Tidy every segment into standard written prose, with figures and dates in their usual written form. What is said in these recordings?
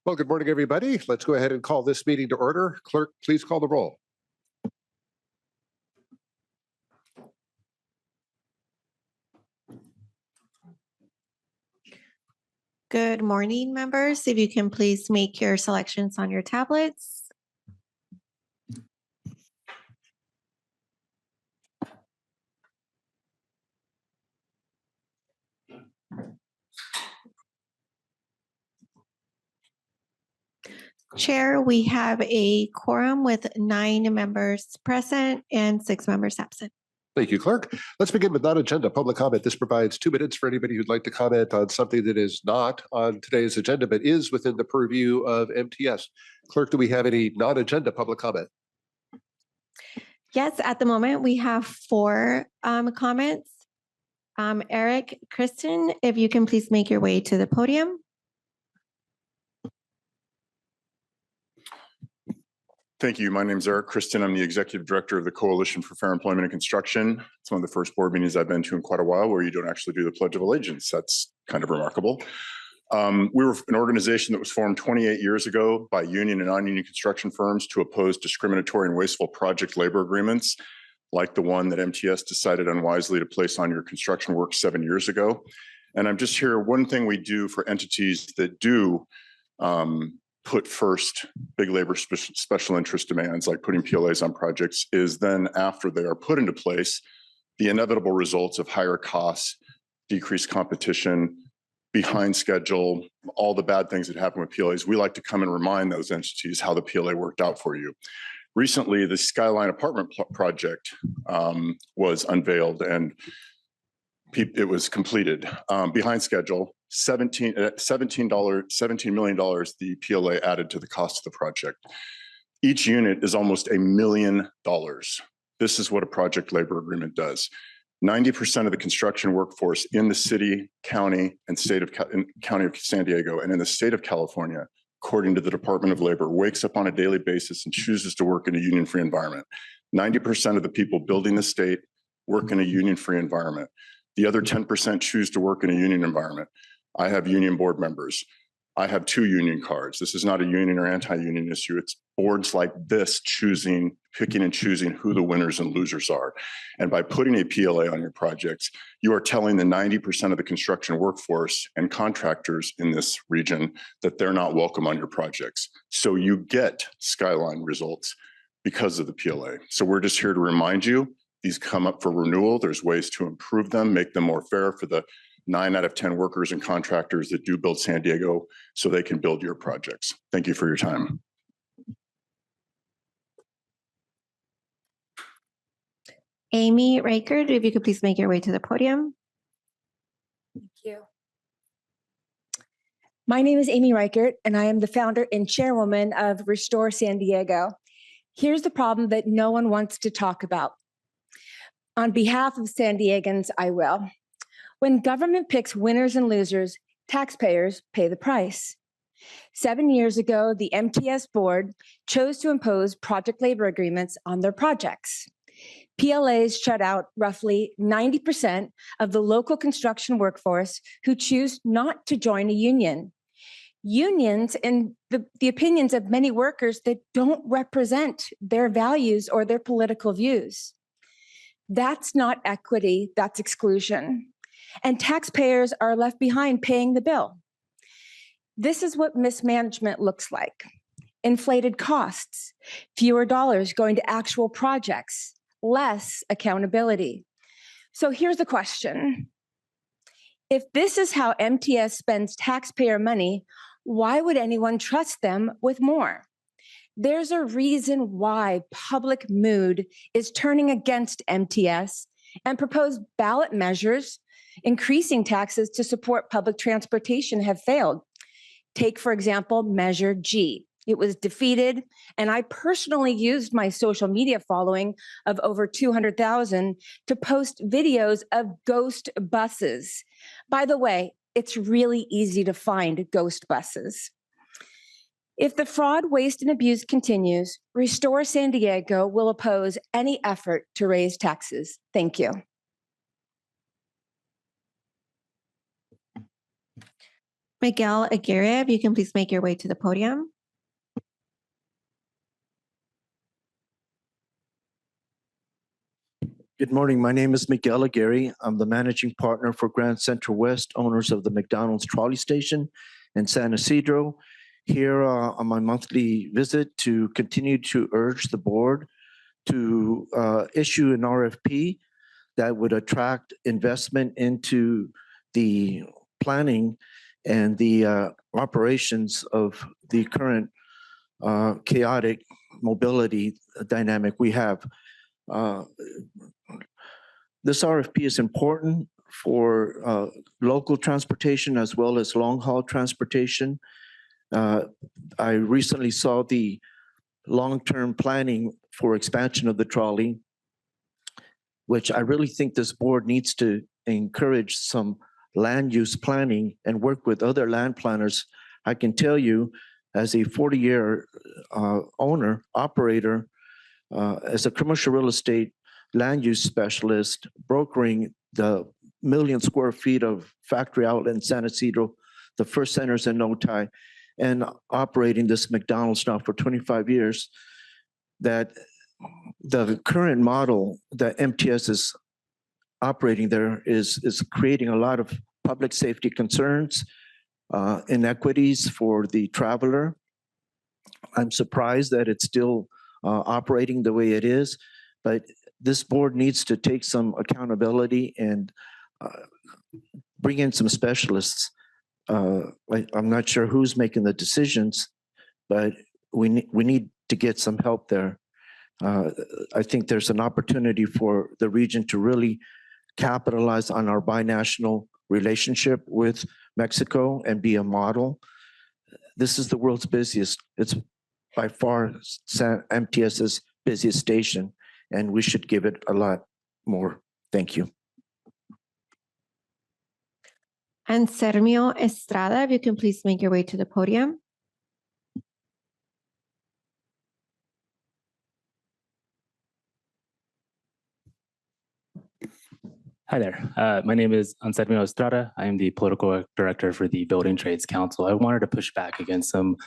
Well, good morning, everybody. Let's go ahead and call this meeting to order. Clerk, please call the roll. Good morning, members. If you can please make your selections on your tablets. Chair, we have a quorum with 9 members present and 6 members absent. Thank you, Clerk. Let's begin with non-agenda public comment. This provides 2 minutes for anybody who'd like to comment on something that is not on today's agenda, but is within the purview of MTS. Clerk, do we have any non-agenda public comment? Yes, at the moment we have 4 comments. Eric, Kristen, if you can please make your way to the podium. Thank you. My name is Eric Kristen. I'm the Executive Director of the Coalition for Fair Employment and Construction. It's one of the first board meetings I've been to in quite a while where you don't actually do the Pledge of Allegiance. That's kind of remarkable. We were an organization that was formed 28 years ago by union and non-union construction firms to oppose discriminatory and wasteful project labor agreements, like the one that MTS decided unwisely to place on your construction work 7 years ago. And I'm just here, one thing we do for entities that do put first big labor special interest demands, like putting PLAs on projects, is then after they are put into place, the inevitable results of higher costs, decreased competition, behind schedule, all the bad things that happen with PLAs, we like to come and remind those entities how the PLA worked out for you. Recently, the Skyline apartment project was unveiled and it was completed behind schedule. $17 million the PLA added to the cost of the project. Each unit is almost $1 million. This is what a project labor agreement does. 90% of the construction workforce in the city, county, and county of San Diego, and in the state of California, according to the Department of Labor, wakes up on a daily basis and chooses to work in a union-free environment. 90% of the people building the state work in a union-free environment. The other 10% choose to work in a union environment. I have union board members. I have 2 union cards. This is not a union or anti-union issue. It's boards like this picking and choosing who the winners and losers are. And by putting a PLA on your projects, you are telling the 90% of the construction workforce and contractors in this region that they're not welcome on your projects. So you get Skyline results because of the PLA. So we're just here to remind you, these come up for renewal. There's ways to improve them, make them more fair for the 9 out of 10 workers and contractors that do build San Diego so they can build your projects. Thank you for your time. Amy Reichert, if you could please make your way to the podium. Thank you. My name is Amy Reichert, and I am the founder and chairwoman of Restore San Diego. Here's the problem that no one wants to talk about. On behalf of San Diegans, I will. When government picks winners and losers, taxpayers pay the price. 7 years ago, the MTS board chose to impose project labor agreements on their projects. PLAs shut out roughly 90% of the local construction workforce who choose not to join a union. Unions and the opinions of many workers that don't represent their values or their political views. That's not equity, that's exclusion. And taxpayers are left behind paying the bill. This is what mismanagement looks like. Inflated costs, fewer dollars going to actual projects, less accountability. So here's the question. If this is how MTS spends taxpayer money, why would anyone trust them with more? There's a reason why public mood is turning against MTS, and proposed ballot measures increasing taxes to support public transportation have failed. Take, for example, Measure G. It was defeated, and I personally used my social media following of over 200,000 to post videos of ghost buses. By the way, it's really easy to find ghost buses. If the fraud, waste, and abuse continues, Restore San Diego will oppose any effort to raise taxes. Thank you. Miguel Aguirre, if you can please make your way to the podium. Good morning. My name is Miguel Aguirre. I'm the managing partner for Grand Central West, owners of the McDonald's trolley station in San Isidro. Here on my monthly visit to continue to urge the board to issue an RFP that would attract investment into the planning and the operations of the current chaotic mobility dynamic we have. This RFP is important for local transportation as well as long-haul transportation. I recently saw the long-term planning for expansion of the trolley, which I really think this board needs to encourage some land use planning and work with other land planners. I can tell you, as a 40-year owner, operator, as a commercial real estate land use specialist, brokering the 1 million square feet of factory outlet in San Isidro, the first centers in Otay, and operating this McDonald's now for 25 years, that the current model that MTS is operating there is creating a lot of public safety concerns, inequities for the traveler. I'm surprised that it's still operating the way it is, but this board needs to take some accountability and bring in some specialists. I'm not sure who's making the decisions, but we need to get some help there. I think there's an opportunity for the region to really capitalize on our binational relationship with Mexico and be a model. This is the world's busiest. It's by far MTS's busiest station, and we should give it a lot more. Thank you. And Sergio Estrada, if you can please make your way to the podium. Hi there. My name is Anselmo Estrada. I am the political director for the Building Trades Council. I wanted to push back against some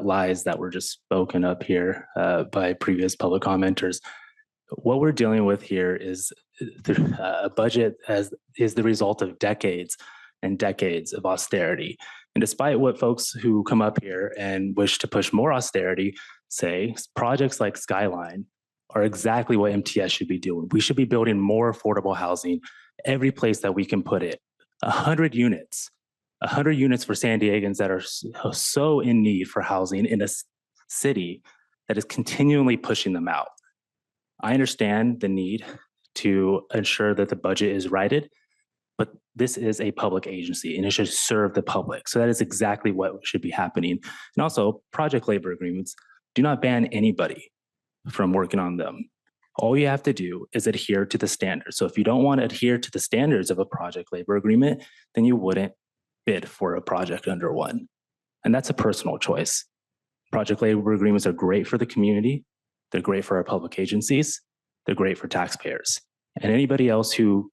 lies that were just spoken up here by previous public commenters. What we're dealing with here is a budget as is the result of decades and decades of austerity. And despite what folks who come up here and wish to push more austerity say, projects like Skyline are exactly what MTS should be doing. We should be building more affordable housing every place that we can put it. 100 units for San Diegans that are so in need for housing in a city that is continually pushing them out. I understand the need to ensure that the budget is righted, but this is a public agency and it should serve the public. So that is exactly what should be happening. And also, project labor agreements do not ban anybody from working on them. All you have to do is adhere to the standards. So if you don't want to adhere to the standards of a project labor agreement, then you wouldn't bid for a project under one. And that's a personal choice. Project labor agreements are great for the community. They're great for our public agencies. They're great for taxpayers. And anybody else who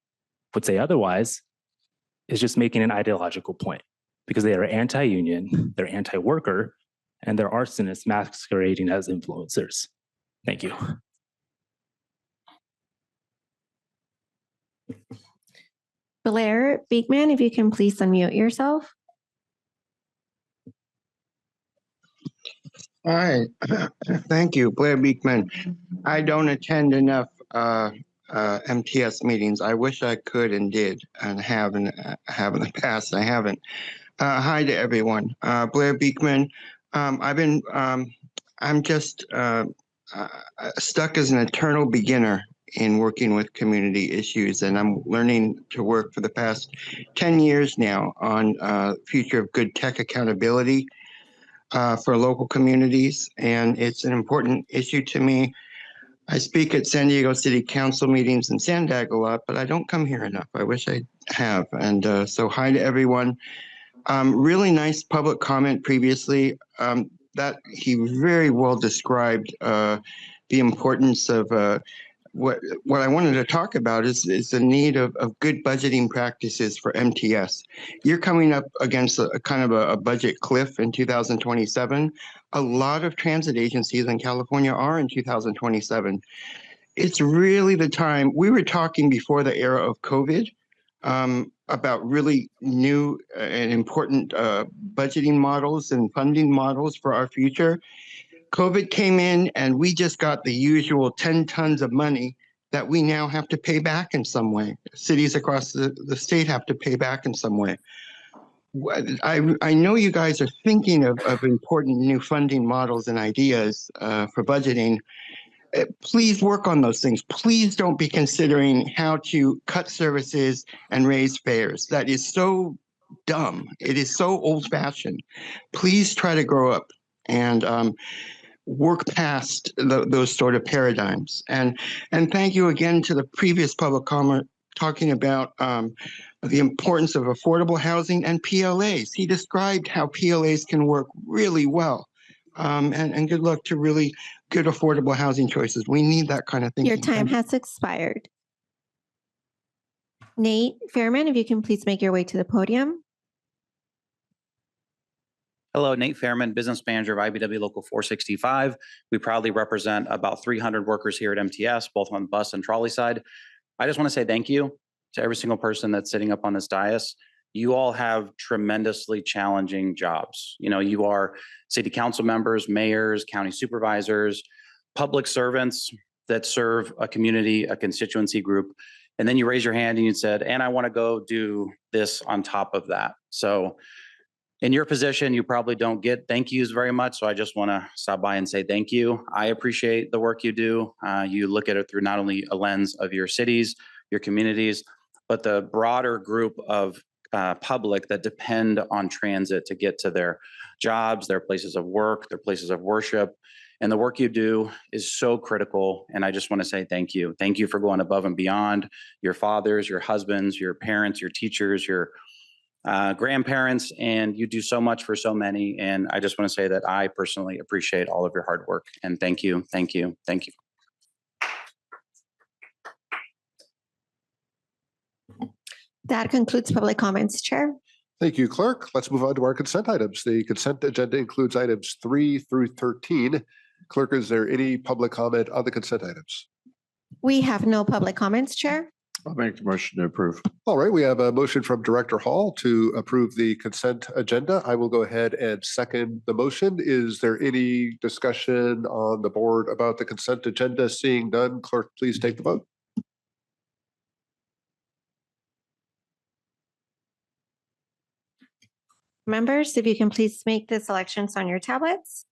would say otherwise is just making an ideological point because they are anti-union, they're anti-worker, and they're arsonists masquerading as influencers. Thank you. Blair Beekman, if you can please unmute yourself. Hi, thank you, Blair Beekman. I don't attend enough MTS meetings. I wish I could and did and have in the past. I haven't. Hi to everyone. Blair Beekman. I'm just stuck as an eternal beginner in working with community issues, and I'm learning to work for the past 10 years now on future of good tech accountability for local communities, and it's an important issue to me. I speak at San Diego City Council meetings in Sandag a lot, but I don't come here enough. I wish I have. And so hi to everyone. Really nice public comment previously that he very well described the importance of what I wanted to talk about is the need of good budgeting practices for MTS. You're coming up against a kind of a budget cliff in 2027. A lot of transit agencies in California are in 2027. It's really the time. We were talking before the era of COVID about really new and important budgeting models and funding models for our future. COVID came in and we just got the usual 10 tons of money that we now have to pay back in some way. Cities across the state have to pay back in some way. I know you guys are thinking of important new funding models and ideas for budgeting. Please work on those things. Please don't be considering how to cut services and raise fares. That is so dumb. It is so old-fashioned. Please try to grow up and work past those sort of paradigms. And thank you again to the previous public comment talking about the importance of affordable housing and PLAs. He described how PLAs can work really well. And good luck to really good affordable housing choices. We need that kind of thinking. Your time has expired. Nate Fairman, if you can please make your way to the podium. Hello, Nate Fairman, business manager of IBW Local 465. We proudly represent about 300 workers here at MTS, both on the bus and trolley side. I just want to say thank you to every single person that's sitting up on this dais. You all have tremendously challenging jobs. You know, you are city council members, mayors, county supervisors, public servants that serve a community, a constituency group. And then you raise your hand and you said, and I want to go do this on top of that. So in your position, you probably don't get thank yous very much. So I just want to stop by and say thank you. I appreciate the work you do. You look at it through not only a lens of your cities, your communities, but the broader group of public that depend on transit to get to their jobs, their places of work, their places of worship. And the work you do is so critical. And I just want to say thank you. Thank you for going above and beyond. Your fathers, your husbands, your parents, your teachers, your grandparents, and you do so much for so many. And I just want to say that I personally appreciate all of your hard work. And thank you, thank you, thank you. That concludes public comments, Chair. Thank you, Clerk. Let's move on to our consent items. The consent agenda includes items 3 through 13. Clerk, is there any public comment on the consent items? We have no public comments, Chair. I'll make the motion to approve. All right, we have a motion from Director Hall to approve the consent agenda. I will go ahead and second the motion. Is there any discussion on the board about the consent agenda? Seeing none, Clerk, please take the vote. Members, if you can please make the selections on your tablets.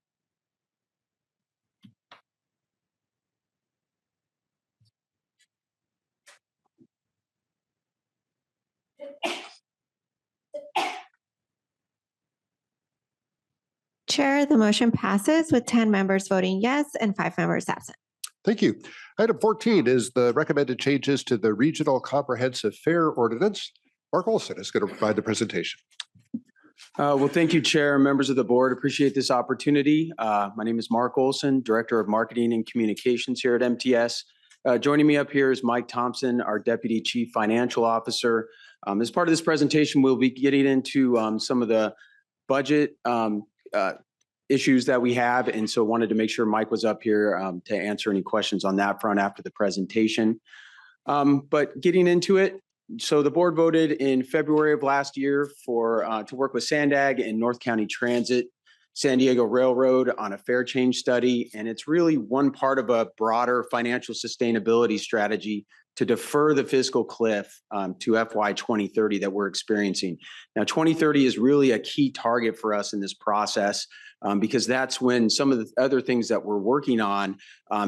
Chair, the motion passes with 10 members voting yes and 5 members absent. Thank you. Item 14 is the recommended changes to the Regional Comprehensive Fare Ordinance. Mark Olson is going to provide the presentation. Well, thank you, Chair and members of the board. Appreciate this opportunity. My name is Mark Olson, Director of Marketing and Communications here at MTS. Joining me up here is Mike Thompson, our Deputy Chief Financial Officer. As part of this presentation, we'll be getting into some of the budget issues that we have. And so wanted to make sure Mike was up here to answer any questions on that front after the presentation. But getting into it, so the board voted in February of last year to work with Sandag and North County Transit, San Diego Railroad on a fare change study. And it's really one part of a broader financial sustainability strategy to defer the fiscal cliff to FY 2030 that we're experiencing. Now, 2030 is really a key target for us in this process because that's when some of the other things that we're working on,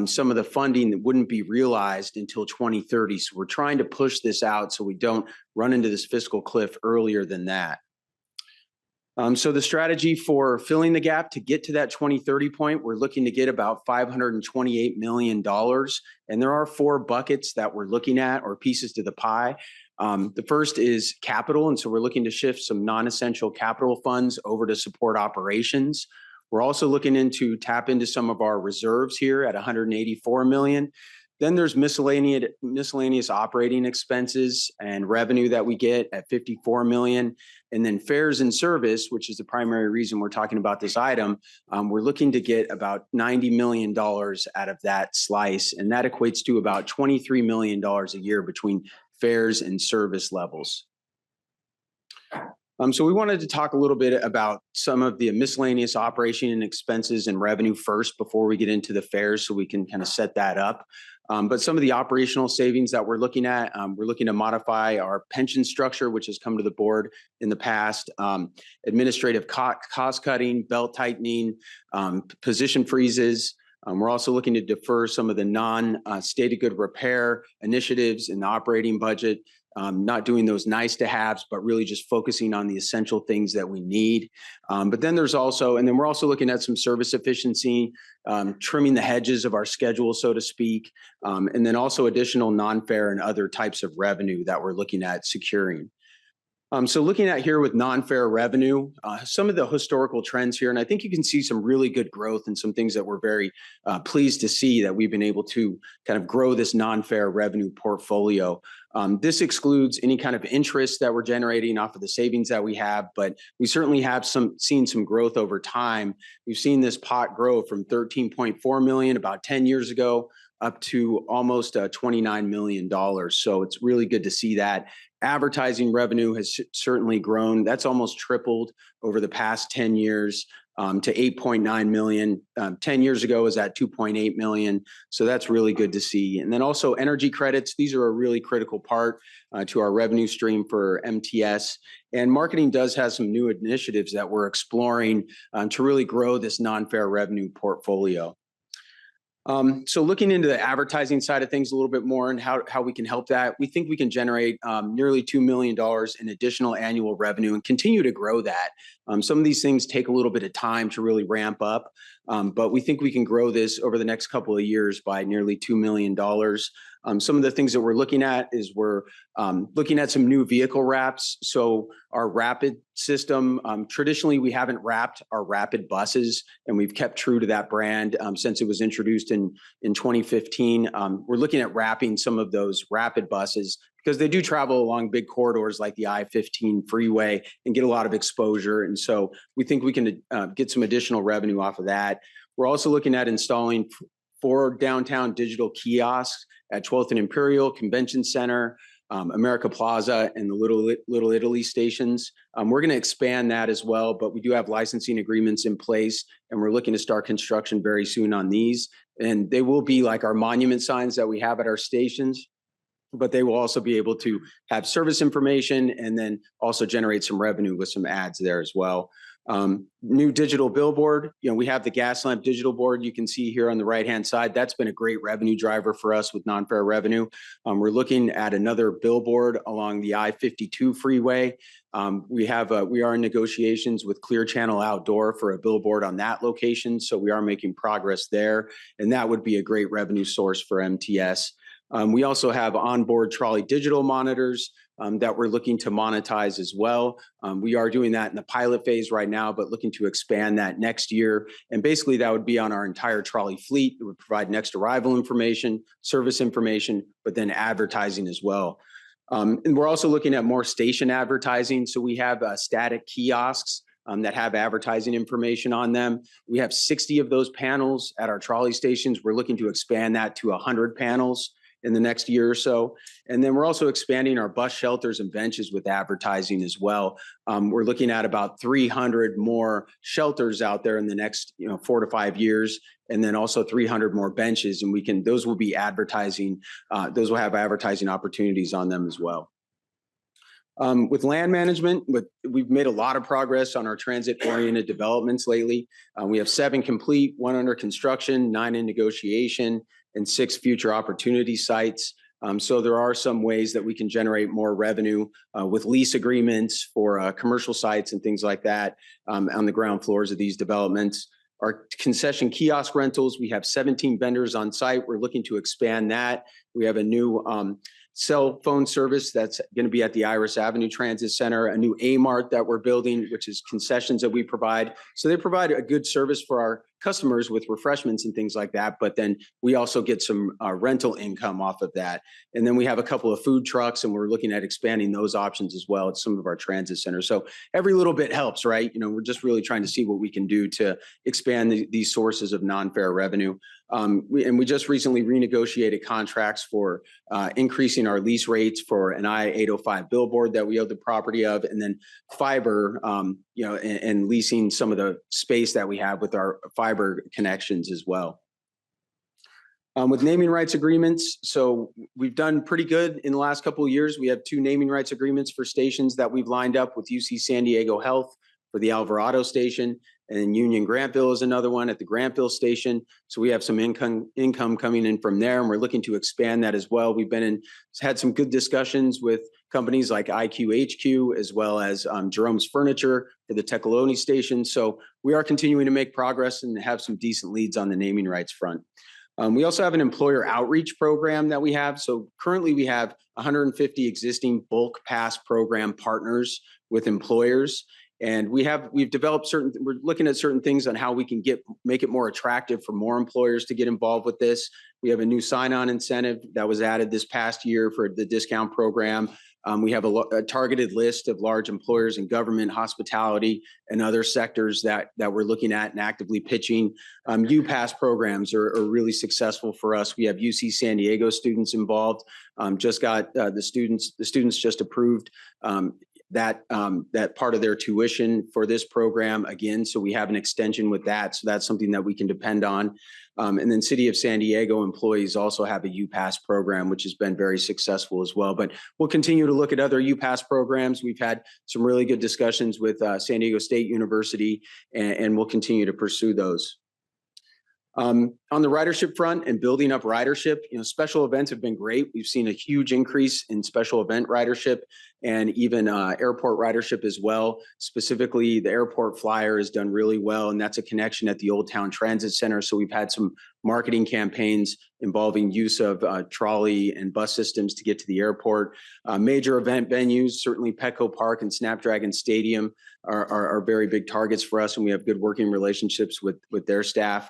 some of the funding that wouldn't be realized until 2030. So we're trying to push this out so we don't run into this fiscal cliff earlier than that. So the strategy for filling the gap to get to that 2030 point, we're looking to get about $528 million. And there are 4 buckets that we're looking at, or pieces to the pie. The first is capital. And so we're looking to shift some non-essential capital funds over to support operations. We're also looking to tap into some of our reserves here at $184 million. Then there's miscellaneous operating expenses and revenue that we get at 54 million. And then fares and service, which is the primary reason we're talking about this item, we're looking to get about $90 million out of that slice. And that equates to about $23 million a year between fares and service levels. So we wanted to talk a little bit about some of the miscellaneous operation and expenses and revenue first before we get into the fares, so we can kind of set that up. But some of the operational savings that we're looking at, we're looking to modify our pension structure, which has come to the board in the past, administrative cost cutting, belt tightening, position freezes. We're also looking to defer some of the non-stated good repair initiatives in the operating budget. Not doing those nice to haves, but really just focusing on the essential things that we need. But then there's also, and then we're also looking at some service efficiency, trimming the hedges of our schedule, so to speak, and then also additional non-fare and other types of revenue that we're looking at securing. So looking at here with non-fare revenue, some of the historical trends here, and I think you can see some really good growth and some things that we're very pleased to see that we've been able to kind of grow this non-fare revenue portfolio. This excludes any kind of interest that we're generating off of the savings that we have, but we certainly have seen some growth over time. We've seen this pot grow from 13.4 million about 10 years ago up to almost $29 million. So it's really good to see that. Advertising revenue has certainly grown. That's almost tripled over the past 10 years to 8.9 million. 10 years ago was at 2.8 million. So that's really good to see. And then also energy credits. These are a really critical part to our revenue stream for MTS. And marketing does have some new initiatives that we're exploring to really grow this non-fare revenue portfolio. So looking into the advertising side of things a little bit more and how we can help that, we think we can generate nearly $2 million in additional annual revenue and continue to grow that. Some of these things take a little bit of time to really ramp up, but we think we can grow this over the next couple of years by nearly $2 million. Some of the things that we're looking at is we're looking at some new vehicle wraps. So our rapid system, traditionally we haven't wrapped our rapid buses, and we've kept true to that brand since it was introduced in 2015. We're looking at wrapping some of those rapid buses because they do travel along big corridors like the I-15 freeway and get a lot of exposure. And so we think we can get some additional revenue off of that. We're also looking at installing 4 downtown digital kiosks at 12th and Imperial, Convention Center, America Plaza, and the Little Italy stations. We're going to expand that as well, but we do have licensing agreements in place, and we're looking to start construction very soon on these. And they will be like our monument signs that we have at our stations, but they will also be able to have service information and then also generate some revenue with some ads there as well. New digital billboard, we have the gas lamp digital board you can see here on the right-hand side. That's been a great revenue driver for us with non-fare revenue. We're looking at another billboard along the I-52 freeway. We are in negotiations with Clear Channel Outdoor for a billboard on that location. So we are making progress there, and that would be a great revenue source for MTS. We also have onboard trolley digital monitors that we're looking to monetize as well. We are doing that in the pilot phase right now, but looking to expand that next year. And basically that would be on our entire trolley fleet. It would provide next arrival information, service information, but then advertising as well. And we're also looking at more station advertising. So we have static kiosks that have advertising information on them. We have 60 of those panels at our trolley stations. We're looking to expand that to 100 panels in the next year or so. And then we're also expanding our bus shelters and benches with advertising as well. We're looking at about 300 more shelters out there in the next 4 to 5 years, and then also 300 more benches. And those will be advertising, those will have advertising opportunities on them as well. With land management, we've made a lot of progress on our transit-oriented developments lately. We have 7 complete, 1 under construction, 9 in negotiation, and 6 future opportunity sites. So there are some ways that we can generate more revenue with lease agreements for commercial sites and things like that on the ground floors of these developments. Our concession kiosk rentals, we have 17 vendors on site. We're looking to expand that. We have a new cell phone service that's going to be at the Iris Avenue Transit Center, a new A-Mart that we're building, which is concessions that we provide. So they provide a good service for customers with refreshments and things like that, but then we also get some rental income off of that. And then we have a couple of food trucks, and we're looking at expanding those options as well at some of our transit centers. So every little bit helps, right? We're just really trying to see what we can do to expand these sources of non-fare revenue. We just recently renegotiated contracts for increasing our lease rates for an I-805 billboard that we owe the property of, and then fiber, and leasing some of the space that we have with our fiber connections as well. With naming rights agreements, so we've done pretty good in the last couple of years. We have 2 naming rights agreements for stations that we've lined up with UC San Diego Health for the Alvarado station, and Union Grantville is another one at the Grantville station. So we have some income coming in from there, and we're looking to expand that as well. We've had some good discussions with companies like IQHQ, as well as Jerome's Furniture for the Tecolote station. So we are continuing to make progress and have some decent leads on the naming rights front. We also have an employer outreach program that we have. So currently we have 150 existing bulk pass program partners with employers. And we've developed we're looking at certain things on how we can make it more attractive for more employers to get involved with this. We have a new sign-on incentive that was added this past year for the discount program. We have a targeted list of large employers in government, hospitality, and other sectors that we're looking at and actively pitching. UPass programs are really successful for us. We have UC San Diego students involved. Just got the students just approved that part of their tuition for this program again. So we have an extension with that. So that's something that we can depend on. And then City of San Diego employees also have a UPass program, which has been very successful as well. But we'll continue to look at other UPass programs. We've had some really good discussions with San Diego State University, and we'll continue to pursue those. On the ridership front and building up ridership, special events have been great. We've seen a huge increase in special event ridership and even airport ridership as well. Specifically, the airport flyer has done really well, and that's a connection at the Old Town Transit Center. So we've had some marketing campaigns involving use of trolley and bus systems to get to the airport. Major event venues, certainly Petco Park and Snapdragon Stadium are very big targets for us, and we have good working relationships with their staff.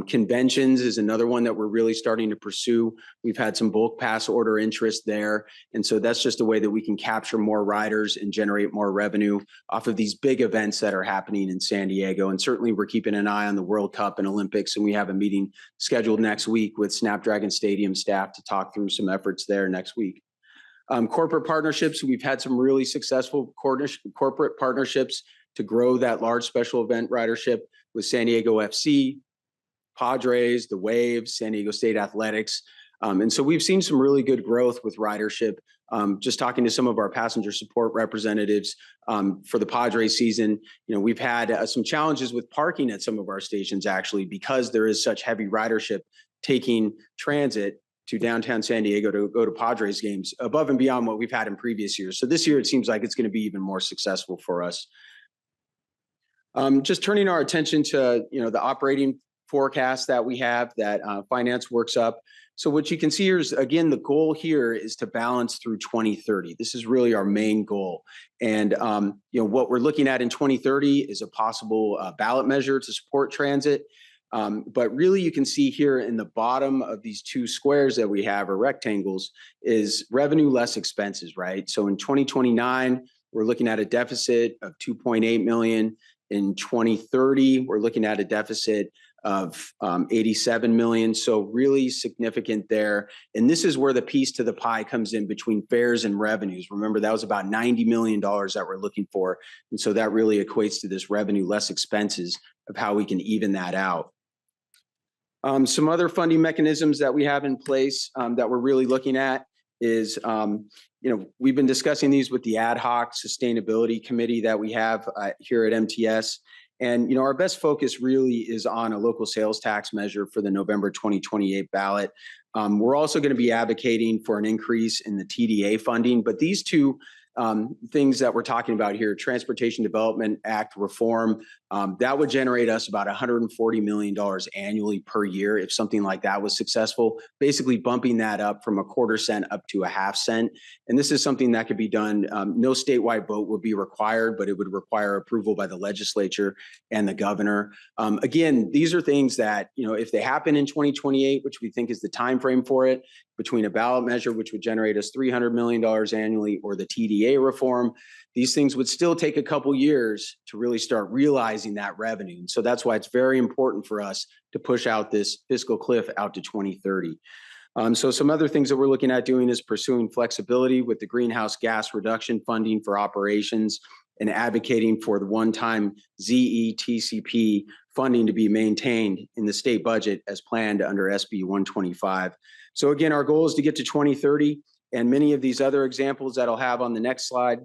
Conventions is another one that we're really starting to pursue. We've had some bulk pass order interest there. And so that's just a way that we can capture more riders and generate more revenue off of these big events that are happening in San Diego. And certainly we're keeping an eye on the World Cup and Olympics. And we have a meeting scheduled next week with Snapdragon Stadium staff to talk through some efforts there next week. Corporate partnerships, we've had some really successful corporate partnerships to grow that large special event ridership with San Diego FC, Padres, the Waves, San Diego State Athletics. And so we've seen some really good growth with ridership. Just talking to some of our passenger support representatives for the Padres season, we've had some challenges with parking at some of our stations actually, because there is such heavy ridership taking transit to downtown San Diego to go to Padres games above and beyond what we've had in previous years. So this year, it seems like it's going to be even more successful for us. Just turning our attention to, the operating forecast that we have that finance works up. So what you can see here is, again, the goal here is to balance through 2030. This is really our main goal. And, what we're looking at in 2030 is a possible ballot measure to support transit. But really, you can see here in the bottom of these 2 squares that we have, or rectangles, is revenue less expenses, right? So in 2029, we're looking at a deficit of 2.8 million. In 2030, we're looking at a deficit of 87 million. So really significant there. And this is where the piece to the pie comes in between fares and revenues. Remember, that was about $90 million that we're looking for. And so that really equates to this revenue less expenses of how we can even that out. Some other funding mechanisms that we have in place that we're really looking at is, we've been discussing these with the ad hoc sustainability committee that we have here at MTS. And, our best focus really is on a local sales tax measure for the November 2028 ballot. We're also going to be advocating for an increase in the TDA funding, but these two things that we're talking about here, Transportation Development Act reform, that would generate us about $140 million annually per year if something like that was successful, basically bumping that up from a quarter cent up to a half cent. And this is something that could be done. No statewide vote would be required, but it would require approval by the legislature and the governor. Again, these are things that, if they happen in 2028, which we think is the time frame for it, between a ballot measure, which would generate us $300 million annually, or the TDA reform, these things would still take a couple years to really start realizing that revenue. And so that's why it's very important for us to push out this fiscal cliff out to 2030. So some other things that we're looking at doing is pursuing flexibility with the greenhouse gas reduction funding for operations and advocating for the one-time ZETCP funding to be maintained in the state budget as planned under SB 125. So again, our goal is to get to 2030, and many of these other examples that I'll have on the next slide,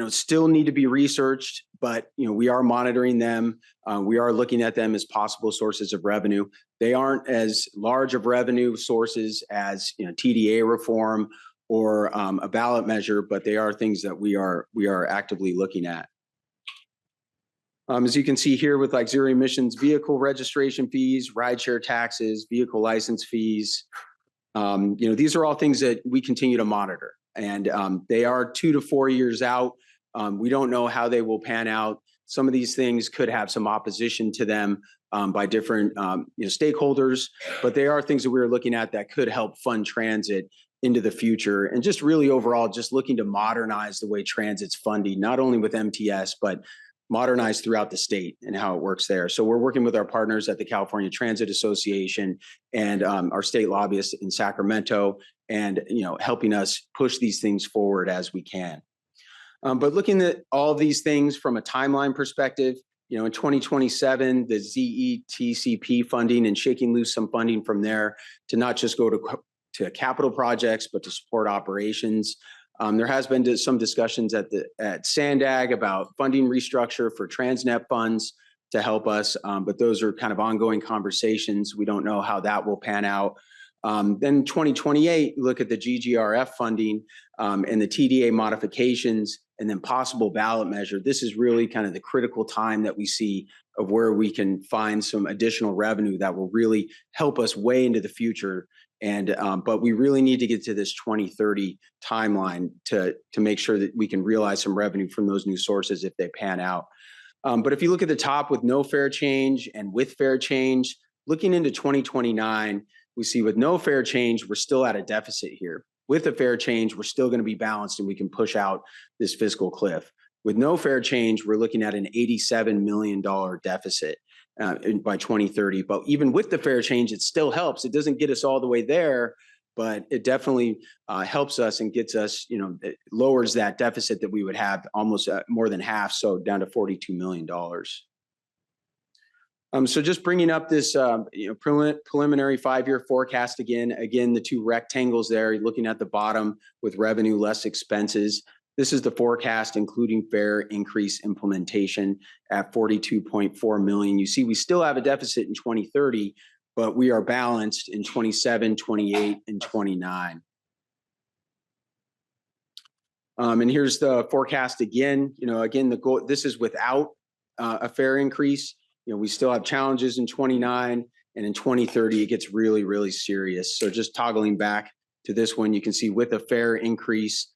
still need to be researched, but we are monitoring them. We are looking at them as possible sources of revenue. They aren't as large of revenue sources as TDA reform or a ballot measure, but they are things that we are actively looking at. As you can see here with like zero emissions vehicle registration fees, rideshare taxes, vehicle license fees, these are all things that we continue to monitor, and they are 2 to 4 years out. We don't know how they will pan out. Some of these things could have some opposition to them by different stakeholders, but they are things that we're looking at that could help fund transit into the future, and just really overall just looking to modernize the way transit's funding, not only with MTS, but modernize throughout the state and how it works there. So we're working with our partners at the California Transit Association and our state lobbyists in Sacramento, and helping us push these things forward as we can. But looking at all of these things from a timeline perspective, in 2027, the ZETCP funding and shaking loose some funding from there to not just go to capital projects, but to support operations. There has been some discussions at SANDAG about funding restructure for Transnet funds to help us, but those are kind of ongoing conversations. We don't know how that will pan out. Then 2028, look at the GGRF funding and the TDA modifications, and then possible ballot measure. This is really kind of the critical time that we see of where we can find some additional revenue that will really help us way into the future. And but we really need to get to this 2030 timeline to make sure that we can realize some revenue from those new sources if they pan out. But if you look at the top with no fare change and with fare change, looking into 2029, we see with no fare change, we're still at a deficit here. With a fare change, we're still going to be balanced and we can push out this fiscal cliff. With no fare change, we're looking at an $87 million deficit by 2030. But even with the fare change, it still helps. It doesn't get us all the way there, but it definitely helps us and gets us, it lowers that deficit that we would have almost more than half, so down to $42 million. So just bringing up this preliminary 5-year forecast again, the two rectangles there, looking at the bottom with revenue less expenses. This is the forecast, including fare increase implementation at 42.4 million. You see, we still have a deficit in 2030, but we are balanced in 27, 28, and 29. And here's the forecast again. Again, the goal, this is without a fare increase. We still have challenges in 29, and in 2030, it gets really, really serious. So just toggling back to this one, you can see with a fare increase,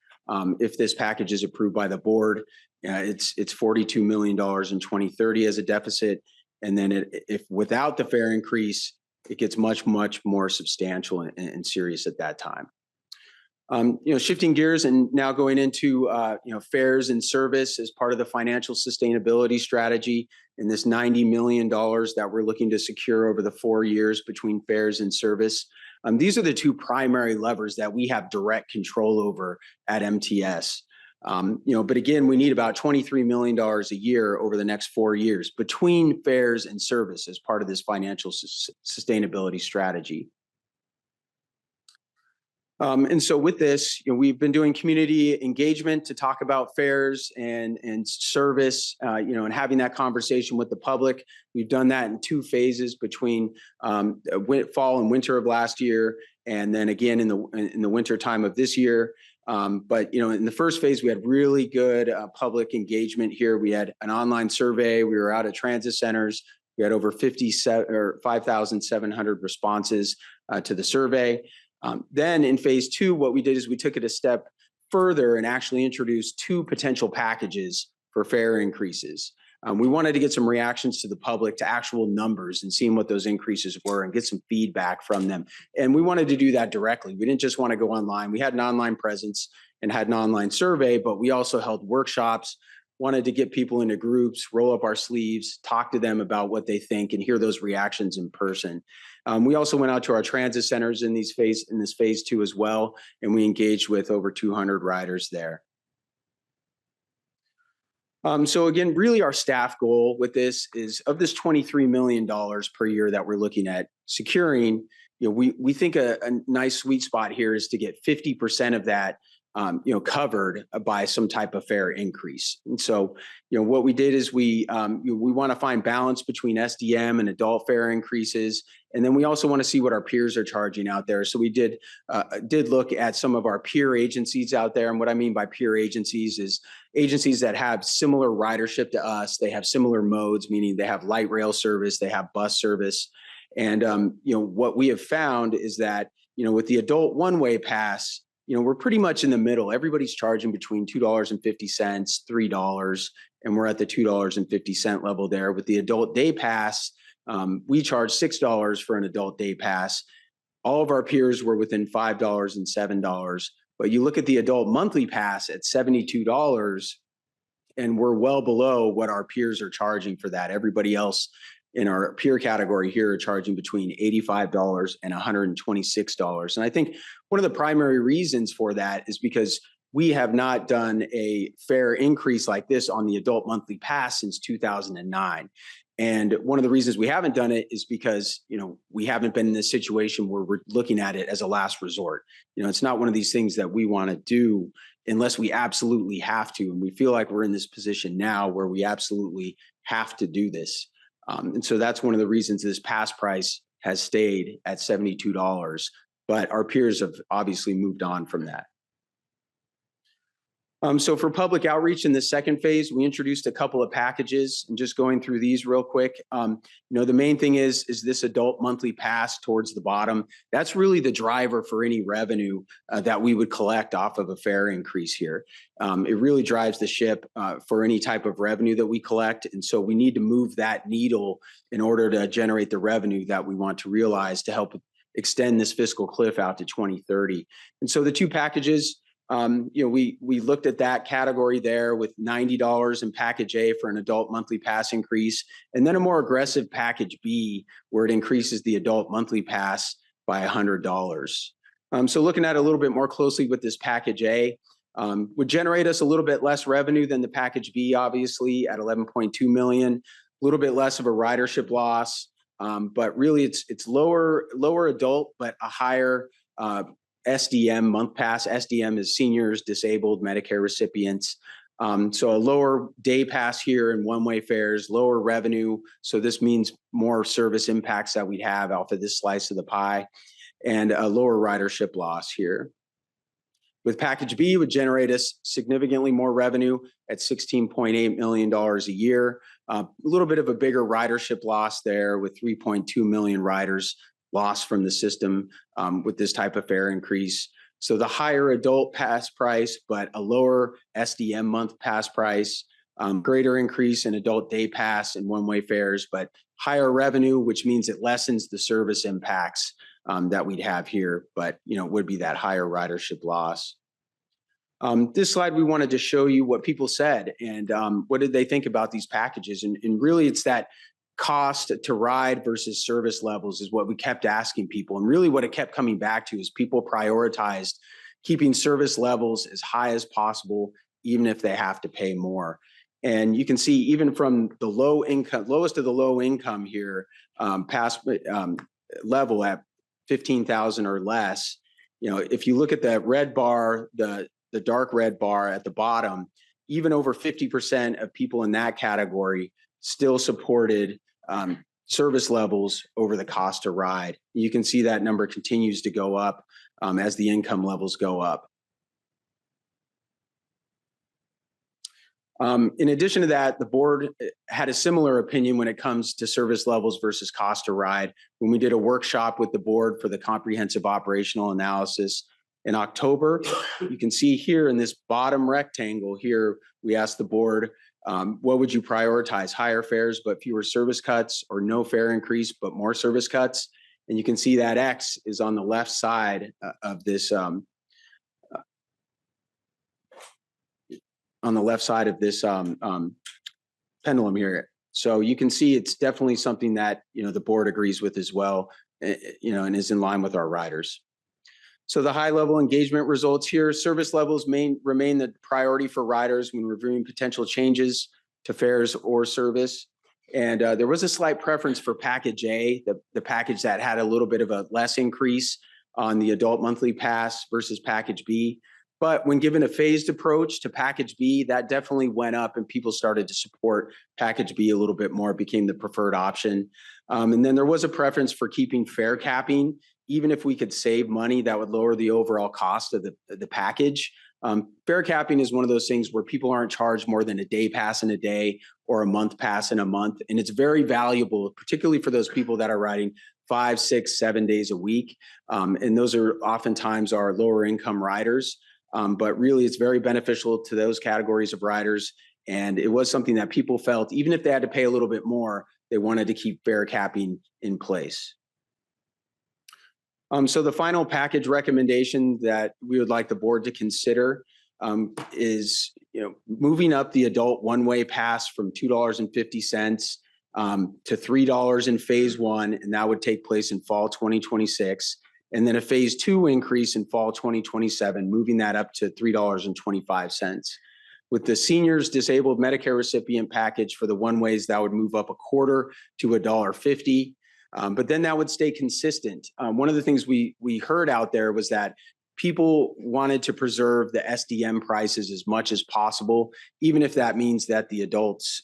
if this package is approved by the board, it's $42 million in 2030 as a deficit. And then if without the fare increase, it gets much, much more substantial and serious at that time. Shifting gears and now going into, fares and service as part of the financial sustainability strategy, and this $90 million that we're looking to secure over the 4 years between fares and service. These are the two primary levers that we have direct control over at MTS. But again, we need about $23 million a year over the next 4 years between fares and service as part of this financial sustainability strategy. And so with this, we've been doing community engagement to talk about fares and service, and having that conversation with the public. We've done that in 2 phases between fall and winter of last year, and then again in the winter time of this year. But, in the first phase, we had really good public engagement here. We had an online survey. We were out at transit centers. We had over 5,700 responses to the survey. Then in phase two, what we did is we took it a step further and actually introduced two potential packages for fare increases. We wanted to get some reactions to the public to actual numbers and seeing what those increases were and get some feedback from them. And we wanted to do that directly. We didn't just want to go online. We had an online presence and had an online survey, but we also held workshops, wanted to get people into groups, roll up our sleeves, talk to them about what they think and hear those reactions in person. We also went out to our transit centers in this phase two as well, and we engaged with over 200 riders there. So again, really our staff goal with this is of this $23 million per year that we're looking at securing, we think a nice sweet spot here is to get 50% of that covered by some type of fare increase. And so, what we did is we want to find balance between SDM and adult fare increases. And then we also want to see what our peers are charging out there. So we did look at some of our peer agencies out there. And what I mean by peer agencies is agencies that have similar ridership to us. They have similar modes, meaning they have light rail service, they have bus service. And, what we have found is that, with the adult one-way pass, we're pretty much in the middle. Everybody's charging between $2.50, $3, and we're at the $2.50 level there. With the adult day pass, we charge $6 for an adult day pass. All of our peers were within $5 and $7. But you look at the adult monthly pass at $72, and we're well below what our peers are charging for that. Everybody else in our peer category here are charging between $85 and $126. And I think one of the primary reasons for that is because we have not done a fare increase like this on the adult monthly pass since 2009. And one of the reasons we haven't done it is because, we haven't been in this situation where we're looking at it as a last resort. It's not one of these things that we want to do unless we absolutely have to. And we feel like we're in this position now where we absolutely have to do this. And so that's one of the reasons this pass price has stayed at $72, but our peers have obviously moved on from that. So for public outreach in the second phase, we introduced a couple of packages and just going through these real quick. The main thing is this adult monthly pass towards the bottom. That's really the driver for any revenue that we would collect off of a fare increase here. It really drives the ship for any type of revenue that we collect. And so we need to move that needle in order to generate the revenue that we want to realize to help extend this fiscal cliff out to 2030. And so the two packages, we looked at that category there with $90 in package A for an adult monthly pass increase, and then a more aggressive package B where it increases the adult monthly pass by $100. So looking at it a little bit more closely with this package A would generate us a little bit less revenue than the package B, obviously at 11.2 million, a little bit less of a ridership loss, but really it's lower adult, but a higher SDM month pass. SDM is seniors, disabled, Medicare recipients. So a lower day pass here in one-way fares, lower revenue. So this means more service impacts that we'd have off of this slice of the pie, and a lower ridership loss here. With package B would generate us significantly more revenue at $16.8 million a year. A little bit of a bigger ridership loss there with 3.2 million riders lost from the system with this type of fare increase. So the higher adult pass price, but a lower SDM month pass price, greater increase in adult day pass and one-way fares, but higher revenue, which means it lessens the service impacts that we'd have here, but would be that higher ridership loss. This slide, we wanted to show you what people said and what did they think about these packages. And really it's that cost to ride versus service levels is what we kept asking people. And really what it kept coming back to is people prioritized keeping service levels as high as possible, even if they have to pay more. And you can see even from the lowest of the low income here, past level at 15,000 or less, if you look at that red bar, the dark red bar at the bottom, even over 50% of people in that category still supported service levels over the cost to ride. You can see that number continues to go up as the income levels go up. In addition to that, the board had a similar opinion when it comes to service levels versus cost to ride. When we did a workshop with the board for the comprehensive operational analysis in October, you can see here in this bottom rectangle here, we asked the board, what would you prioritize? Higher fares, but fewer service cuts, or no fare increase, but more service cuts? And you can see that X is on the left side of this pendulum here. So you can see it's definitely something that, the board agrees with as well, and is in line with our riders. So the high level engagement results here, service levels remain the priority for riders when reviewing potential changes to fares or service. And there was a slight preference for package A, the package that had a little bit of a less increase on the adult monthly pass versus package B. But when given a phased approach to package B, that definitely went up and people started to support package B a little bit more, became the preferred option. And then there was a preference for keeping fare capping. Even if we could save money, that would lower the overall cost of the package. Fare capping is one of those things where people aren't charged more than a day pass in a day or a month pass in a month. And it's very valuable, particularly for those people that are riding 5, 6, 7 days a week. And those are oftentimes our lower income riders. But really, it's very beneficial to those categories of riders. And it was something that people felt, even if they had to pay a little bit more, they wanted to keep fare capping in place. So the final package recommendation that we would like the board to consider is, moving up the adult one-way pass from $2.50 to $3 in phase 1, and that would take place in fall 2026. And then a phase 2 increase in fall 2027, moving that up to $3.25. With the seniors disabled Medicare recipient package for the one-ways, that would move up a quarter to $1.50. But then that would stay consistent. One of the things we heard out there was that people wanted to preserve the SDM prices as much as possible, even if that means that the adults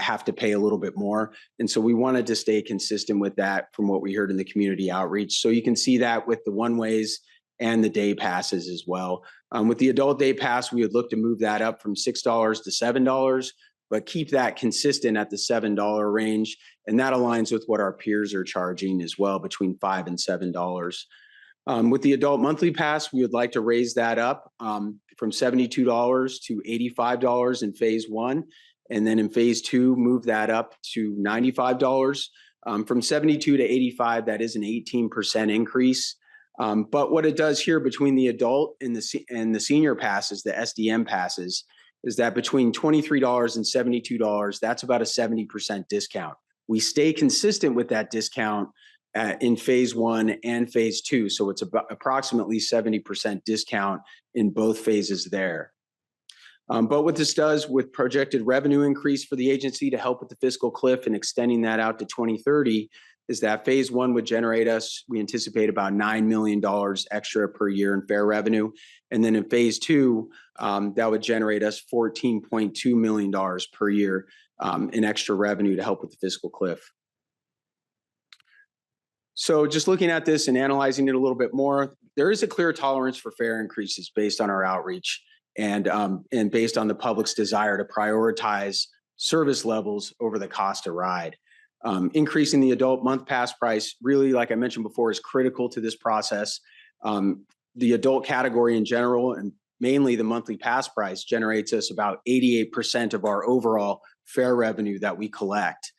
have to pay a little bit more. And so we wanted to stay consistent with that from what we heard in the community outreach. So you can see that with the one-ways and the day passes as well. With the adult day pass, we would look to move that up from $6 to $7, but keep that consistent at the $7 range. And that aligns with what our peers are charging as well, between $5 and $7. With the adult monthly pass, we would like to raise that up from $72 to $85 in phase 1. And then in phase 2, move that up to $95. From 72 to 85, that is an 18% increase. But what it does here between the adult and the senior passes, the SDM passes, is that between $23 and $72, that's about a 70% discount. We stay consistent with that discount in phase 1 and phase 2. So it's about approximately 70% discount in both phases there. But what this does with projected revenue increase for the agency to help with the fiscal cliff and extending that out to 2030 is that phase 1 would generate us, we anticipate about $9 million extra per year in fare revenue. And then in phase 2, that would generate us $14.2 million per year in extra revenue to help with the fiscal cliff. So just looking at this and analyzing it a little bit more, there is a clear tolerance for fare increases based on our outreach and based on the public's desire to prioritize service levels over the cost to ride. Increasing the adult month pass price, really, like I mentioned before, is critical to this process. The adult category in general, and mainly the monthly pass price, generates us about 88% of our overall fare revenue that we collect.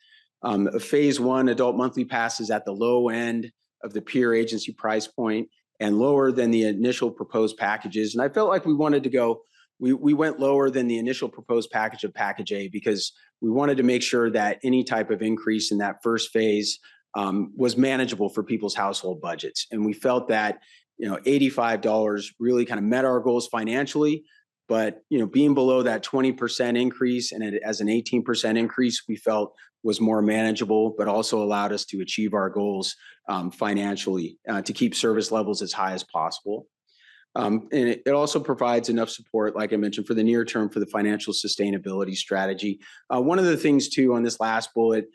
Phase 1 adult monthly pass is at the low end of the peer agency price point and lower than the initial proposed packages. And I felt like we wanted to go, we went lower than the initial proposed package of package A because we wanted to make sure that any type of increase in that first phase was manageable for people's household budgets. And we felt that, $85 really kind of met our goals financially, but, being below that 20% increase and as an 18% increase, we felt was more manageable, but also allowed us to achieve our goals financially to keep service levels as high as possible. And it also provides enough support, like I mentioned, for the near term for the financial sustainability strategy. One of the things too on this last bullet,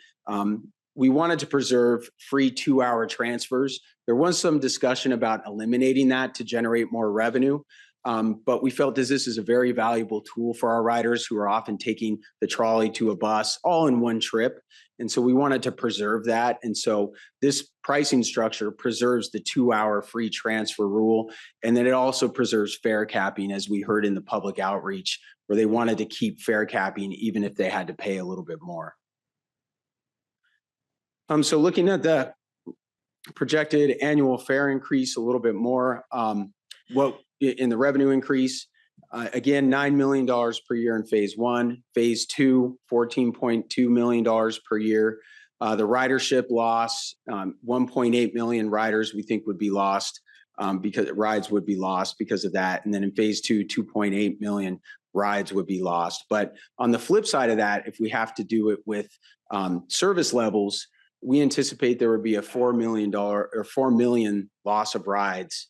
we wanted to preserve free 2-hour transfers. There was some discussion about eliminating that to generate more revenue. But we felt this is a very valuable tool for our riders who are often taking the trolley to a bus all in one trip. And so we wanted to preserve that. And so this pricing structure preserves the 2-hour free transfer rule. And then it also preserves fare capping, as we heard in the public outreach, where they wanted to keep fare capping even if they had to pay a little bit more. So looking at the projected annual fare increase a little bit more, what in the revenue increase, again, $9 million per year in phase one, phase two, $14.2 million per year. The ridership loss, 1.8 million riders we think would be lost because rides would be lost because of that. And then in phase two, 2.8 million rides would be lost. But on the flip side of that, if we have to do it with service levels, we anticipate there would be a $4 million loss of rides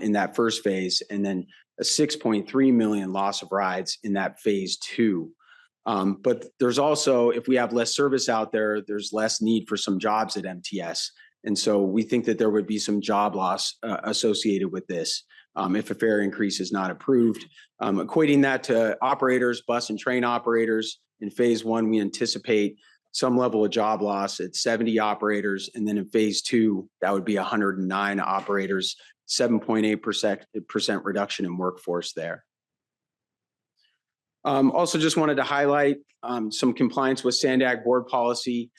in that first phase, and then a 6.3 million loss of rides in that phase two. But there's also, if we have less service out there, there's less need for some jobs at MTS. And so we think that there would be some job loss associated with this if a fare increase is not approved. Equating that to operators, bus and train operators, in phase one, we anticipate some level of job loss at 70 operators. And then in phase two, that would be 109 operators, 7.8% reduction in workforce there. Also just wanted to highlight some compliance with SANDAG board policy.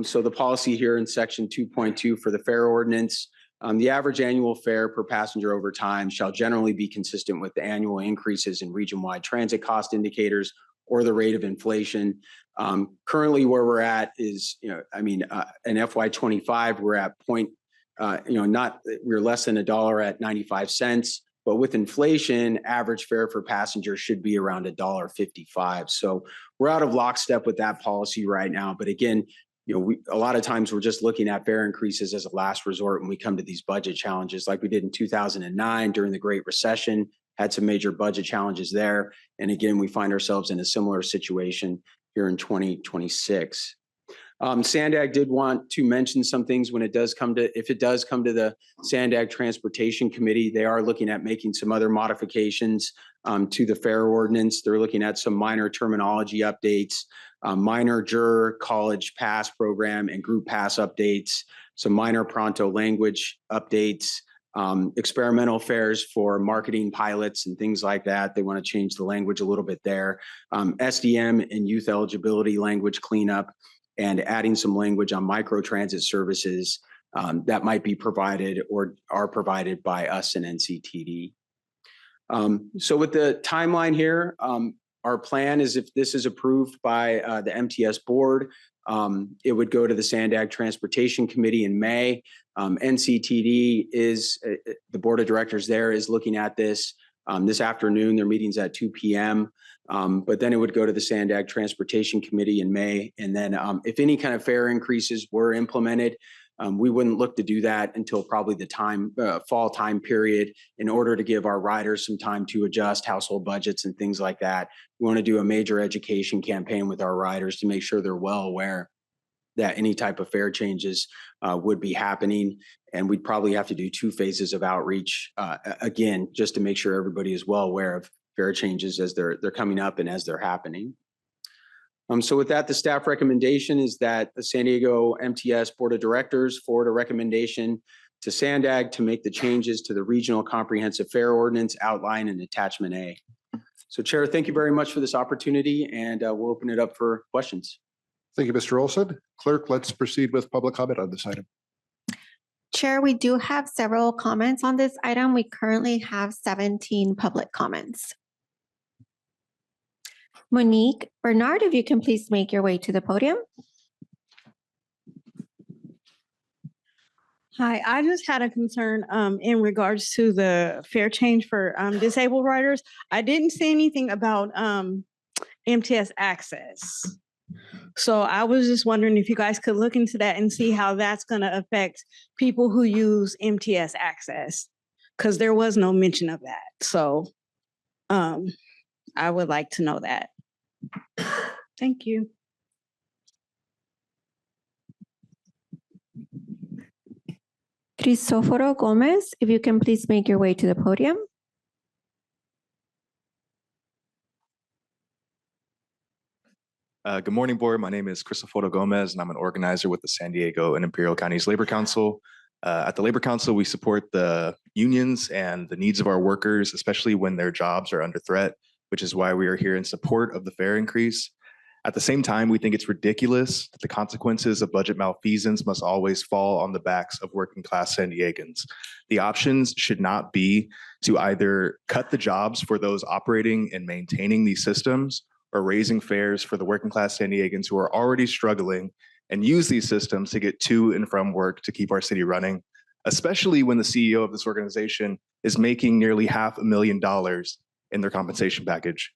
So the policy here in section 2.2 for the fare ordinance, the average annual fare per passenger over time shall generally be consistent with the annual increases in region-wide transit cost indicators or the rate of inflation. Currently where we're at is, in FY25, we're at we're less than $1 at 95 cents, but with inflation, average fare for passengers should be around $1.55. So we're out of lockstep with that policy right now. But again, a lot of times we're just looking at fare increases as a last resort when we come to these budget challenges, like we did in 2009 during the Great Recession, had some major budget challenges there. And again, we find ourselves in a similar situation here in 2026. SANDAG did want to mention some things when it does come to, if it does come to the SANDAG Transportation Committee, they are looking at making some other modifications to the fare ordinance. They're looking at some minor terminology updates, minor juror college pass program and group pass updates, some minor pronto language updates, experimental fares for marketing pilots and things like that. They want to change the language a little bit there. SDM and youth eligibility language cleanup, and adding some language on microtransit services that might be provided or are provided by us and NCTD. So with the timeline here, our plan is if this is approved by the MTS board, it would go to the SANDAG Transportation Committee in May. NCTD is, the board of directors there is looking at this afternoon. Their meeting's at 2 p.m. But then it would go to the SANDAG Transportation Committee in May. And then if any kind of fare increases were implemented, we wouldn't look to do that until probably the fall time period in order to give our riders some time to adjust household budgets and things like that. We want to do a major education campaign with our riders to make sure they're well aware that any type of fare changes would be happening. And we'd probably have to do 2 phases of outreach again, just to make sure everybody is well aware of fare changes as they're coming up and as they're happening. So with that, the staff recommendation is that the San Diego MTS Board of Directors forward a recommendation to SANDAG to make the changes to the Regional Comprehensive Fare Ordinance outlined in Attachment A. So Chair, thank you very much for this opportunity, and we'll open it up for questions. Thank you, Mr. Olson. Clerk, let's proceed with public comment on this item. Chair, we do have several comments on this item. We currently have 17 public comments. Monique Bernard, if you can please make your way to the podium. Hi, I just had a concern in regards to the fare change for disabled riders. I didn't see anything about MTS access. So I was just wondering if you guys could look into that and see how that's going to affect people who use MTS access, because there was no mention of that. So I would like to know that. Thank you. Cristoforo Gomez, if you can please make your way to the podium. Good morning, board. My name is Cristofoto Gomez, and I'm an organizer with the San Diego and Imperial Counties Labor Council. At the Labor Council, we support the unions and the needs of our workers, especially when their jobs are under threat, which is why we are here in support of the fare increase. At the same time, we think it's ridiculous that the consequences of budget malfeasance must always fall on the backs of working class San Diegans. The options should not be to either cut the jobs for those operating and maintaining these systems or raising fares for the working class San Diegans who are already struggling and use these systems to get to and from work to keep our city running, especially when the CEO of this organization is making nearly $500,000 in their compensation package.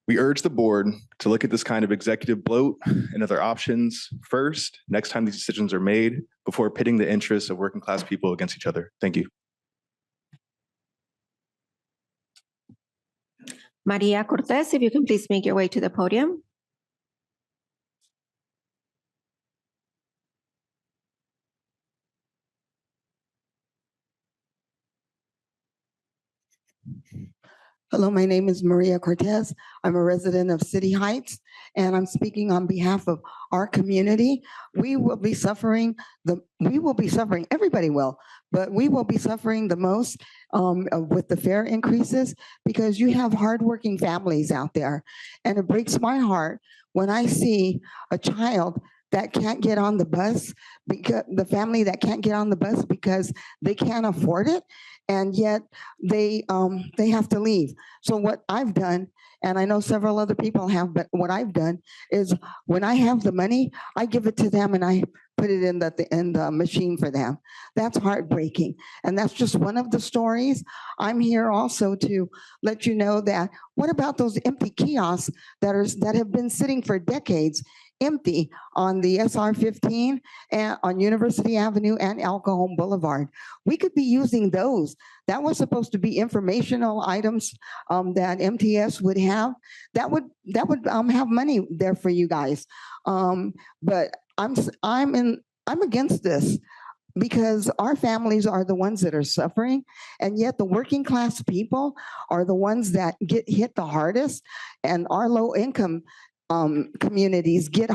We urge the board to look at this kind of executive bloat and other options first, next time these decisions are made, before pitting the interests of working class people against each other. Thank you. Maria Cortez, if you can please make your way to the podium. Hello, my name is Maria Cortez. I'm a resident of City Heights, and I'm speaking on behalf of our community. We will be suffering, everybody will, but we will be suffering the most with the fare increases because you have hardworking families out there. And it breaks my heart when I see a child that can't get on the bus, because the family that can't get on the bus because they can't afford it, and yet they have to leave. So what I've done, and I know several other people have, but what I've done is when I have the money, I give it to them and I put it in the machine for them. That's heartbreaking. And that's just one of the stories. I'm here also to let you know that what about those empty kiosks that have been sitting for decades empty on the SR 15 and on University Avenue and El Cajon Boulevard? We could be using those. That was supposed to be informational items that MTS would have. That would have money there for you guys. But I'm against this because our families are the ones that are suffering, and yet the working class people are the ones that get hit the hardest, and our low income communities get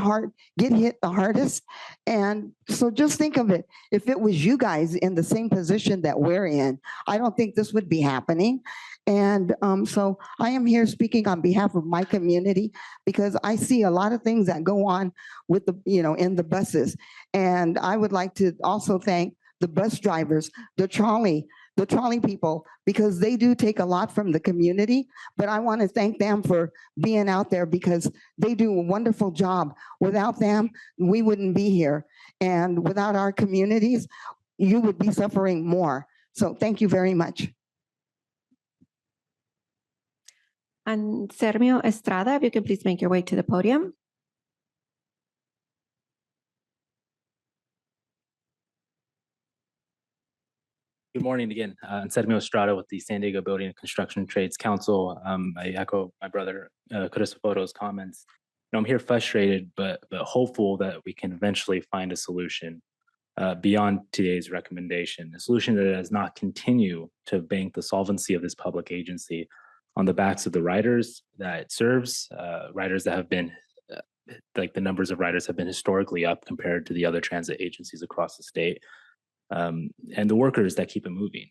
hit the hardest. And so just think of it, if it was you guys in the same position that we're in, I don't think this would be happening. And so I am here speaking on behalf of my community because I see a lot of things that go on with in the buses. And I would like to also thank the bus drivers, the trolley people, because they do take a lot from the community, but I want to thank them for being out there because they do a wonderful job. Without them, we wouldn't be here. And without our communities, you would be suffering more. So thank you very much. And Sergio Estrada, if you can please make your way to the podium. Good morning again. I'm Sergio Estrada with the San Diego Building and Construction Trades Council. I echo my brother Cristofoto's comments. I'm here frustrated, but hopeful that we can eventually find a solution beyond today's recommendation, a solution that does not continue to bank the solvency of this public agency on the backs of the riders that it serves, riders that have been, like the numbers of riders have been historically up compared to the other transit agencies across the state. And the workers that keep it moving.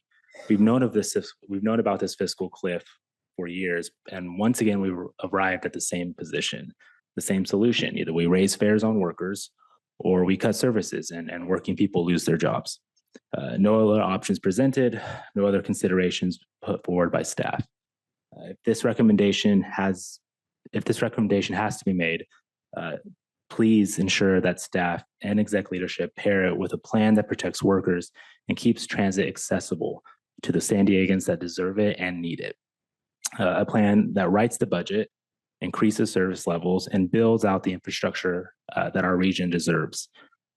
We've known about this fiscal cliff for years, and once again we arrived at the same position, the same solution. Either we raise fares on workers, or we cut services, and working people lose their jobs. No other options presented, no other considerations put forward by staff. If this recommendation has to be made, please ensure that staff and exec leadership pair it with a plan that protects workers and keeps transit accessible to the San Diegans that deserve it and need it. A plan that writes the budget, increases service levels, and builds out the infrastructure that our region deserves.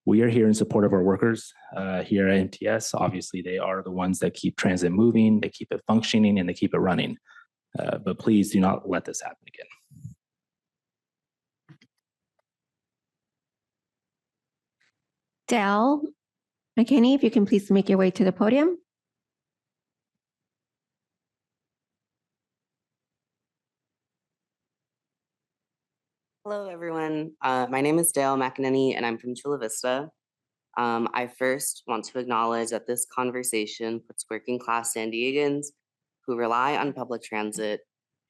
We are here in support of our workers here at MTS. Obviously, they are the ones that keep transit moving, they keep it functioning, and they keep it running. But please do not let this happen again. Dell McKinney, if you can please make your way to the podium. Hello, everyone. My name is Dale McEnany, and I'm from Chula Vista. I first want to acknowledge that this conversation puts working class San Diegans who rely on public transit,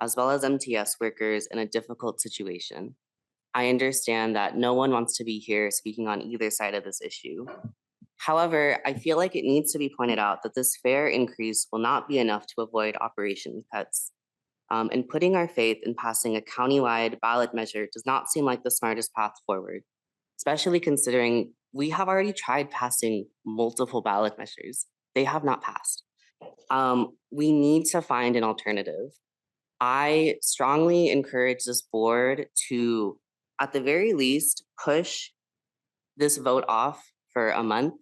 as well as MTS workers, in a difficult situation. I understand that no one wants to be here speaking on either side of this issue. However, I feel like it needs to be pointed out that this fare increase will not be enough to avoid operation cuts. And putting our faith in passing a countywide ballot measure does not seem like the smartest path forward, especially considering we have already tried passing multiple ballot measures. They have not passed. We need to find an alternative. I strongly encourage this board to, at the very least, push this vote off for a month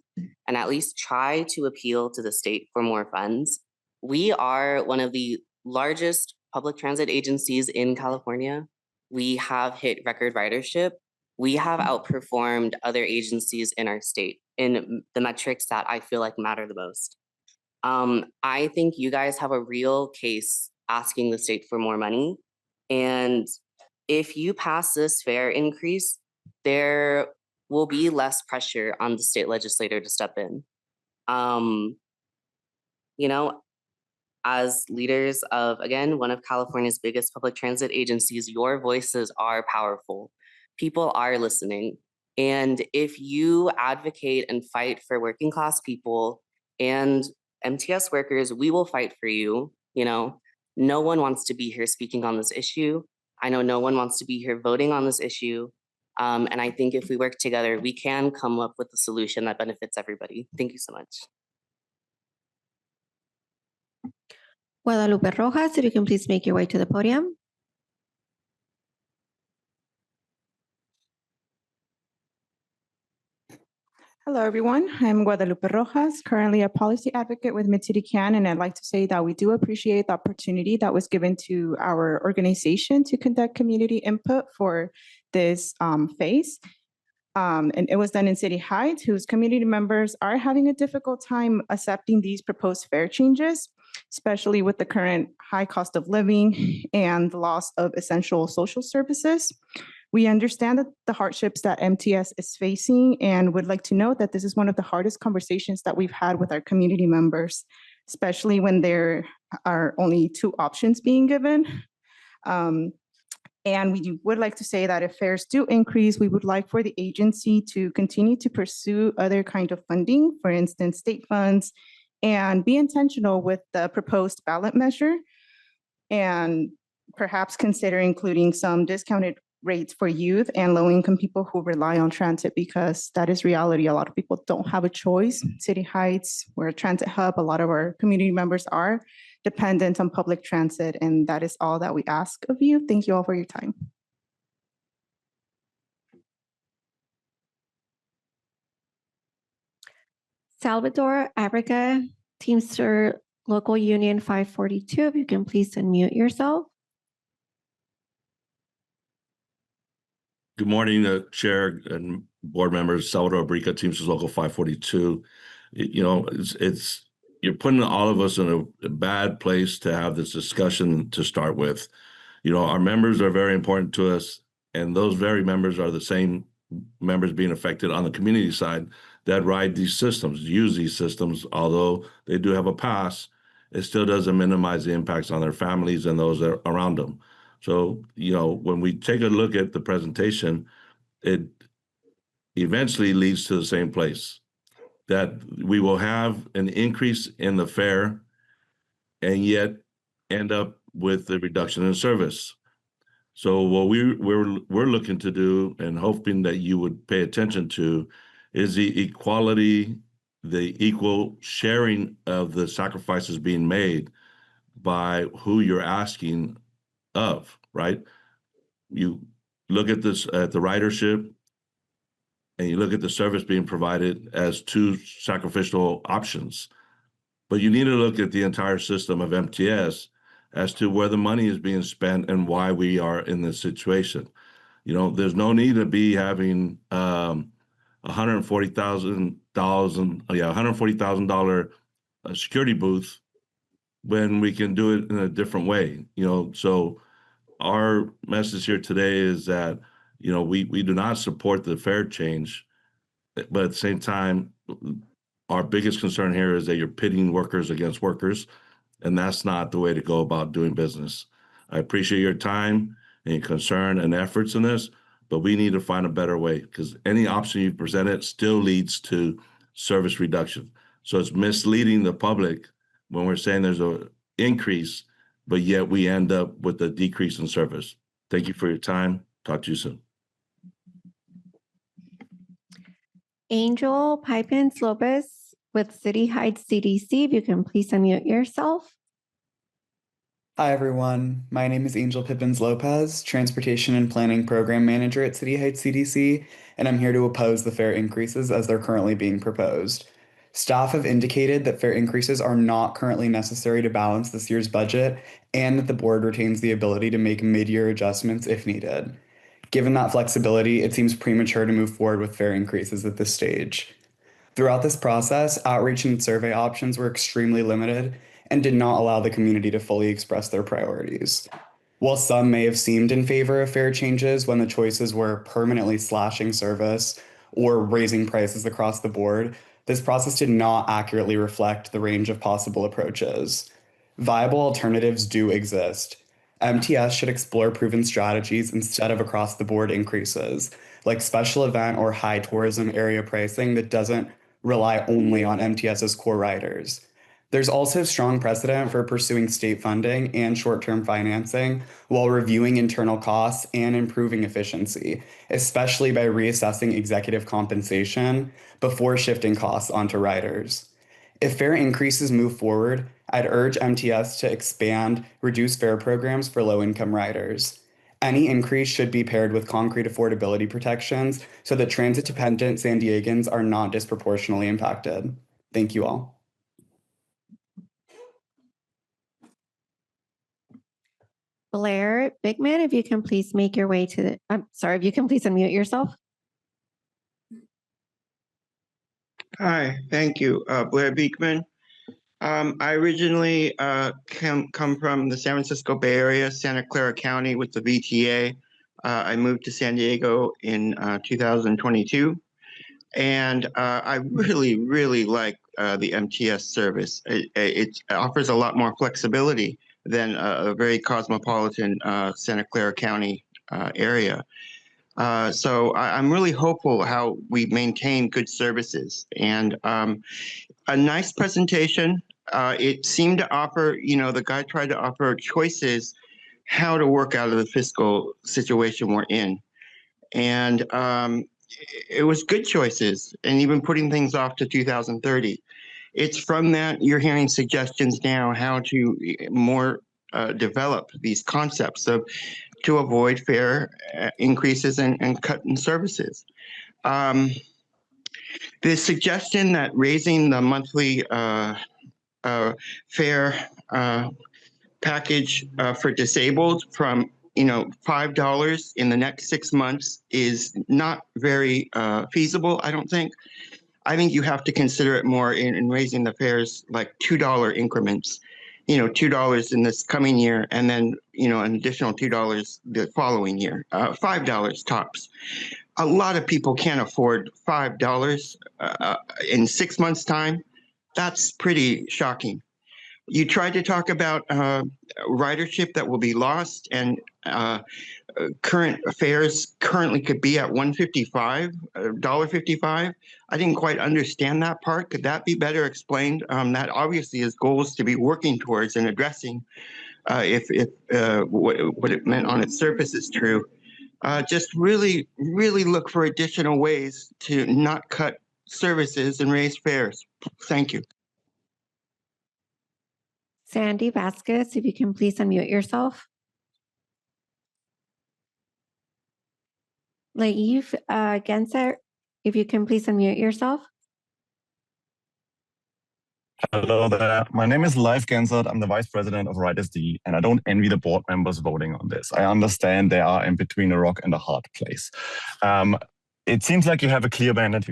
and at least try to appeal to the state for more funds. We are one of the largest public transit agencies in California. We have hit record ridership. We have outperformed other agencies in our state in the metrics that I feel like matter the most. I think you guys have a real case asking the state for more money. And if you pass this fare increase, there will be less pressure on the state legislator to step in. You know, as leaders of, again, one of California's biggest public transit agencies, your voices are powerful. People are listening. And if you advocate and fight for working class people and MTS workers, we will fight for you. You know, no one wants to be here speaking on this issue. I know no one wants to be here voting on this issue. And I think if we work together, we can come up with a solution that benefits everybody. Thank you so much. Guadalupe Rojas, if you can please make your way to the podium. Hello, everyone. I'm Guadalupe Rojas, currently a policy advocate with Mid-City CAN, and I'd like to say that we do appreciate the opportunity that was given to our organization to conduct community input for this phase. And it was done in City Heights, whose community members are having a difficult time accepting these proposed fare changes, especially with the current high cost of living and the loss of essential social services. We understand that the hardships that MTS is facing and would like to note that this is one of the hardest conversations that we've had with our community members, especially when there are only two options being given. And we would like to say that if fares do increase, we would like for the agency to continue to pursue other kind of funding, for instance, state funds, and be intentional with the proposed ballot measure, and perhaps consider including some discounted rates for youth and low-income people who rely on transit, because that is reality. A lot of people don't have a choice. City Heights, we're a transit hub. A lot of our community members are dependent on public transit, and that is all that we ask of you. Thank you all for your time. Salvador Abrica, Teamster Local Union 542, if you can please unmute yourself. Good morning, Chair and board members. Salvador Abrica, Teamsters Local 542. You know, it's you're putting all of us in a bad place to have this discussion to start with. You know, our members are very important to us, and those very members are the same members being affected on the community side that ride these systems, use these systems. Although they do have a pass, it still doesn't minimize the impacts on their families and those that are around them. So, you know, when we take a look at the presentation, it eventually leads to the same place, that we will have an increase in the fare and yet end up with a reduction in service. So what we're looking to do and hoping that you would pay attention to is the equality, the equal sharing of the sacrifices being made by who you're asking of, right? You look at this at the ridership and you look at the service being provided as two sacrificial options, but you need to look at the entire system of MTS as to where the money is being spent and why we are in this situation. You know, there's no need to be having $140,000 security booth when we can do it in a different way. You know, so our message here today is that we do not support the fare change, but at the same time, our biggest concern here is that you're pitting workers against workers, and that's not the way to go about doing business. I appreciate your time and your concern and efforts in this, but we need to find a better way because any option you presented still leads to service reduction. So it's misleading the public when we're saying there's an increase, but yet we end up with a decrease in service. Thank you for your time. Talk to you soon. Angel Pipens Lopez with City Heights CDC, if you can please unmute yourself. Hi, everyone. My name is Angel Pippins Lopez, Transportation and Planning Program Manager at City Heights CDC, and I'm here to oppose the fare increases as they're currently being proposed. Staff have indicated that fare increases are not currently necessary to balance this year's budget and that the board retains the ability to make mid-year adjustments if needed. Given that flexibility, it seems premature to move forward with fare increases at this stage. Throughout this process, outreach and survey options were extremely limited and did not allow the community to fully express their priorities. While some may have seemed in favor of fare changes when the choices were permanently slashing service or raising prices across the board, this process did not accurately reflect the range of possible approaches. Viable alternatives do exist. MTS should explore proven strategies instead of across-the-board increases, like special event or high tourism area pricing that doesn't rely only on MTS's core riders. There's also strong precedent for pursuing state funding and short-term financing while reviewing internal costs and improving efficiency, especially by reassessing executive compensation before shifting costs onto riders. If fare increases move forward, I'd urge MTS to expand reduced fare programs for low-income riders. Any increase should be paired with concrete affordability protections so that transit-dependent San Diegans are not disproportionately impacted. Thank you all. Blair Bigman, if you can please make your way to the, if you can please unmute yourself. Hi, thank you. Blair Beekman. I originally come from the San Francisco Bay Area, Santa Clara County with the VTA. I moved to San Diego in 2022, and I really like the MTS service. It offers a lot more flexibility than a very cosmopolitan Santa Clara County area. So I'm really hopeful how we maintain good services and a nice presentation. It seemed to offer, the guy tried to offer choices how to work out of the fiscal situation we're in. And it was good choices and even putting things off to 2030. It's from that you're hearing suggestions now how to more develop these concepts of to avoid fare increases and cut in services. The suggestion that raising the monthly fare package for disabled from $5 in the next 6 months is not very feasible, I don't think. I think you have to consider it more in raising the fares like $2 increments. $2 in this coming year, and then, an additional $2 the following year, $5 tops. A lot of people can't afford $5 in 6 months' time. That's pretty shocking. You tried to talk about ridership that will be lost, and current fares currently could be at $1.55. I didn't quite understand that part. Could that be better explained? That obviously is goals to be working towards and addressing if what it meant on its surface is true. Just really look for additional ways to not cut services and raise fares. Thank you. Sandy Vasquez, if you can please unmute yourself. Laif Genser, if you can please unmute yourself. Hello there. My name is Laif Gensert. I'm the Vice President of Riders D, and I don't envy the board members voting on this. I understand they are in between a rock and a hard place. It seems like you have a clear mandate.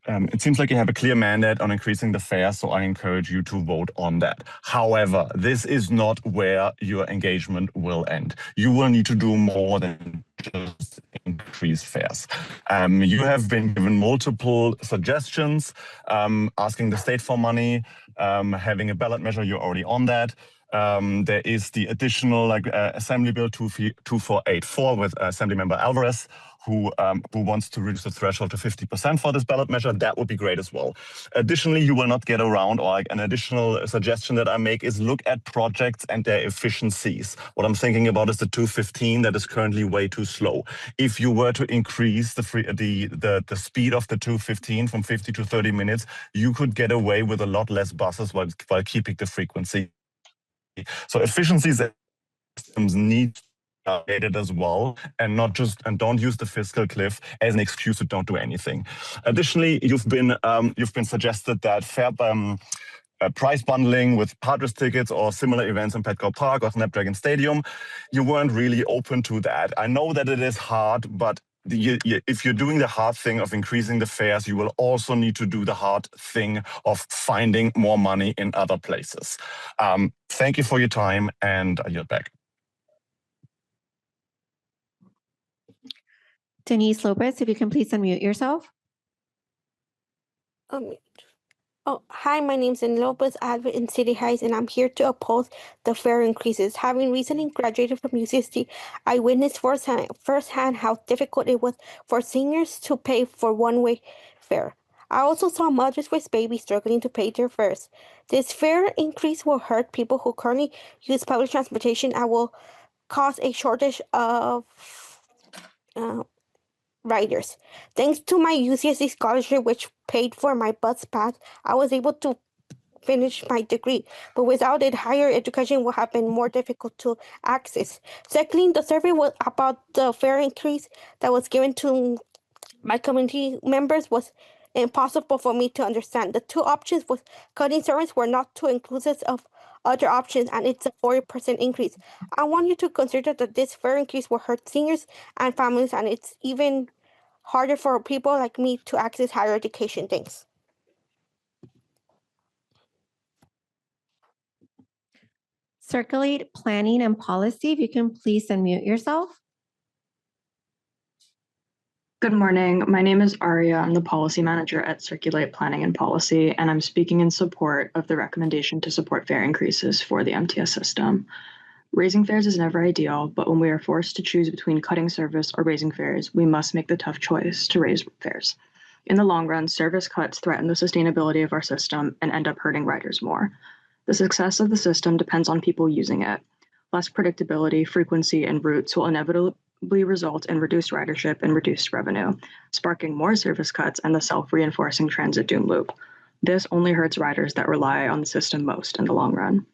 It seems like you have a clear mandate on increasing the fares, so I encourage you to vote on that. However, this is not where your engagement will end. You will need to do more than just increase fares. You have been given multiple suggestions, asking the state for money, having a ballot measure. You're already on that. There is the additional Assembly Bill 2484 with Assemblymember Alvarez, who wants to reduce the threshold to 50% for this ballot measure. That would be great as well. Additionally, you will not get around, or an additional suggestion that I make is look at projects and their efficiencies. What I'm thinking about is the 215 that is currently way too slow. If you were to increase the speed of the 215 from 50 to 30 minutes, you could get away with a lot less buses while keeping the frequency. So efficiencies systems need it as well, and don't use the fiscal cliff as an excuse to don't do anything. Additionally, you've been suggested that fair price bundling with Padres tickets or similar events in Petco Park or Snapdragon Stadium. You weren't really open to that. I know that it is hard, but if you're doing the hard thing of increasing the fares, you will also need to do the hard thing of finding more money in other places. Thank you for your time, and I yield back. Denise Lopez, if you can please unmute yourself. Hi, my name is Denise Lopez, advocate in City Heights, and I'm here to oppose the fare increases. Having recently graduated from UCSD, I witnessed firsthand how difficult it was for seniors to pay for one-way fare. I also saw mothers with babies struggling to pay their fares. This fare increase will hurt people who currently use public transportation and will cause a shortage of riders. Thanks to my UCSD scholarship, which paid for my bus pass, I was able to finish my degree. But without it, higher education would have been more difficult to access. Secondly, the survey was about the fare increase that was given to my community members was impossible for me to understand. The two options was cutting service were not too inclusive of other options, and it's a 40% increase. I want you to consider that this fare increase will hurt seniors and families, and it's even harder for people like me to access higher education. Thanks. Circulate Planning and Policy, if you can please unmute yourself. Good morning. My name is Aria. I'm the policy manager at Circulate Planning and Policy, and I'm speaking in support of the recommendation to support fare increases for the MTS system. Raising fares is never ideal, but when we are forced to choose between cutting service or raising fares, we must make the tough choice to raise fares. In the long run, service cuts threaten the sustainability of our system and end up hurting riders more. The success of the system depends on people using it. Less predictability, frequency, and routes will inevitably result in reduced ridership and reduced revenue, sparking more service cuts and the self-reinforcing transit doom loop. This only hurts riders that rely on the system most in the long run.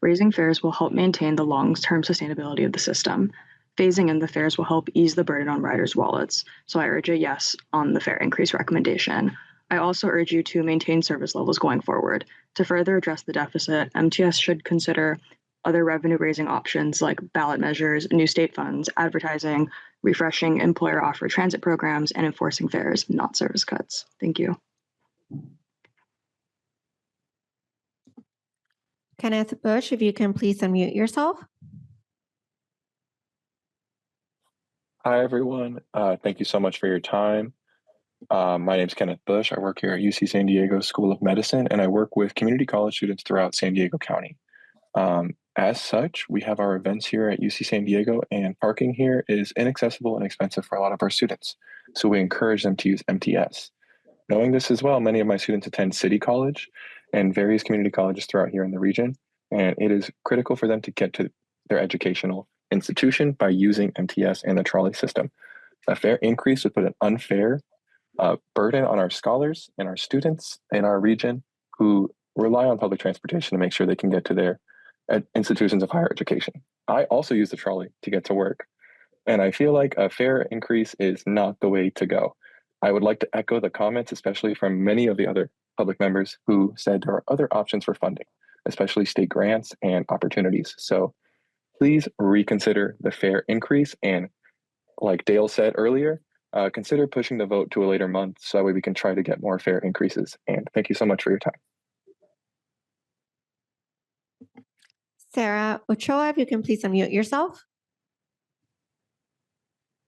Raising fares will help maintain the long-term sustainability of the system. Phasing in the fares will help ease the burden on riders' wallets, so I urge a yes on the fare increase recommendation. I also urge you to maintain service levels going forward. To further address the deficit, MTS should consider other revenue-raising options like ballot measures, new state funds, advertising, refreshing employer-offered transit programs, and enforcing fares, not service cuts. Thank you. Kenneth Bush, if you can please unmute yourself. Hi, everyone. Thank you so much for your time. My name is Kenneth Bush. I work here at UC San Diego School of Medicine, and I work with community college students throughout San Diego County. As such, we have our events here at UC San Diego, and parking here is inaccessible and expensive for a lot of our students. So we encourage them to use MTS. Knowing this as well, many of my students attend City College and various community colleges throughout here in the region, and it is critical for them to get to their educational institution by using MTS and the trolley system. A fare increase would put an unfair burden on our scholars and our students in our region who rely on public transportation to make sure they can get to their institutions of higher education. I also use the trolley to get to work, and I feel like a fare increase is not the way to go. I would like to echo the comments, especially from many of the other public members who said there are other options for funding, especially state grants and opportunities. So please reconsider the fare increase. And like Dale said earlier, consider pushing the vote to a later month so that way we can try to get more fare increases. And thank you so much for your time. Sarah Ochoa, if you can please unmute yourself.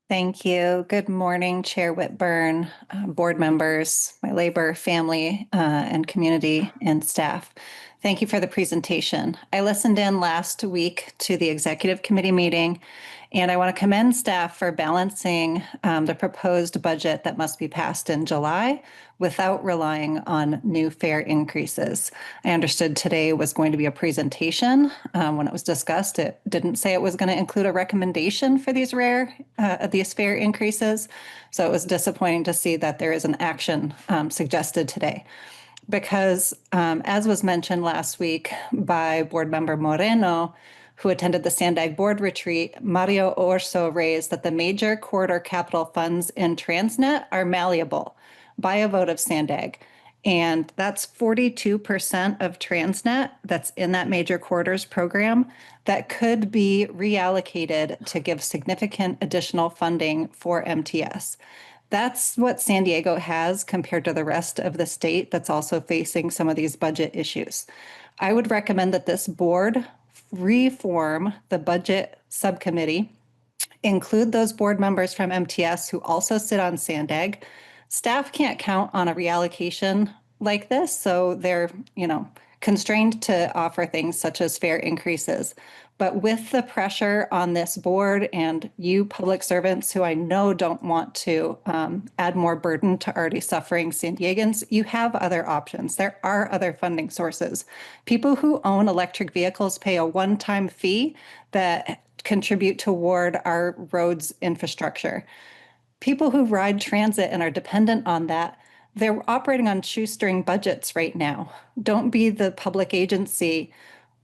Thank you. Good morning, Chair Whitburn, board members, my labor, family, and community and staff. Thank you for the presentation. I listened in last week to the executive committee meeting, and I want to commend staff for balancing the proposed budget that must be passed in July without relying on new fare increases. I understood today was going to be a presentation. When it was discussed, it didn't say it was going to include a recommendation for these fare increases. So it was disappointing to see that there is an action suggested today. Because as was mentioned last week by Board Member Moreno, who attended the Sandag Board retreat, Mario Orso raised that the major corridor capital funds in Transnet are malleable by a vote of Sandag. And that's 42% of Transnet that's in that major corridors program that could be reallocated to give significant additional funding for MTS. That's what San Diego has compared to the rest of the state that's also facing some of these budget issues. I would recommend that this board reform the budget subcommittee, include those board members from MTS who also sit on Sandag. Staff can't count on a reallocation like this, so they're, constrained to offer things such as fare increases. But with the pressure on this board and you public servants who I know don't want to add more burden to already suffering San Diegans, you have other options. There are other funding sources. People who own electric vehicles pay a one-time fee that contribute toward our roads infrastructure. People who ride transit and are dependent on that, they're operating on shoestring budgets right now. Don't be the public agency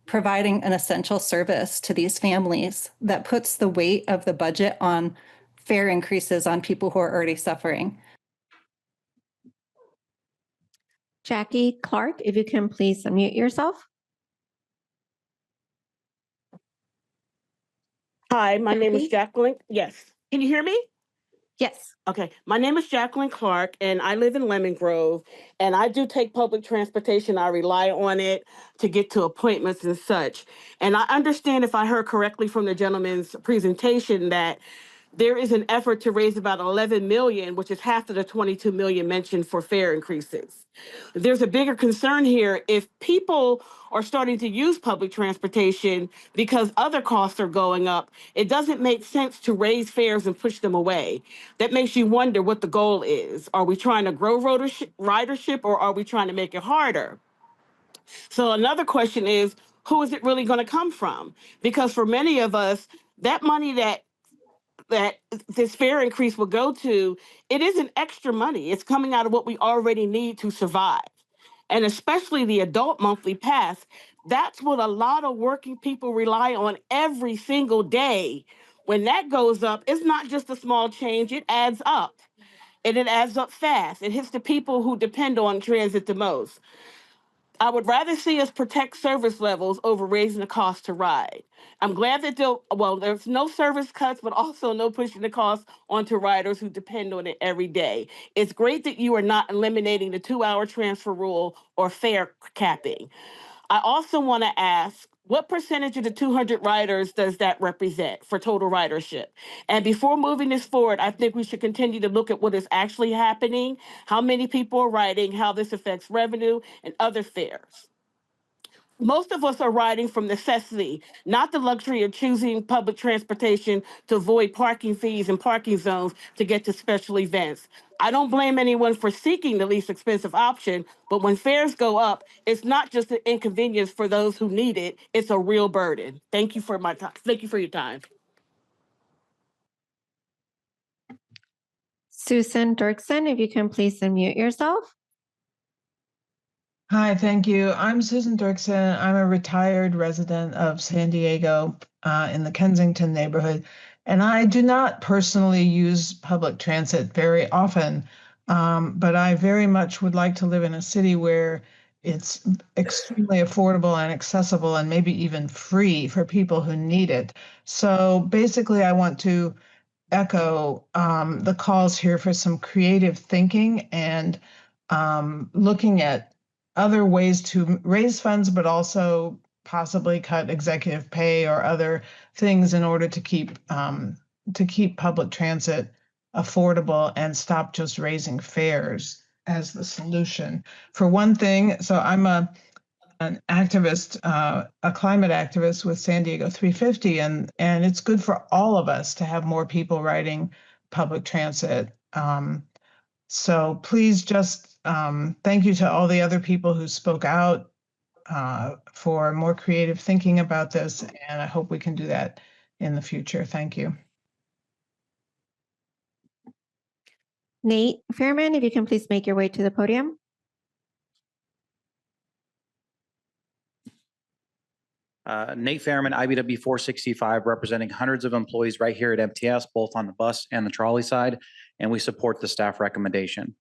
providing an essential service to these families that puts the weight of the budget on fare increases on people who are already suffering. Jackie Clark, if you can please unmute yourself. Hi, my name is Jacqueline. Yes. Can you hear me? Yes. Okay. My name is Jacqueline Clark, and I live in Lemon Grove, and I do take public transportation. I rely on it to get to appointments and such. And I understand, if I heard correctly from the gentleman's presentation, that there is an effort to raise about 11 million, which is half of the 22 million mentioned for fare increases. There's a bigger concern here. If people are starting to use public transportation because other costs are going up, it doesn't make sense to raise fares and push them away. That makes you wonder what the goal is. Are we trying to grow ridership, or are we trying to make it harder? So another question is, who is it really going to come from? Because for many of us, that money that this fare increase will go to, it isn't extra money. It's coming out of what we already need to survive. And especially the adult monthly pass, that's what a lot of working people rely on every single day. When that goes up, it's not just a small change, it adds up. And it adds up fast. It hits the people who depend on transit the most. I would rather see us protect service levels over raising the cost to ride. I'm glad that there's no service cuts, but also no pushing the cost onto riders who depend on it every day. It's great that you are not eliminating the 2-hour transfer rule or fare capping. I also want to ask, what percentage of the 200 riders does that represent for total ridership? And before moving this forward, I think we should continue to look at what is actually happening, how many people are riding, how this affects revenue and other fares. Most of us are riding from necessity, not the luxury of choosing public transportation to avoid parking fees and parking zones to get to special events. I don't blame anyone for seeking the least expensive option, but when fares go up, it's not just an inconvenience for those who need it, it's a real burden. Thank you for my time. Thank you for your time. Susan Dirksen, if you can please unmute yourself. Hi, thank you. I'm Susan Dirksen. I'm a retired resident of San Diego in the Kensington neighborhood, and I do not personally use public transit very often, but I very much would like to live in a city where it's extremely affordable and accessible and maybe even free for people who need it. So basically, I want to echo the calls here for some creative thinking and looking at other ways to raise funds, but also possibly cut executive pay or other things in order to keep public transit affordable and stop just raising fares as the solution. For one thing, so I'm an activist, a climate activist with San Diego 350, and it's good for all of us to have more people riding public transit. So please just thank you to all the other people who spoke out for more creative thinking about this, and I hope we can do that in the future. Thank you. Nate Fairman, if you can please make your way to the podium. Nate Fairman, IBW 465, representing hundreds of employees right here at MTS, both on the bus and the trolley side, and we support the staff recommendation.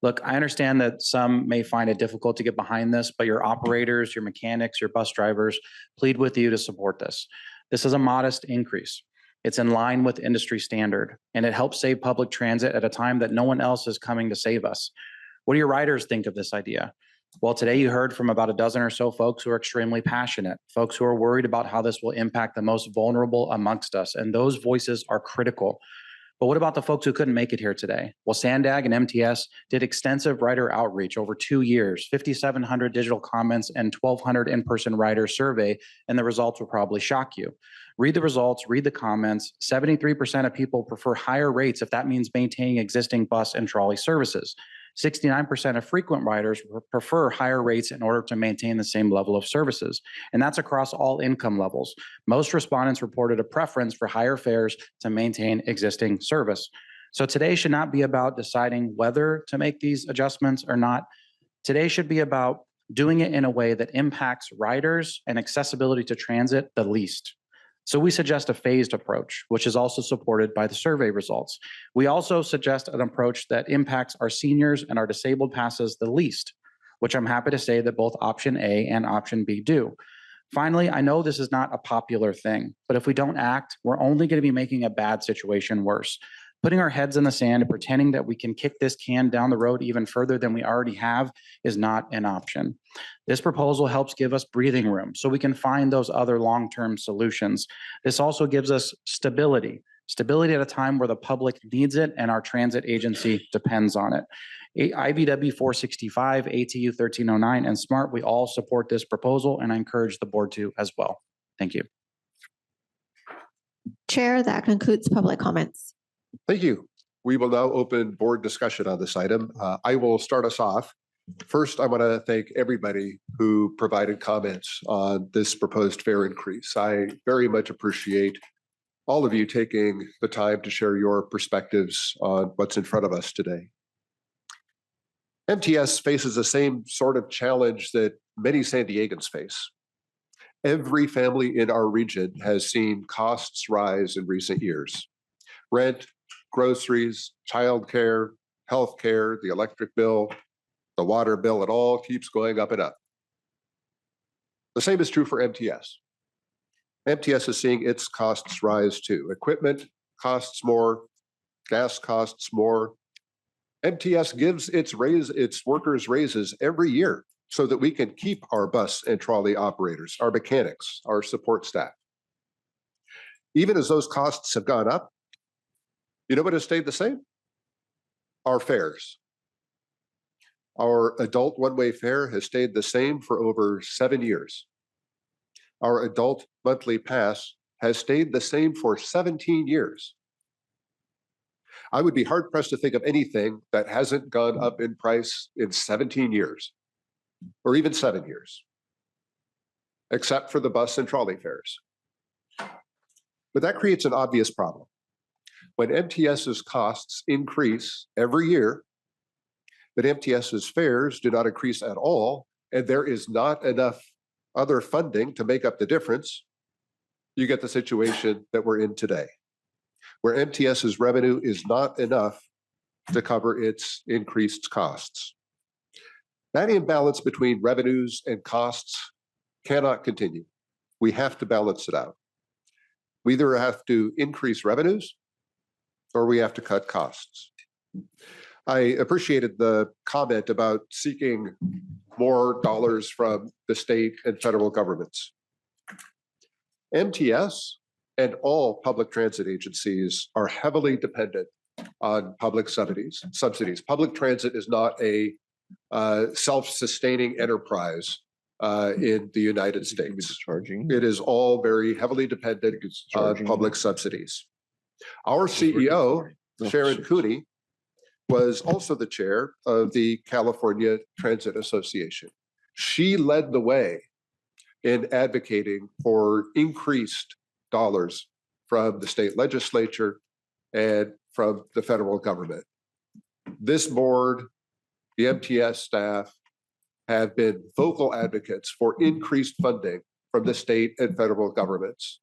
Look, I understand that some may find it difficult to get behind this, but your operators, your mechanics, your bus drivers plead with you to support this. This is a modest increase. It's in line with industry standard, and it helps save public transit at a time that no one else is coming to save us. What do your riders think of this idea? Well, today you heard from about a dozen or so folks who are extremely passionate, folks who are worried about how this will impact the most vulnerable amongst us, and those voices are critical. But what about the folks who couldn't make it here today? Well, SANDAG and MTS did extensive rider outreach over 2 years, 5,700 digital comments and 1,200 in-person rider survey, and the results will probably shock you. Read the results, read the comments. 73% of people prefer higher rates if that means maintaining existing bus and trolley services. 69% of frequent riders prefer higher rates in order to maintain the same level of services. And that's across all income levels. Most respondents reported a preference for higher fares to maintain existing service. So today should not be about deciding whether to make these adjustments or not. Today should be about doing it in a way that impacts riders and accessibility to transit the least. So we suggest a phased approach, which is also supported by the survey results. We also suggest an approach that impacts our seniors and our disabled passes the least, which I'm happy to say that both option A and option B do. Finally, I know this is not a popular thing, but if we don't act, we're only going to be making a bad situation worse. Putting our heads in the sand and pretending that we can kick this can down the road even further than we already have is not an option. This proposal helps give us breathing room so we can find those other long-term solutions. This also gives us stability at a time where the public needs it and our transit agency depends on it. IBW 465, ATU 1309, and SMART, we all support this proposal, and I encourage the board to as well. Thank you. Chair, that concludes public comments. Thank you. We will now open board discussion on this item. I will start us off. First, I want to thank everybody who provided comments on this proposed fare increase. I very much appreciate all of you taking the time to share your perspectives on what's in front of us today. MTS faces the same sort of challenge that many San Diegans face. Every family in our region has seen costs rise in recent years. Rent, groceries, childcare, healthcare, the electric bill, the water bill, it all keeps going up and up. The same is true for MTS. MTS is seeing its costs rise too. Equipment costs more, gas costs more. MTS gives its workers raises every year so that we can keep our bus and trolley operators, our mechanics, our support staff. Even as those costs have gone up, you know what has stayed the same? Our fares. Our adult one-way fare has stayed the same for over 7 years. Our adult monthly pass has stayed the same for 17 years. I would be hard-pressed to think of anything that hasn't gone up in price in 17 years, or even 7 years, except for the bus and trolley fares. But that creates an obvious problem. When MTS's costs increase every year, but MTS's fares do not increase at all, and there is not enough other funding to make up the difference, you get the situation that we're in today, where MTS's revenue is not enough to cover its increased costs. That imbalance between revenues and costs cannot continue. We have to balance it out. We either have to increase revenues or we have to cut costs. I appreciated the comment about seeking more dollars from the state and federal governments. MTS and all public transit agencies are heavily dependent on public subsidies. Public transit is not a self-sustaining enterprise in the United States. It is all very heavily dependent on public subsidies. Our CEO, Sharon Cooney, was also the chair of the California Transit Association. She led the way in advocating for increased dollars from the state legislature and from the federal government. This board, the MTS staff, have been vocal advocates for increased funding from the state and federal governments.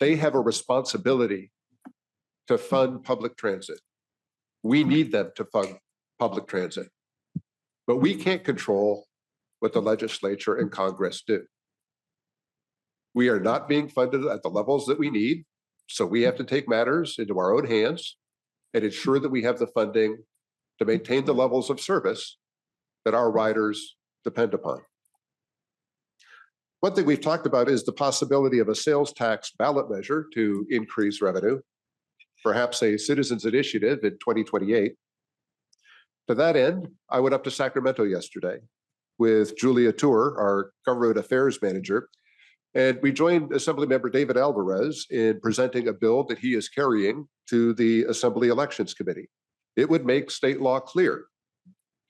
They have a responsibility to fund public transit. We need them to fund public transit, but we can't control what the legislature and Congress do. We are not being funded at the levels that we need, so we have to take matters into our own hands and ensure that we have the funding to maintain the levels of service that our riders depend upon. One thing we've talked about is the possibility of a sales tax ballot measure to increase revenue, perhaps a citizens initiative in 2028. To that end, I went up to Sacramento yesterday with Julia Tour, our government affairs manager, and we joined Assemblymember David Alvarez in presenting a bill that he is carrying to the Assembly Elections Committee. It would make state law clear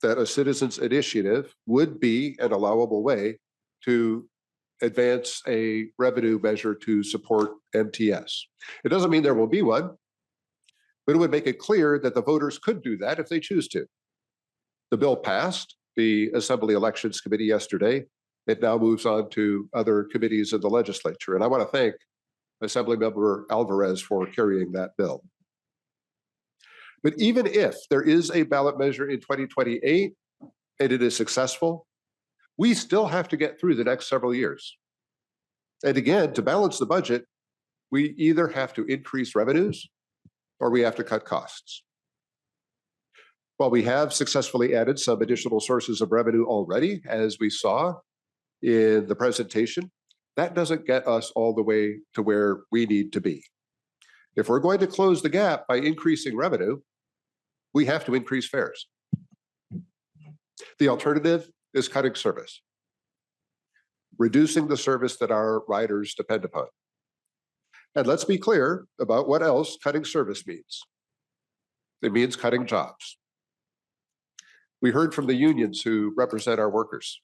that a citizens initiative would be an allowable way to advance a revenue measure to support MTS. It doesn't mean there will be one, but it would make it clear that the voters could do that if they choose to. The bill passed the Assembly Elections Committee yesterday. It now moves on to other committees of the legislature. And I want to thank Assemblymember Alvarez for carrying that bill. But even if there is a ballot measure in 2028 and it is successful, we still have to get through the next several years. And again, to balance the budget, we either have to increase revenues or we have to cut costs. While we have successfully added some additional sources of revenue already, as we saw in the presentation, that doesn't get us all the way to where we need to be. If we're going to close the gap by increasing revenue, we have to increase fares. The alternative is cutting service, reducing the service that our riders depend upon. And let's be clear about what else cutting service means. It means cutting jobs. We heard from the unions who represent our workers.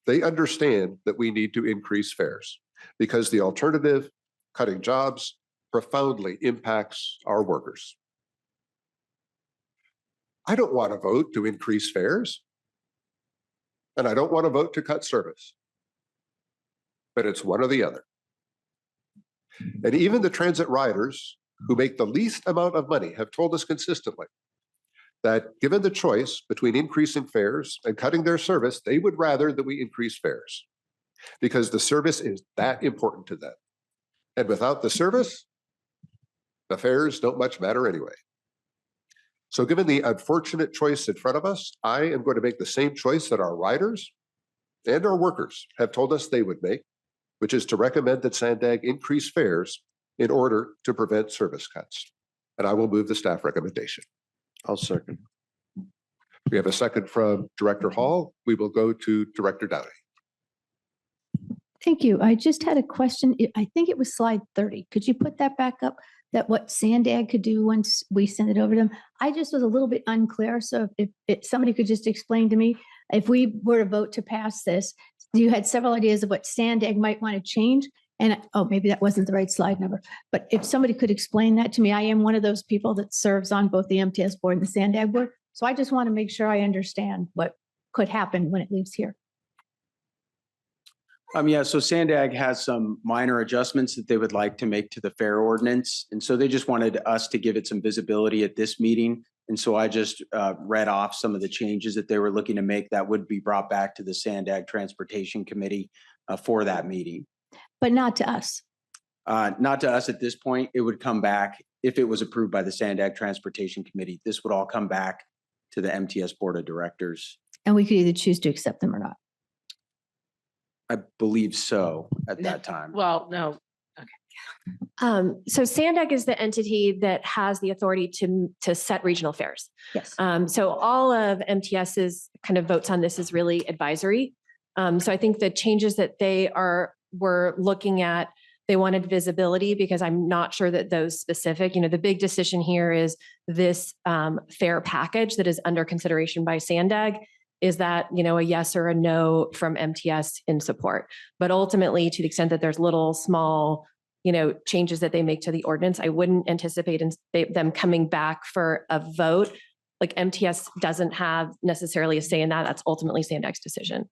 They understand that we need to increase fares because the alternative, cutting jobs, profoundly impacts our workers. I don't want to vote to increase fares, and I don't want to vote to cut service, but it's one or the other. And even the transit riders who make the least amount of money have told us consistently that given the choice between increasing fares and cutting their service, they would rather that we increase fares because the service is that important to them. And without the service, the fares don't much matter anyway. So given the unfortunate choice in front of us, I am going to make the same choice that our riders and our workers have told us they would make, which is to recommend that Sandag increase fares in order to prevent service cuts. And I will move the staff recommendation. I'll second. We have a second from Director Hall. We will go to Director Downey. Thank you. I just had a question. I think it was slide 30. Could you put that back up? That what Sandag could do once we send it over to them? I just was a little bit unclear. So if somebody could just explain to me, if we were to vote to pass this, you had several ideas of what Sandag might want to change. And maybe that wasn't the right slide number. But if somebody could explain that to me, I am one of those people that serves on both the MTS board and the Sandag board. So I just want to make sure I understand what could happen when it leaves here. Yeah, so Sandag has some minor adjustments that they would like to make to the fare ordinance. And so they just wanted us to give it some visibility at this meeting. And so I just read off some of the changes that they were looking to make that would be brought back to the Sandag Transportation Committee for that meeting. But not to us. Not to us at this point. It would come back if it was approved by the Sandag Transportation Committee, this would all come back to the MTS Board of Directors. And we could either choose to accept them or not. I believe so at that time. Well, no. So Sandag is the entity that has the authority to set regional fares. Yes. So all of MTS's kind of votes on this is really advisory. So I think the changes that were looking at, they wanted visibility because I'm not sure that those specific, the big decision here is this fare package that is under consideration by Sandag. Is that, a yes or a no from MTS in support? But ultimately, to the extent that there's little small, changes that they make to the ordinance, I wouldn't anticipate them coming back for a vote. Like MTS doesn't have necessarily a say in that. That's ultimately Sandag's decision.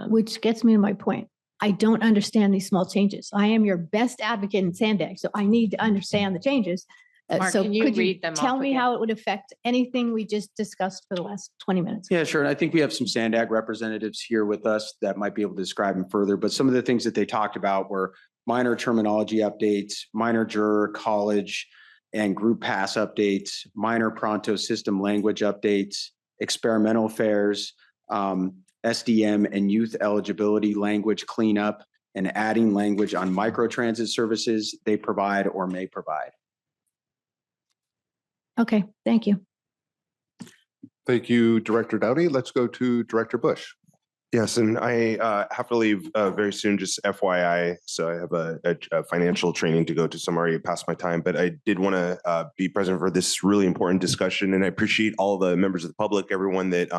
Which gets me to my point. I don't understand these small changes. I am your best advocate in Sandag, so I need to understand the changes. Mark, So can you could read them tell off me again? how it would affect anything we just discussed for the last 20 minutes? Yeah, sure. And I think we have some Sandag representatives here with us that might be able to describe them further. But some of the things that they talked about were minor terminology updates, minor juror, college, and group pass updates, minor Pronto system language updates, experimental fares, SDM and youth eligibility language cleanup, and adding language on microtransit services they provide or may provide. Okay, thank you. Thank you, Director Downey. Let's go to Director Bush. Yes, and I have to leave very soon, just FYI. So I have a financial training to go to, so I'm already past my time. But I did want to be present for this really important discussion, and I appreciate all the members of the public, everyone that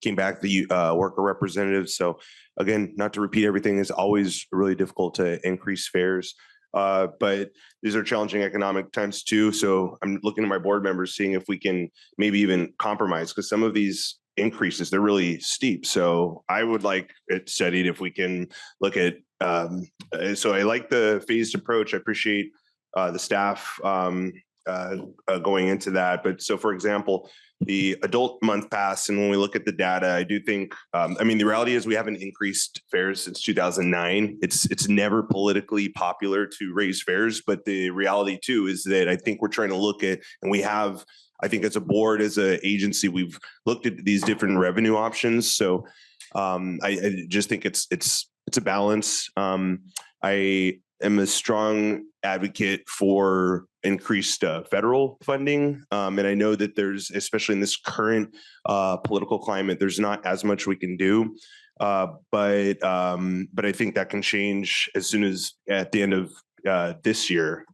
came back, the worker representatives. So again, not to repeat everything, it's always really difficult to increase fares. But these are challenging economic times too. So I'm looking at my board members, seeing if we can maybe even compromise, because some of these increases, they're really steep. So I would like it studied if we can look at, so I like the phased approach. I appreciate the staff going into that. But so for example, the adult month pass, and when we look at the data, I do think, the reality is we haven't increased fares since 2009. It's never politically popular to raise fares, but the reality too is that I think we're trying to look at, and we have, I think as a board, as an agency, we've looked at these different revenue options. So I just think it's a balance. I am a strong advocate for increased federal funding. And I know that there's, especially in this current political climate, there's not as much we can do. But I think that can change as soon as at the end of this year.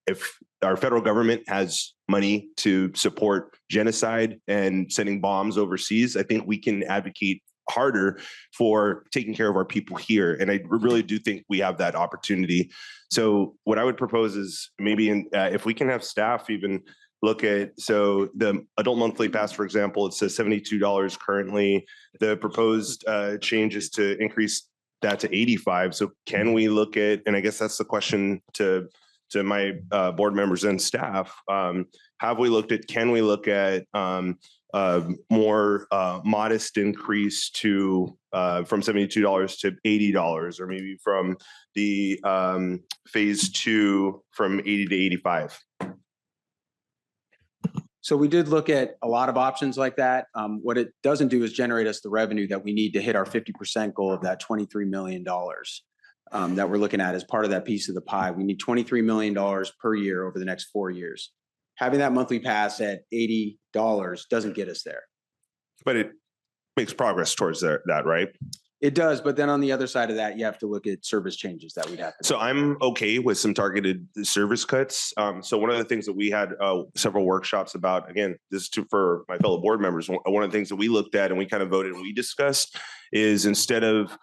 If our federal government has money to support genocide and sending bombs overseas, I think we can advocate harder for taking care of our people here. And I really do think we have that opportunity. So what I would propose is maybe if we can have staff even look at, so the adult monthly pass, for example, it says $72 currently. The proposed change is to increase that to 85. So can we look at, and I guess that's the question to my board members and staff, have we looked at, can we look at more modest increase to from $72 to $80, or maybe from the phase 2 from 80 to 85? So we did look at a lot of options like that. What it doesn't do is generate us the revenue that we need to hit our 50% goal of that $23 million that we're looking at as part of that piece of the pie. We need $23 million per year over the next 4 years. Having that monthly pass at $80 doesn't get us there. But it makes progress towards that, right? It does, but then on the other side of that, you have to look at service changes that we'd have to. So I'm okay with some targeted service cuts. So one of the things that we had several workshops about, again, this is for my fellow board members, one of the things that we looked at and we kind of voted and we discussed is instead of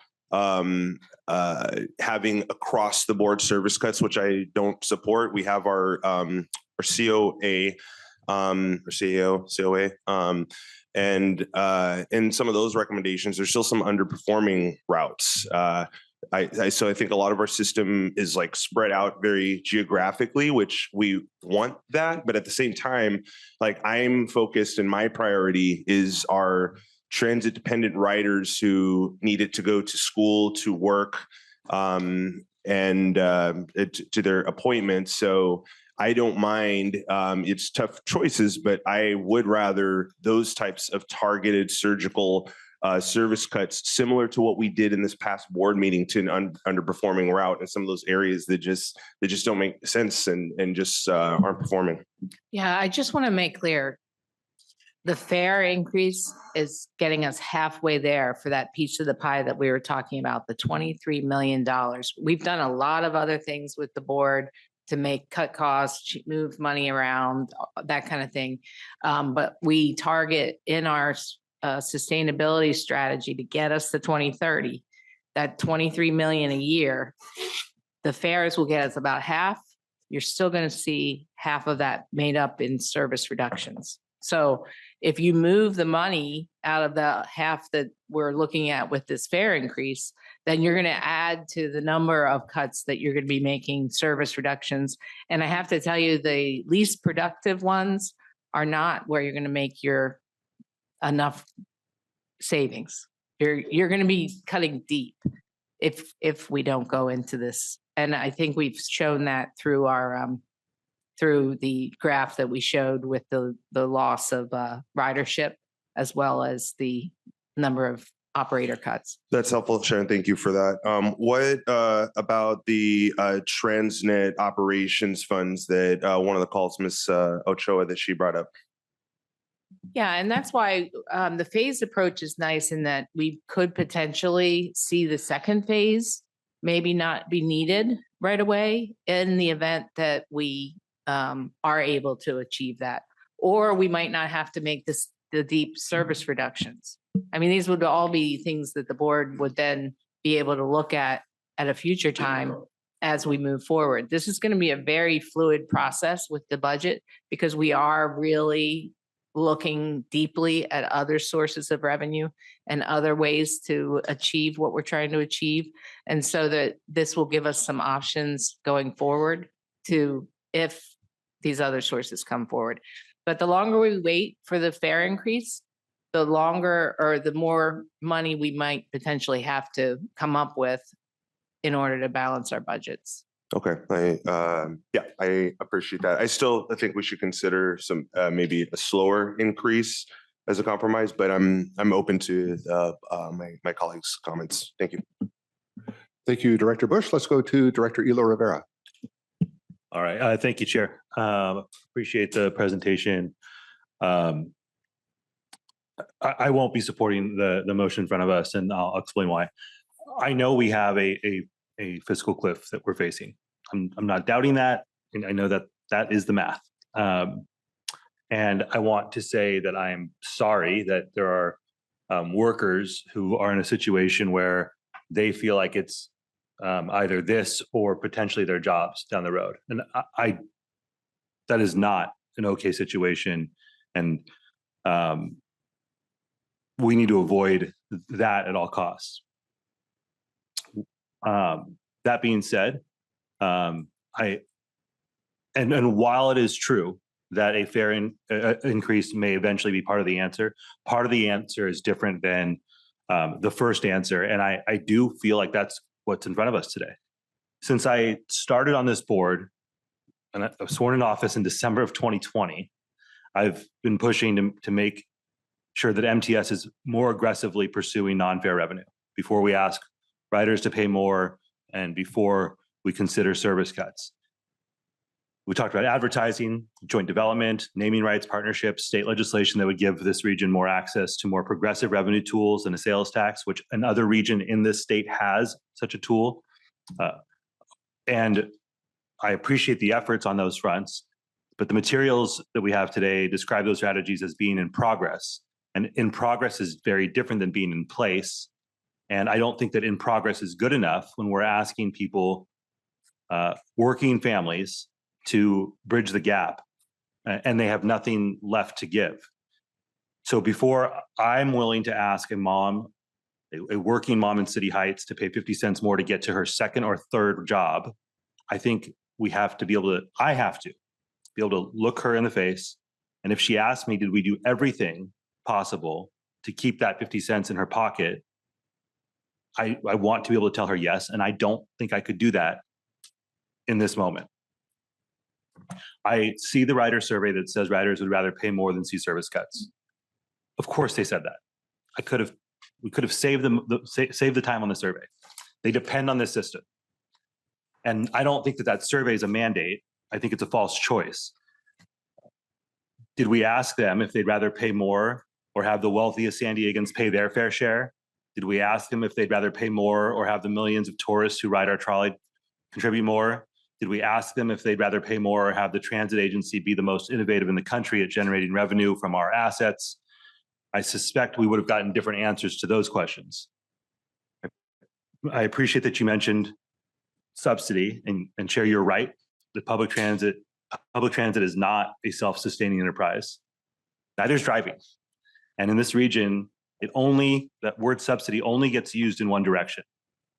having across the board service cuts, which I don't support, we have our COA, or COA. And in some of those recommendations, there's still some underperforming routes. So I think a lot of our system is like spread out very geographically, which we want that. But at the same time, like I'm focused and my priority is our transit dependent riders who needed to go to school, to work, and to their appointments. So I don't mind. It's tough choices, but I would rather those types of targeted surgical service cuts, similar to what we did in this past board meeting to an underperforming route in some of those areas that just don't make sense and just aren't performing. Yeah, I just want to make clear, the fare increase is getting us halfway there for that piece of the pie that we were talking about, the $23 million. We've done a lot of other things with the board to cut costs, move money around, that kind of thing. But we target in our sustainability strategy to get us to 2030, that 23 million a year. The fares will get us about half. You're still going to see half of that made up in service reductions. So if you move the money out of the half that we're looking at with this fare increase, then you're going to add to the number of cuts that you're going to be making service reductions. And I have to tell you, the least productive ones are not where you're going to make your enough savings. You're going to be cutting deep if we don't go into this. And I think we've shown that through our through the graph that we showed with the loss of ridership, as well as the number of operator cuts. That's helpful, Sharon. Thank you for that. What about the Transnet operations funds that one of the calls, Ms. Ochoa, that she brought up? Yeah, and that's why the phased approach is nice in that we could potentially see the second phase maybe not be needed right away in the event that we are able to achieve that. Or we might not have to make the deep service reductions. I mean, these would all be things that the board would then be able to look at a future time as we move forward. This is going to be a very fluid process with the budget because we are really looking deeply at other sources of revenue and other ways to achieve what we're trying to achieve. And so that this will give us some options going forward to if these other sources come forward. But the longer we wait for the fare increase, the longer or the more money we might potentially have to come up with in order to balance our budgets. Okay, I appreciate that. I think we should consider some maybe a slower increase as a compromise, but I'm open to my colleagues' comments. Thank you. Thank you, Director Bush. Let's go to Director Elo Rivera. All right, thank you, Chair. Appreciate the presentation. I won't be supporting the motion in front of us, and I'll explain why. I know we have a fiscal cliff that we're facing. I'm not doubting that, and I know that that is the math. And I want to say that I am sorry that there are workers who are in a situation where they feel like it's either this or potentially their jobs down the road. And that is not an okay situation. And we need to avoid that at all costs. That being said, and while it is true that a fare increase may eventually be part of the answer is different than the first answer. And I do feel like that's what's in front of us today. Since I started on this board and I was sworn in office in December of 2020, I've been pushing to make sure that MTS is more aggressively pursuing non-fare revenue before we ask riders to pay more and before we consider service cuts. We talked about advertising, joint development, naming rights, partnerships, state legislation that would give this region more access to more progressive revenue tools and a sales tax, which another region in this state has such a tool. And I appreciate the efforts on those fronts, but the materials that we have today describe those strategies as being in progress. And in progress is very different than being in place. And I don't think that in progress is good enough when we're asking people, working families, to bridge the gap and they have nothing left to give. So before I'm willing to ask a mom, a working mom in City Heights to pay 50 cents more to get to her second or third job, I think I have to be able to look her in the face. And if she asks me, did we do everything possible to keep that 50 cents in her pocket? I want to be able to tell her yes. And I don't think I could do that in this moment. I see the rider survey that says riders would rather pay more than see service cuts. Of course they said that. We could have saved them, saved the time on the survey. They depend on this system. And I don't think that that survey is a mandate. I think it's a false choice. Did we ask them if they'd rather pay more or have the wealthiest San Diegans pay their fair share? Did we ask them if they'd rather pay more or have the millions of tourists who ride our trolley contribute more? Did we ask them if they'd rather pay more or have the transit agency be the most innovative in the country at generating revenue from our assets? I suspect we would have gotten different answers to those questions. I appreciate that you mentioned subsidy, and Chair, you're right. The public transit is not a self-sustaining enterprise. Neither is driving. And in this region, that word subsidy only gets used in one direction.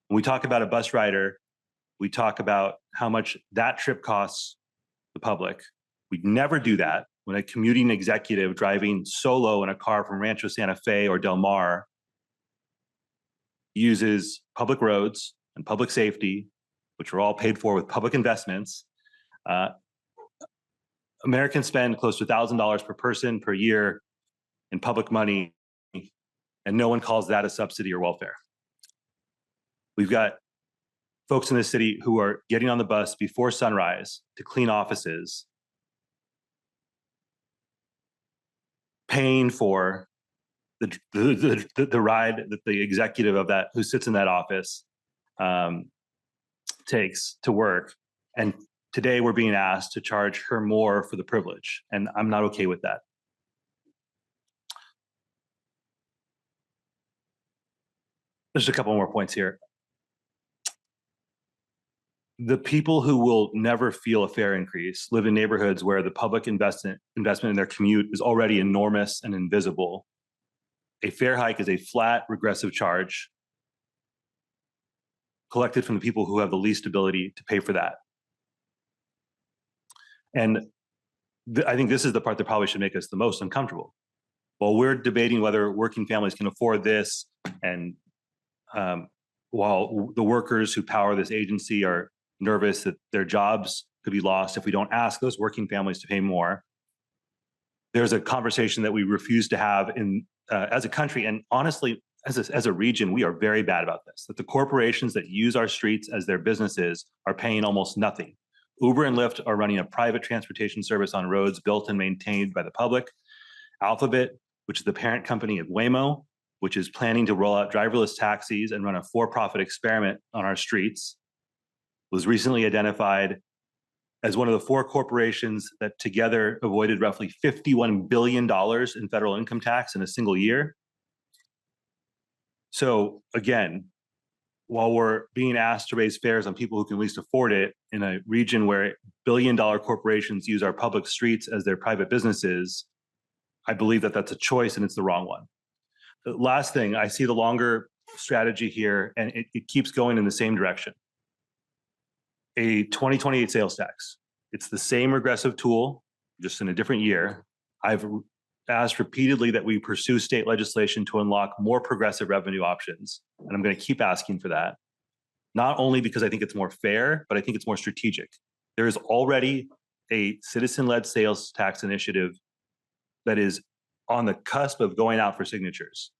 When we talk about a bus rider, we talk about how much that trip costs the public. We never do that when a commuting executive driving solo in a car from Rancho Santa Fe or Del Mar uses public roads and public safety, which are all paid for with public investments. Americans spend close to $1,000 per person per year in public money, and no one calls that a subsidy or welfare. We've got folks in the city who are getting on the bus before sunrise to clean offices, paying for the ride that the executive of that who sits in that office takes to work. And today we're being asked to charge her more for the privilege, and I'm not okay with that. There's a couple more points here. The people who will never feel a fare increase live in neighborhoods where the public investment in their commute is already enormous and invisible. A fare hike is a flat, regressive charge collected from the people who have the least ability to pay for that. And I think this is the part that probably should make us the most uncomfortable. While we're debating whether working families can afford this, and while the workers who power this agency are nervous that their jobs could be lost if we don't ask those working families to pay more, there's a conversation that we refuse to have as a country. And honestly, as a region, we are very bad about this, that the corporations that use our streets as their businesses are paying almost nothing. Uber and Lyft are running a private transportation service on roads built and maintained by the public. Alphabet, which is the parent company of Waymo, which is planning to roll out driverless taxis and run a for-profit experiment on our streets, was recently identified as one of the 4 corporations that together avoided roughly $51 billion in federal income tax in a single year. So again, while we're being asked to raise fares on people who can least afford it in a region where billion-dollar corporations use our public streets as their private businesses, I believe that that's a choice and it's the wrong one. The last thing, I see the longer strategy here, and it keeps going in the same direction. A 2028 sales tax. It's the same regressive tool, just in a different year. I've asked repeatedly that we pursue state legislation to unlock more progressive revenue options, and I'm going to keep asking for that. Not only because I think it's more fair, but I think it's more strategic. There is already a citizen-led sales tax initiative that is on the cusp of going out for signatures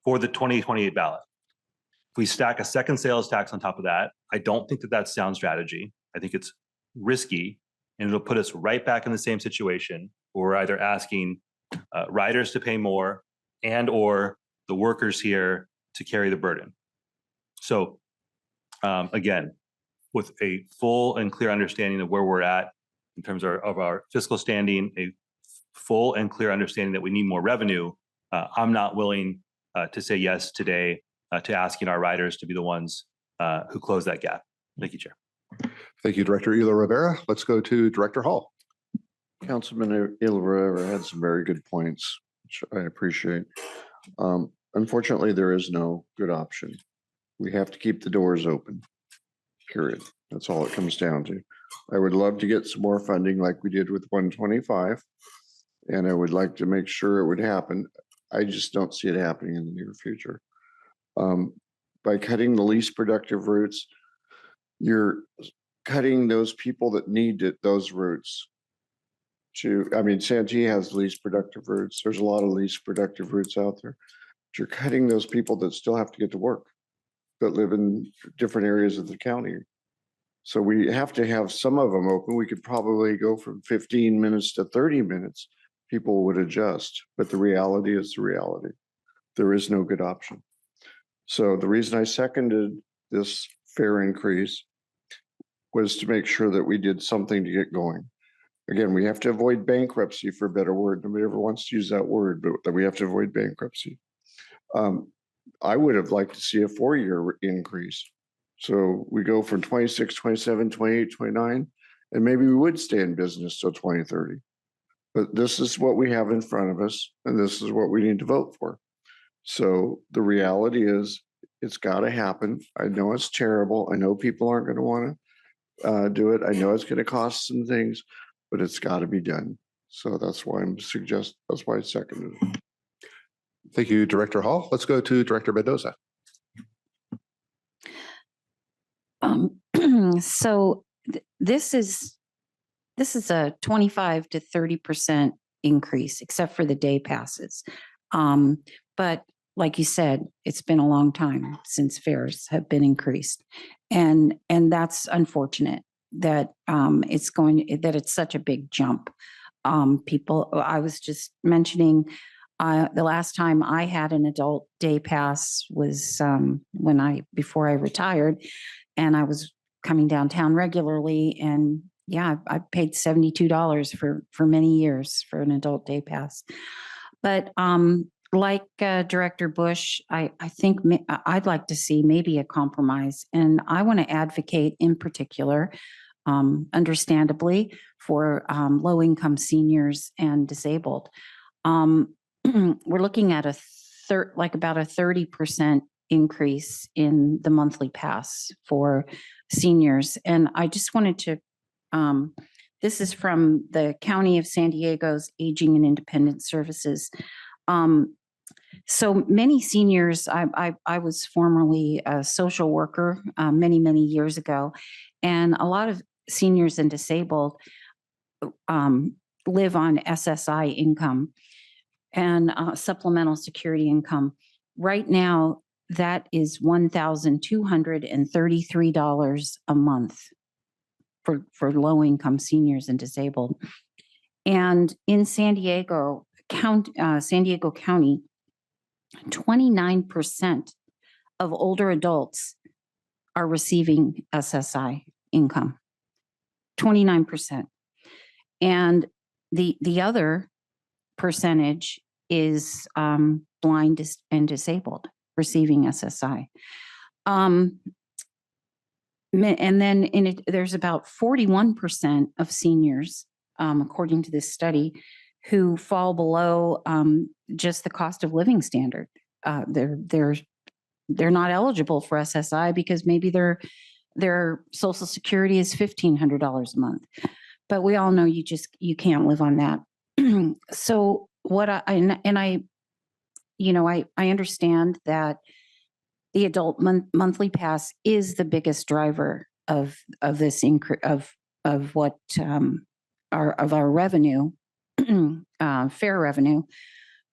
for the 2028 ballot. If we stack a second sales tax on top of that, I don't think that that's sound strategy. I think it's risky, and it'll put us right back in the same situation where we're either asking riders to pay more and or the workers here to carry the burden. So again, with a full and clear understanding of where we're at in terms of our fiscal standing, a full and clear understanding that we need more revenue, I'm not willing to say yes today to asking our riders to be the ones who close that gap. Thank you, Chair. Thank you, Director Ela Rivera. Let's go to Director Hall. Councilman Ela Rivera had some very good points, which I appreciate. Unfortunately, there is no good option. We have to keep the doors open, period. That's all it comes down to. I would love to get some more funding like we did with 125, and I would like to make sure it would happen. I just don't see it happening in the near future. By cutting the least productive routes, you're cutting those people that need it, those routes. Santee has least productive routes. There's a lot of least productive routes out there. But you're cutting those people that still have to get to work, that live in different areas of the county. So we have to have some of them open. We could probably go from 15 minutes to 30 minutes. People would adjust, but the reality is the reality. There is no good option. So the reason I seconded this fare increase was to make sure that we did something to get going. Again, we have to avoid bankruptcy, for a better word. Nobody ever wants to use that word, but that we have to avoid bankruptcy. I would have liked to see a 4-year increase. So we go from 26, 27, 28, 29, and maybe we would stay in business till 2030. But this is what we have in front of us, and this is what we need to vote for. So the reality is it's got to happen. I know it's terrible. I know people aren't going to want to do it. I know it's going to cost some things, but it's got to be done. So that's why that's why I seconded it. Thank you, Director Hall. Let's go to Director Mendoza. So this is a 25 to 30% increase, except for the day passes. But like you said, it's been a long time since fares have been increased, and that's unfortunate that it's such a big jump. I was just mentioning the last time I had an adult day pass was before I retired, and I was coming downtown regularly, and yeah, I paid $72 for many years for an adult day pass. But like Director Bush, I think I'd like to see maybe a compromise, and I want to advocate in particular, understandably, for low-income seniors and disabled. We're looking at about a 30% increase in the monthly pass for seniors. And I just wanted to, this is from the County of San Diego's Aging and Independent Services. So many seniors, I was formerly a social worker many, many years ago, and a lot of seniors and disabled live on SSI income and supplemental security income. Right now, that is $1,233 a month for low-income seniors and disabled. And in San Diego County, 29% of older adults are receiving SSI income. 29%. And the other percentage is blind and disabled receiving SSI. And then there's about 41% of seniors, according to this study, who fall below just the cost of living standard. They're not eligible for SSI because maybe their Social Security is $1,500 a month. But we all know you can't live on that. So what I understand that the adult monthly pass is the biggest driver of this increase of what our revenue, fare revenue.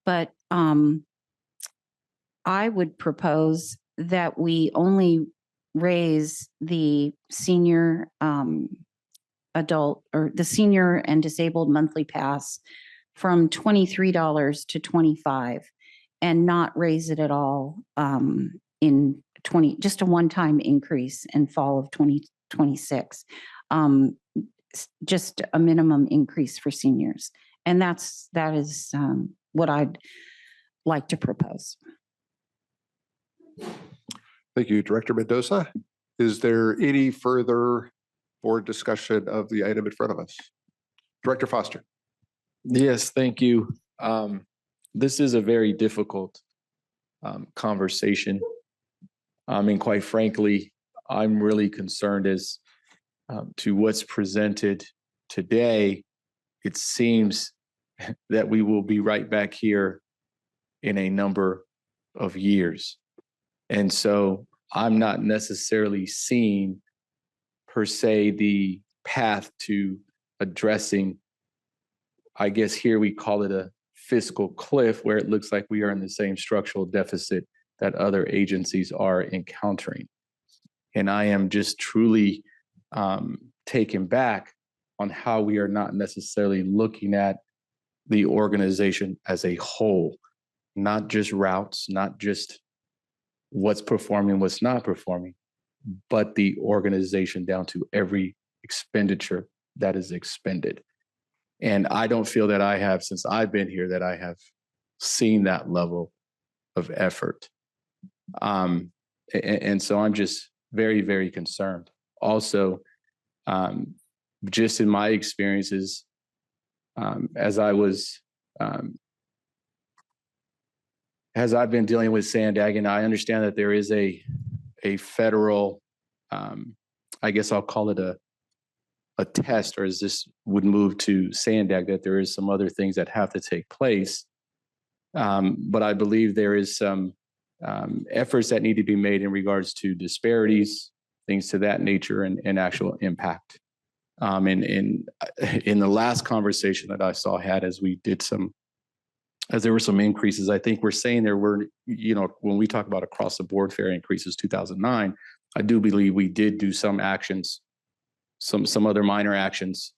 But I would propose that we only raise the senior adult or the senior and disabled monthly pass from $23 to $25 and not raise it at all in just a one-time increase in fall of 2026. Just a minimum increase for seniors. And that is what I'd like to propose. Thank you, Director Mendoza. Is there any further board discussion of the item in front of us? Director Foster. Yes, thank you. This is a very difficult conversation. And quite frankly, I'm really concerned as to what's presented today. It seems that we will be right back here in a number of years. And so I'm not necessarily seeing per se the path to addressing, I guess here we call it a fiscal cliff, where it looks like we are in the same structural deficit that other agencies are encountering. And I am just truly taken back on how we are not necessarily looking at the organization as a whole, not just routes, not just what's performing, what's not performing, but the organization down to every expenditure that is expended. And I don't feel that I have, since I've been here, that I have seen that level of effort. And so I'm just very, very concerned. Also, just in my experiences, as I've been dealing with Sandag, and I understand that there is a federal, I guess I'll call it a test, or as this would move to Sandag, that there is some other things that have to take place. But I believe there is some efforts that need to be made in regards to disparities, things to that nature, and actual impact. And in the last conversation that I saw had, as there were some increases, I think we're saying there were, when we talk about across the board fare increases 2009, I do believe we did do some actions, some other minor actions,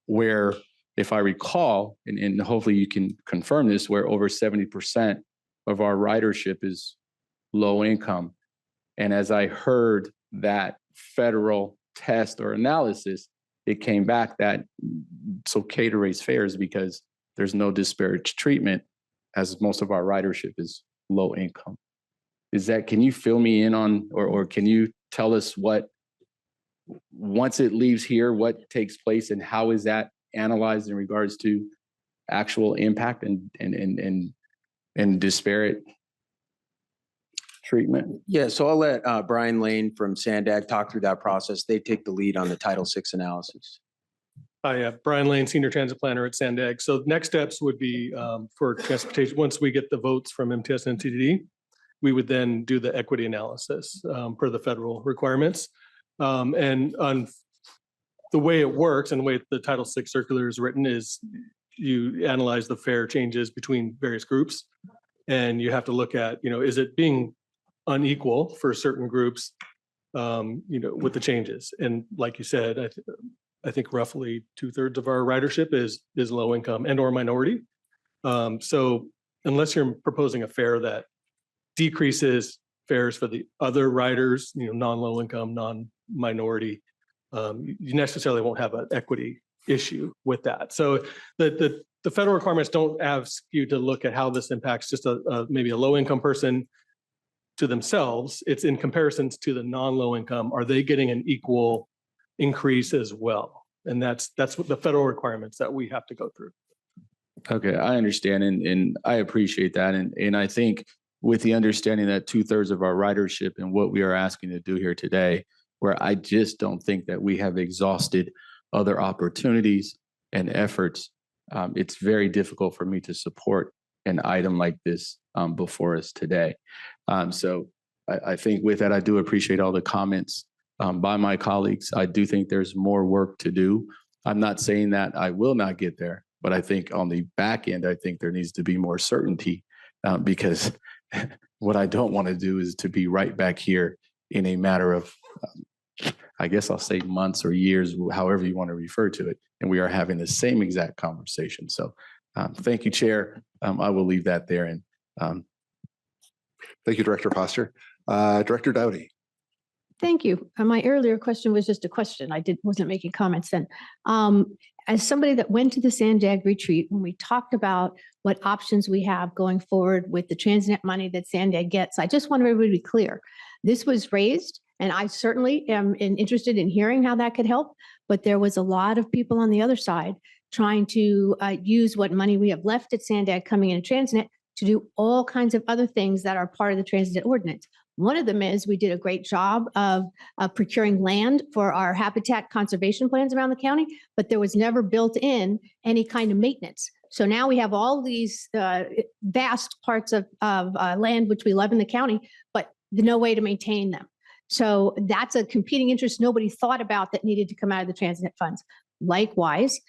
where, if I recall, and hopefully you can confirm this, where over 70% of our ridership is low income. And as I heard that federal test or analysis, it came back that it's okay to raise fares because there's no disparate treatment, as most of our ridership is low income. Can you fill me in on, or can you tell us what, once it leaves here, what takes place and how is that analyzed in regards to actual impact and disparate treatment? Yeah, so I'll let Brian Lane from Sandag talk through that process. They take the lead on the Title VI analysis. Hi, Brian Lane, Senior Transit Planner at Sandag. So next steps would be for transportation. Once we get the votes from MTS and NTD, we would then do the equity analysis per the federal requirements. And on the way it works and the way the Title VI circular is written is you analyze the fare changes between various groups, and you have to look at, is it being unequal for certain groups, with the changes. And like you said, I think roughly 2/3 of our ridership is low income and or minority. So unless you're proposing a fare that decreases fares for the other riders, non-low income, non-minority, you necessarily won't have an equity issue with that. So the federal requirements don't ask you to look at how this impacts just maybe a low income person to themselves. It's in comparisons to the non-low income. Are they getting an equal increase as well? And that's what the federal requirements that we have to go through. Okay, I understand, and I appreciate that. And I think with the understanding that 2/3 of our ridership and what we are asking to do here today, where I just don't think that we have exhausted other opportunities and efforts, it's very difficult for me to support an item like this before us today. So I think with that, I do appreciate all the comments by my colleagues. I do think there's more work to do. I'm not saying that I will not get there, but I think on the back end, I think there needs to be more certainty because what I don't want to do is to be right back here in a matter of, I guess I'll say months or years, however you want to refer to it. And we are having the same exact conversation. So thank you, Chair. I will leave that there. And thank you, Director Foster. Director Dowdy. Thank you. My earlier question was just a question. I wasn't making comments then. As somebody that went to the Sandag retreat, when we talked about what options we have going forward with the Transnet money that Sandag gets, I just want everybody to be clear. This was raised, and I certainly am interested in hearing how that could help, but there was a lot of people on the other side trying to use what money we have left at Sandag coming into Transnet to do all kinds of other things that are part of the Transit Ordinance. One of them is we did a great job of procuring land for our habitat conservation plans around the county, but there was never built in any kind of maintenance. So now we have all these vast parts of land, which we love in the county, but no way to maintain them. So that's a competing interest nobody thought about that needed to come out of the transit funds. Likewise,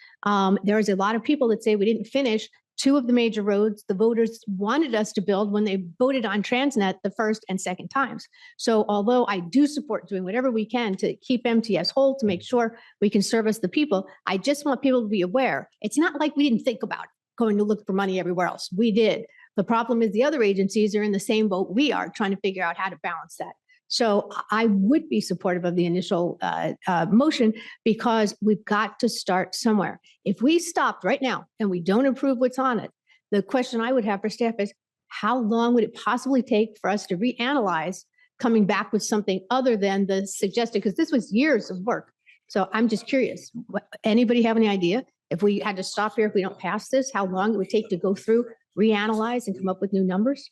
there's a lot of people that say we didn't finish two of the major roads the voters wanted us to build when they voted on Transnet the first and second times. So although I do support doing whatever we can to keep MTS whole, to make sure we can service the people, I just want people to be aware. It's not like we didn't think about going to look for money everywhere else. We did. The problem is the other agencies are in the same boat we are, trying to figure out how to balance that. So I would be supportive of the initial motion, because we've got to start somewhere. If we stopped right now and we don't approve what's on it, the question I would have for staff is, how long would it possibly take for us to reanalyze coming back with something other than the suggested? Because this was years of work. So I'm just curious, anybody have any idea if we had to stop here, if we don't pass this, how long it would take to go through, reanalyze and come up with new numbers?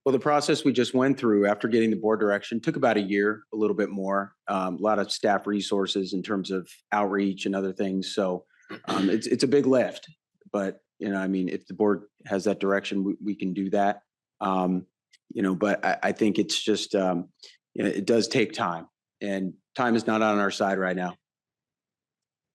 Well, the process we just went through after getting the board direction took about a year, a little bit more, a lot of staff resources in terms of outreach and other things. So it's a big lift, but I mean, if the board has that direction, we can do that. But I think it's just, it does take time, and time is not on our side right now.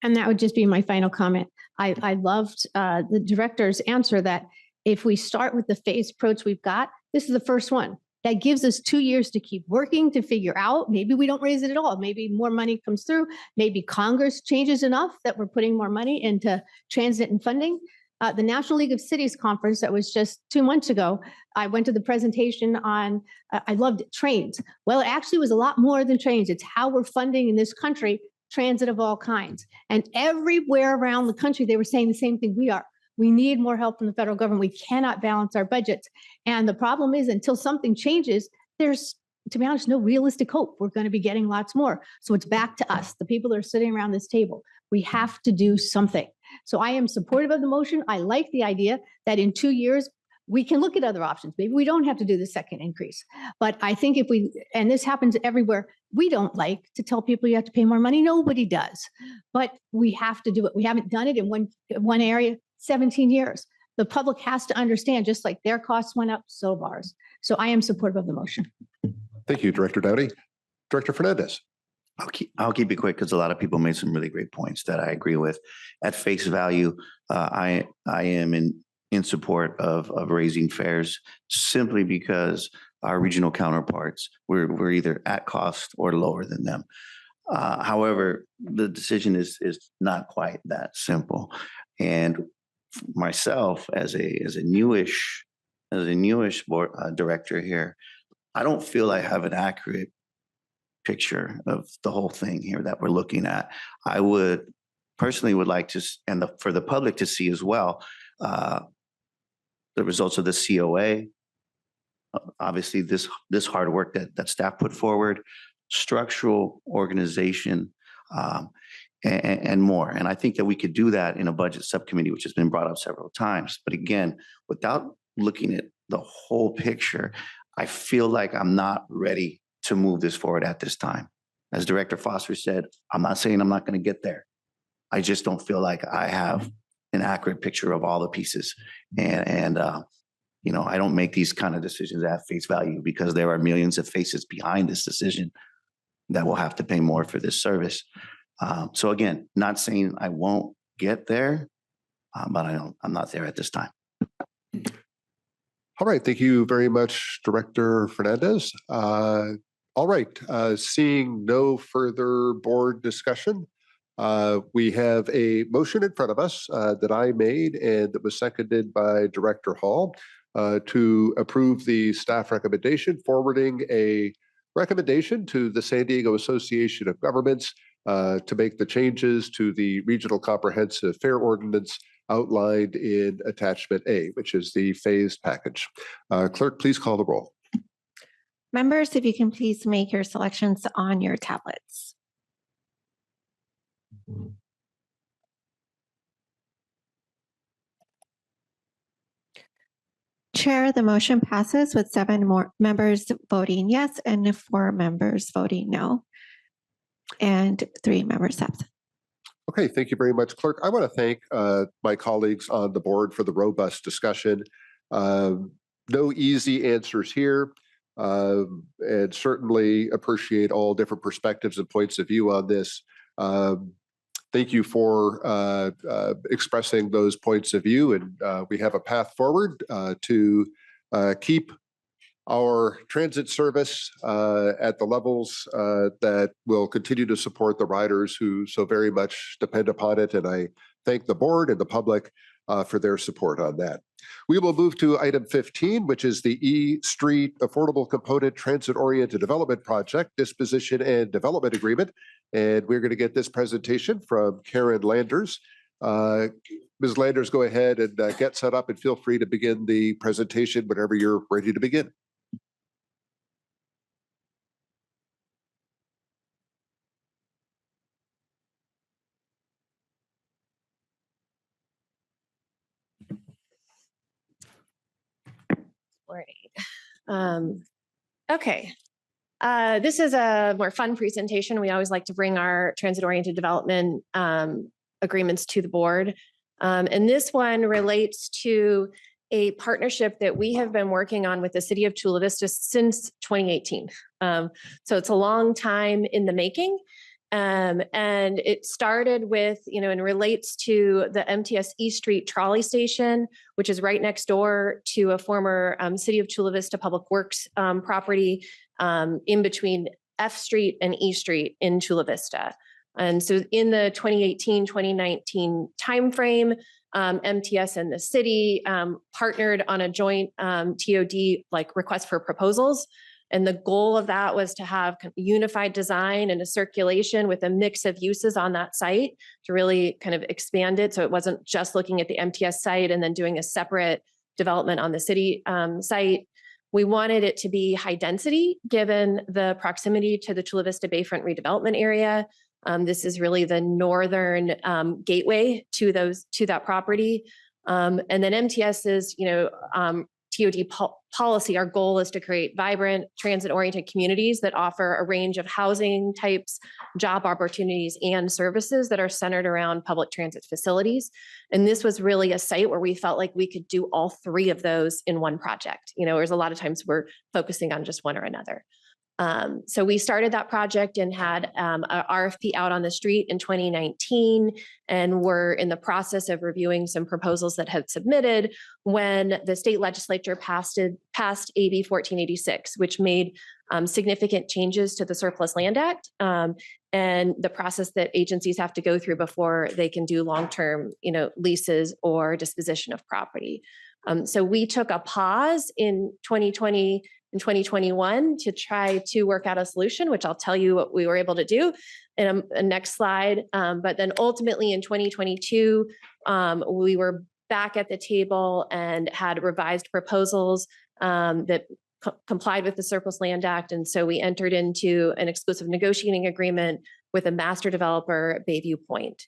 And that would just be my final comment. I loved the director's answer that if we start with the phased approach we've got, this is the first one. That gives us 2 years to keep working to figure out, maybe we don't raise it at all. Maybe more money comes through. Maybe Congress changes enough that we're putting more money into transit and funding. The National League of Cities conference that was just 2 months ago, I went to the presentation on, I loved it, trains. Well, it actually was a lot more than trains. It's how we're funding in this country transit of all kinds. And everywhere around the country, they were saying the same thing we are. We need more help from the federal government. We cannot balance our budgets. And the problem is, until something changes, there's, to be honest, no realistic hope we're going to be getting lots more. So it's back to us, the people that are sitting around this table. We have to do something. So I am supportive of the motion. I like the idea that in 2 years, we can look at other options. Maybe we don't have to do the second increase. But I think if we, and this happens everywhere, we don't like to tell people you have to pay more money. Nobody does. But we have to do it. We haven't done it in one area 17 years. The public has to understand, just like their costs went up, so have ours. So I am supportive of the motion. Thank you, Director Downey. Director Fernandez. I'll keep it quick because a lot of people made some really great points that I agree with. At face value, I am in support of raising fares simply because our regional counterparts, we're either at cost or lower than them. However, the decision is not quite that simple. And myself, as a newish board director here, I don't feel I have an accurate picture of the whole thing here that we're looking at. I would personally like to, and for the public to see as well, the results of the COA. Obviously, this hard work that staff put forward, structural organization, and more. And I think that we could do that in a budget subcommittee, which has been brought up several times. But again, without looking at the whole picture, I feel like I'm not ready to move this forward at this time. As Director Foster said, I'm not saying I'm not going to get there. I just don't feel like I have an accurate picture of all the pieces. And I don't make these kind of decisions at face value, because there are millions of faces behind this decision that will have to pay more for this service. So again, not saying I won't get there, but I'm not there at this time. All right. Thank you very much, Director Fernandez. All right. Seeing no further board discussion, we have a motion in front of us that I made and that was seconded by Director Hall to approve the staff recommendation, forwarding a recommendation to the San Diego Association of Governments to make the changes to the Regional Comprehensive Fare Ordinance outlined in Attachment A, which is the phased package. Clerk, please call the roll. Members, if you can please make your selections on your tablets. Chair, the motion passes with 7 more members voting yes and 4 members voting no, and 3 members absent. Okay, thank you very much, Clerk. I want to thank my colleagues on the board for the robust discussion. No easy answers here. and certainly appreciate all different perspectives and points of view on this. Thank you for expressing those points of view, and we have a path forward to keep our transit service at the levels that will continue to support the riders who so very much depend upon it. And I thank the board and the public for their support on that. We will move to item 15, which is the E Street Affordable Component Transit-Oriented Development Project, Disposition and Development Agreement. And we're going to get this presentation from Karen Landers. Ms. Landers, go ahead and get set up and feel free to begin the presentation whenever you're ready to begin. Okay. This is a more fun presentation. We always like to bring our transit-oriented development agreements to the board. And this one relates to a partnership that we have been working on with the city of Chula Vista since 2018. So it's a long time in the making. And it started with, and relates to the MTS East Street trolley station, which is right next door to a former City of Chula Vista Public Works property in between F Street and E Street in Chula Vista. And so in the 2018-2019 timeframe, MTS and the city partnered on a joint TOD request for proposals. And the goal of that was to have unified design and a circulation with a mix of uses on that site to really kind of expand it. So it wasn't just looking at the MTS site and then doing a separate development on the city site. We wanted it to be high density given the proximity to the Chula Vista Bayfront redevelopment area. This is really the northern gateway to that property. And then MTS's, TOD policy, our goal is to create vibrant transit-oriented communities that offer a range of housing types, job opportunities, and services that are centered around public transit facilities. And this was really a site where we felt like we could do all three of those in one project. There's a lot of times we're focusing on just one or another. So we started that project and had an RFP out on the street in 2019, and we're in the process of reviewing some proposals that had submitted when the state legislature passed AB 1486, which made significant changes to the Surplus Land Act and the process that agencies have to go through before they can do long-term, leases or disposition of property. So we took a pause in 2020 and 2021 to try to work out a solution, which I'll tell you what we were able to do in a next slide. But then ultimately in 2022, we were back at the table and had revised proposals that complied with the Surplus Land Act. And so we entered into an exclusive negotiating agreement with a master developer, Bayview Point.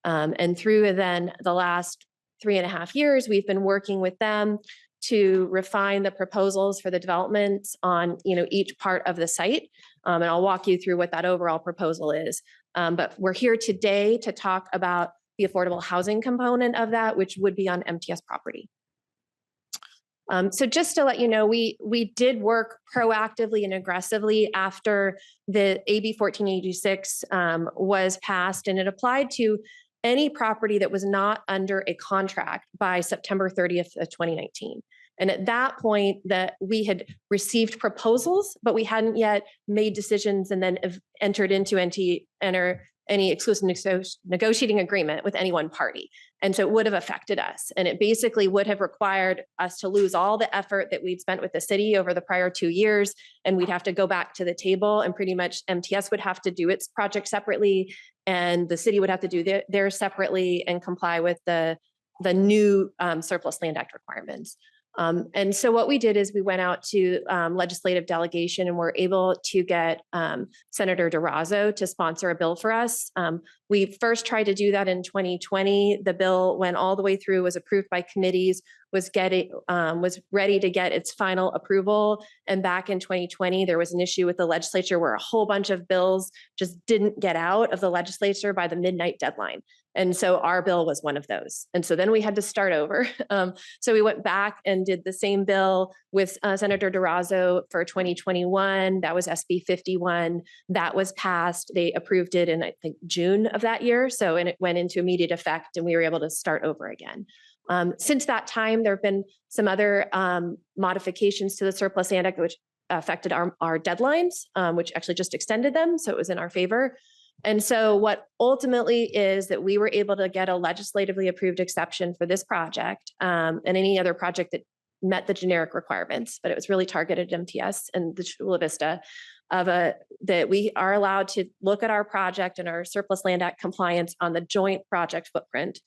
And through then the last 3.5 years, we've been working with them to refine the proposals for the developments on each part of the site. And I'll walk you through what that overall proposal is. But we're here today to talk about the affordable housing component of that, which would be on MTS property. So just to let you know, we did work proactively and aggressively after the AB 1486 was passed, and it applied to any property that was not under a contract by September 30th of 2019. And at that point that we had received proposals, but we hadn't yet made decisions and then entered into any exclusive negotiating agreement with any one party. And so it would have affected us. And it basically would have required us to lose all the effort that we'd spent with the city over the prior 2 years. And we'd have to go back to the table, and pretty much MTS would have to do its project separately, and the city would have to do theirs separately and comply with the new Surplus Land Act requirements. And so what we did is we went out to legislative delegation and were able to get Senator Durazo to sponsor a bill for us. We first tried to do that in 2020. The bill went all the way through, was approved by committees. was ready to get its final approval. And back in 2020, there was an issue with the legislature where a whole bunch of bills just didn't get out of the legislature by the midnight deadline. And so our bill was one of those. And so then we had to start over. So we went back and did the same bill with Senator Durazo for 2021. That was SB 51. That was passed. They approved it in, I think, June of that year. So, and it went into immediate effect and we were able to start over again. Since that time, there have been some other modifications to the Surplus Land Act, which affected our deadlines, which actually just extended them. So it was in our favor. And so what ultimately is that we were able to get a legislatively approved exception for this project and any other project that met the generic requirements, but it was really targeted at MTS and the Chula Vista that we are allowed to look at our project and our Surplus Land Act compliance on the joint project footprint.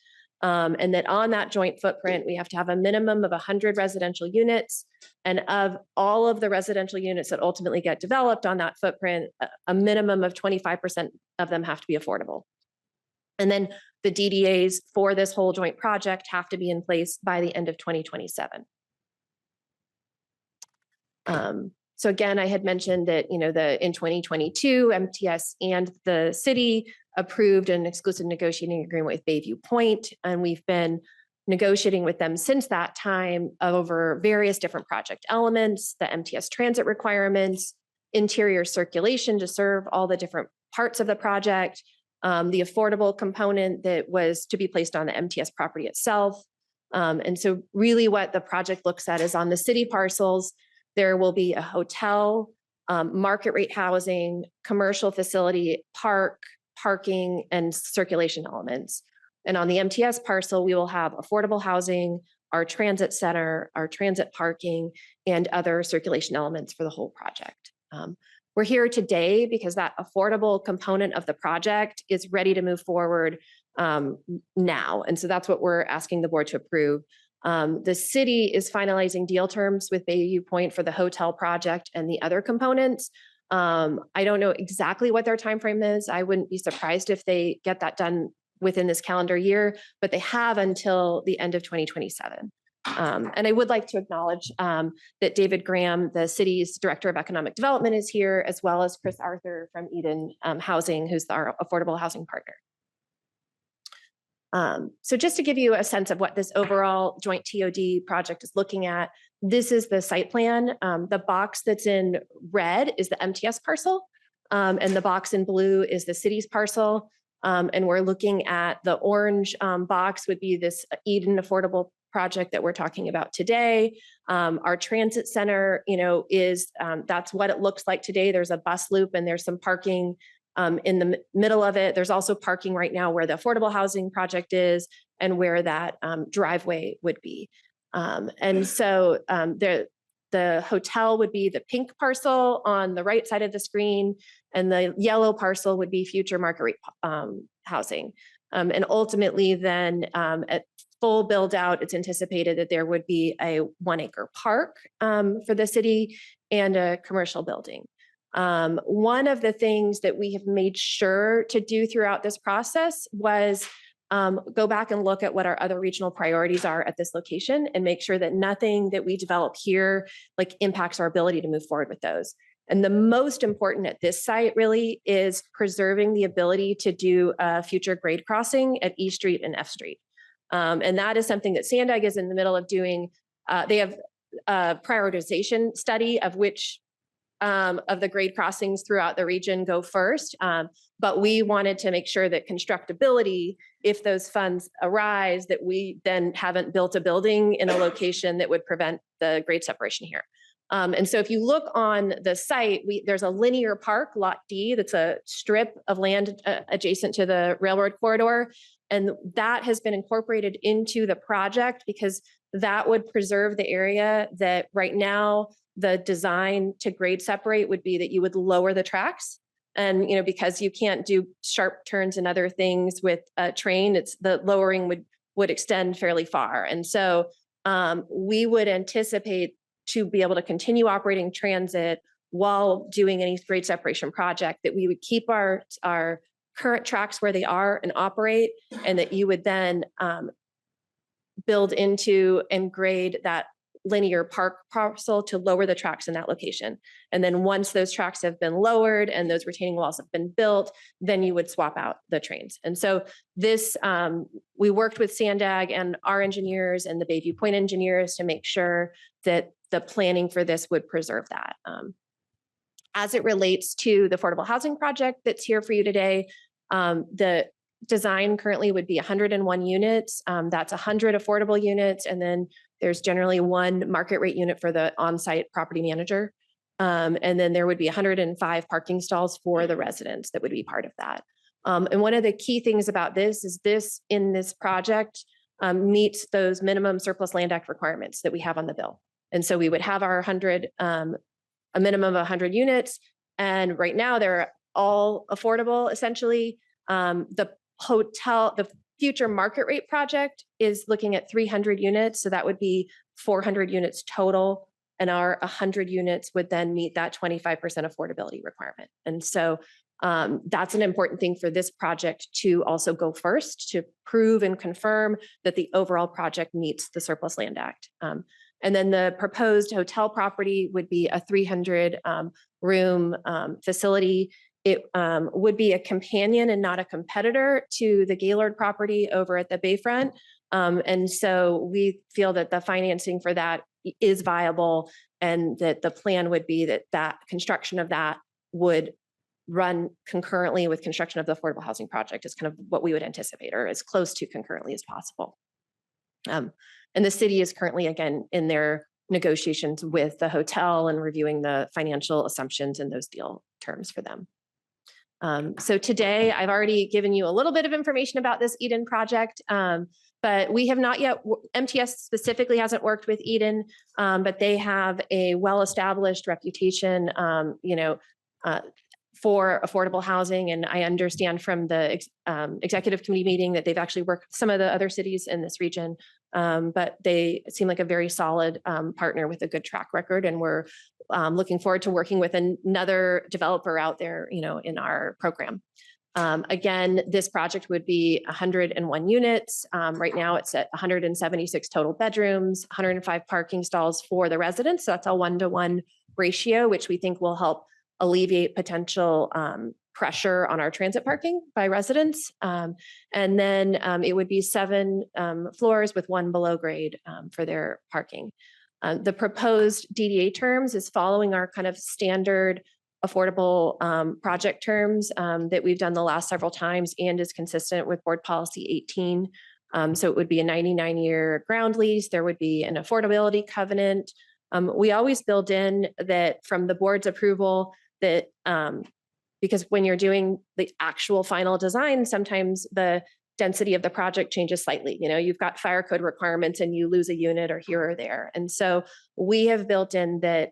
And that on that joint footprint, we have to have a minimum of 100 residential units. And of all of the residential units that ultimately get developed on that footprint, a minimum of 25% of them have to be affordable. And then the DDAs for this whole joint project have to be in place by the end of 2027. So again, I had mentioned that, in 2022, MTS and the city approved an exclusive negotiating agreement with Bayview Point, and we've been negotiating with them since that time over various different project elements, the MTS transit requirements, interior circulation to serve all the different parts of the project, the affordable component that was to be placed on the MTS property itself. And so really what the project looks at is on the city parcels, there will be a hotel, market rate housing, commercial facility, parking, and circulation elements. And on the MTS parcel, we will have affordable housing, our transit center, our transit parking, and other circulation elements for the whole project. We're here today because that affordable component of the project is ready to move forward now. And so that's what we're asking the board to approve. The city is finalizing deal terms with Bayview Point for the hotel project and the other components. I don't know exactly what their timeframe is. I wouldn't be surprised if they get that done within this calendar year, but they have until the end of 2027. And I would like to acknowledge that David Graham, the city's Director of Economic Development, is here, as well as Chris Arthur from Eden Housing, who's our affordable housing partner. So just to give you a sense of what this overall joint TOD project is looking at, this is the site plan. The box that's in red is the MTS parcel, and the box in blue is the city's parcel. And we're looking at the orange box would be this Eden affordable project that we're talking about today. Our transit center, is that's what it looks like today. There's a bus loop and there's some parking in the middle of it. There's also parking right now where the affordable housing project is and where that driveway would be. And so the hotel would be the pink parcel on the right side of the screen, and the yellow parcel would be future market rate housing. And ultimately then at full build out, it's anticipated that there would be a 1 acre park for the city and a commercial building. One of the things that we have made sure to do throughout this process was go back and look at what our other regional priorities are at this location and make sure that nothing that we develop here impacts our ability to move forward with those. And the most important at this site really is preserving the ability to do a future grade crossing at E Street and F Street. And that is something that Sandag is in the middle of doing. They have a prioritization study of which of the grade crossings throughout the region go first. But we wanted to make sure that constructability, if those funds arise, that we then haven't built a building in a location that would prevent the grade separation here. And so if you look on the site, there's a linear park, Lot D, that's a strip of land adjacent to the railroad corridor. And that has been incorporated into the project because that would preserve the area that right now the design to grade separate would be that you would lower the tracks. And, because you can't do sharp turns and other things with a train, the lowering would extend fairly far. And so we would anticipate to be able to continue operating transit while doing any grade separation project, that we would keep our current tracks where they are and operate, and that you would then build into and grade that linear park parcel to lower the tracks in that location. And then once those tracks have been lowered and those retaining walls have been built, then you would swap out the trains. And so this, we worked with Sandag and our engineers and the Bayview Point engineers to make sure that the planning for this would preserve that. As it relates to the affordable housing project that's here for you today, the design currently would be 101 units. That's 100 affordable units. And then there's generally one market rate unit for the on-site property manager. And then there would be 105 parking stalls for the residents that would be part of that. And one of the key things about this is in this project meets those minimum surplus land act requirements that we have on the bill. And so we would have our a minimum of 100 units. And right now they're all affordable, essentially. The future market rate project is looking at 300 units. So that would be 400 units total. And our 100 units would then meet that 25% affordability requirement. And so that's an important thing for this project to also go first, to prove and confirm that the overall project meets the Surplus Land Act. And then the proposed hotel property would be a 300 room facility. It would be a companion and not a competitor to the Gaylord property over at the Bayfront. And so we feel that the financing for that is viable and that the plan would be that construction of that would run concurrently with construction of the affordable housing project is kind of what we would anticipate, or as close to concurrently as possible. And the city is currently, again, in their negotiations with the hotel and reviewing the financial assumptions and those deal terms for them. So today I've already given you a little bit of information about this Eden project, but we have not yet, MTS specifically hasn't worked with Eden, but they have a well-established reputation, for affordable housing. And I understand from the executive committee meeting that they've actually worked with some of the other cities in this region, but they seem like a very solid partner with a good track record. And we're looking forward to working with another developer out there, in our program. Again, this project would be 101 units. Right now it's at 176 total bedrooms, 105 parking stalls for the residents. So that's a 1-to-1 ratio, which we think will help alleviate potential pressure on our transit parking by residents. And then it would be 7 floors with 1 below grade for their parking. The proposed DDA terms is following our kind of standard affordable project terms that we've done the last several times and is consistent with Board Policy 18. So it would be a 99-year ground lease. There would be an affordability covenant. We always build in that from the board's approval that because when you're doing the actual final design, sometimes the density of the project changes slightly. You've got fire code requirements and you lose a unit or here or there. And so we have built in that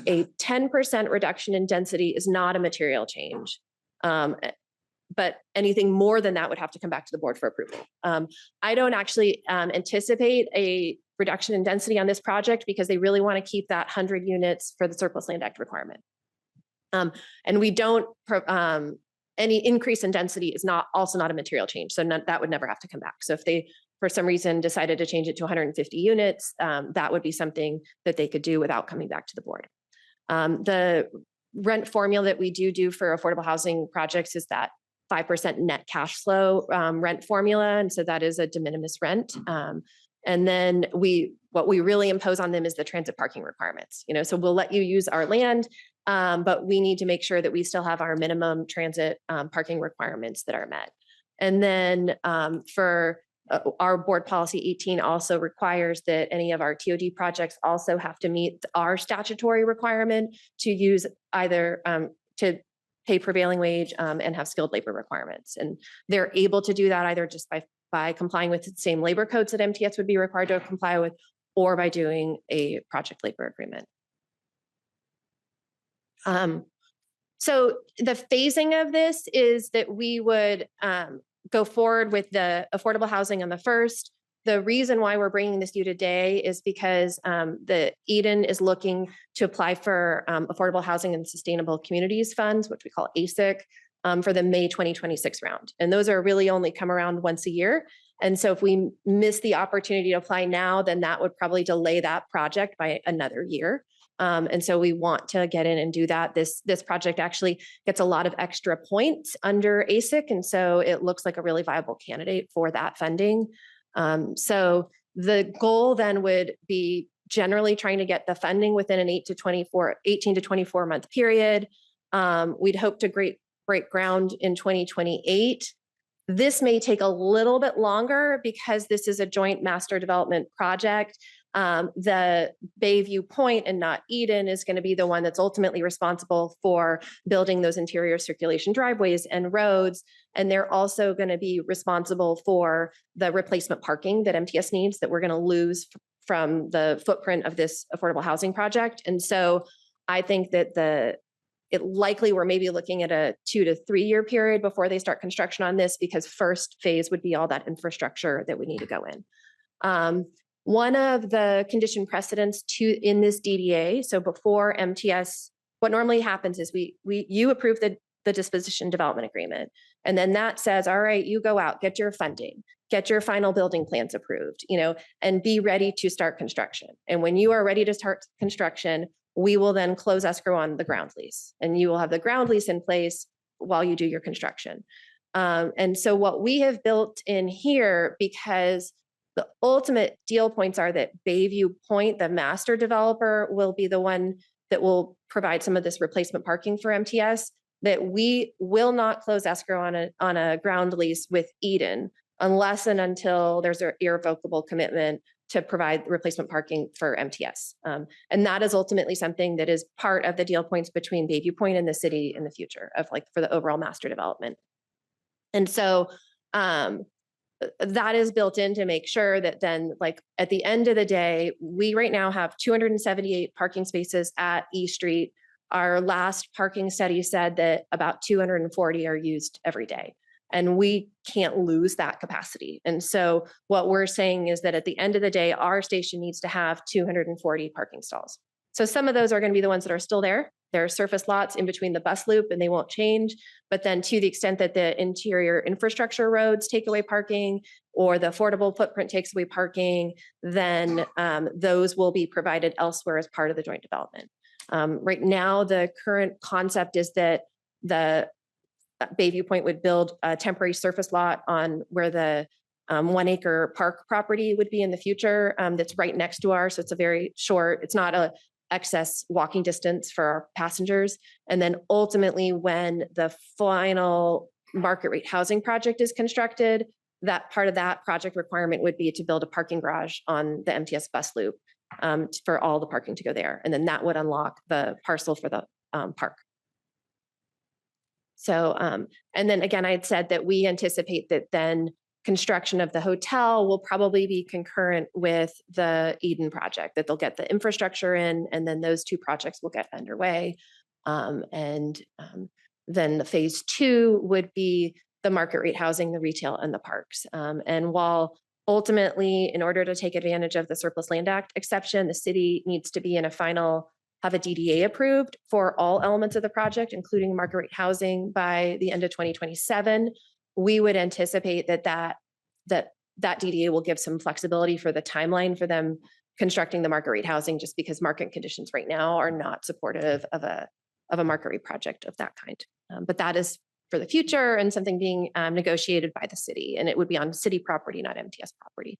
a 10% reduction in density is not a material change. But anything more than that would have to come back to the board for approval. I don't actually anticipate a reduction in density on this project because they really want to keep that 100 units for the Surplus Land Act requirement. And we don't, any increase in density is also not a material change. So that would never have to come back. So if they, for some reason, decided to change it to 150 units, that would be something that they could do without coming back to the board. The rent formula that we do for affordable housing projects is that 5% net cash flow rent formula. And so that is a de minimis rent. And then what we really impose on them is the transit parking requirements. So we'll let you use our land, but we need to make sure that we still have our minimum transit parking requirements that are met. And then for our Board Policy 18 also requires that any of our TOD projects also have to meet our statutory requirement to use either to pay prevailing wage and have skilled labor requirements. And they're able to do that either just by complying with the same labor codes that MTS would be required to comply with, or by doing a project labor agreement. So the phasing of this is that we would go forward with the affordable housing on the first. The reason why we're bringing this to you today is because the Eden is looking to apply for Affordable Housing and Sustainable Communities Funds, which we call ASIC, for the May 2026 round. And those are really only come around once a year. And so if we miss the opportunity to apply now, then that would probably delay that project by another year. And so we want to get in and do that. This project actually gets a lot of extra points under ASIC. And so it looks like a really viable candidate for that funding. So the goal then would be generally trying to get the funding within an 18 to 24 month period. We'd hope to break ground in 2028. This may take a little bit longer because this is a joint master development project. The Bayview Point and not Eden is going to be the one that's ultimately responsible for building those interior circulation driveways and roads. And they're also going to be responsible for the replacement parking that MTS needs that we're going to lose from the footprint of this affordable housing project. And so I think that it likely we're maybe looking at a 2 to 3 year period before they start construction on this, because first phase would be all that infrastructure that we need to go in. One of the condition precedents in this DDA, so before MTS, what normally happens is you approve the disposition development agreement, and then that says, all right, you go out, get your funding, get your final building plans approved, and be ready to start construction. And when you are ready to start construction, we will then close escrow on the ground lease, and you will have the ground lease in place while you do your construction. And so what we have built in here, because the ultimate deal points are that Bayview Point, the master developer, will be the one that will provide some of this replacement parking for MTS, that we will not close escrow on a ground lease with Eden unless and until there's an irrevocable commitment to provide replacement parking for MTS. And that is ultimately something that is part of the deal points between Bayview Point and the city in the future for the overall master development. And so that is built in to make sure that then at the end of the day, we right now have 278 parking spaces at E Street. Our last parking study said that about 240 are used every day. And we can't lose that capacity. And so what we're saying is that at the end of the day, our station needs to have 240 parking stalls. So some of those are going to be the ones that are still there. There are surface lots in between the bus loop and they won't change. But then to the extent that the interior infrastructure roads take away parking or the affordable footprint takes away parking, then those will be provided elsewhere as part of the joint development. Right now, the current concept is that the Bayview Point would build a temporary surface lot on where the 1 acre park property would be in the future. That's right next to ours. So it's a very short, it's not a excess walking distance for our passengers. And then ultimately when the final market rate housing project is constructed, that part of that project requirement would be to build a parking garage on the MTS bus loop for all the parking to go there. And then that would unlock the parcel for the park. So, and then again, I had said that we anticipate that then construction of the hotel will probably be concurrent with the Eden project, that they'll get the infrastructure in, and then those two projects will get underway. Then the phase 2 would be the market rate housing, the retail, and the parks. And while ultimately, in order to take advantage of the Surplus Land Act exception, the city needs to be in have a DDA approved for all elements of the project, including market rate housing by the end of 2027. We would anticipate that DDA will give some flexibility for the timeline for them constructing the market rate housing, just because market conditions right now are not supportive of a market rate project of that kind. But that is for the future and something being negotiated by the city, and it would be on city property, not MTS property.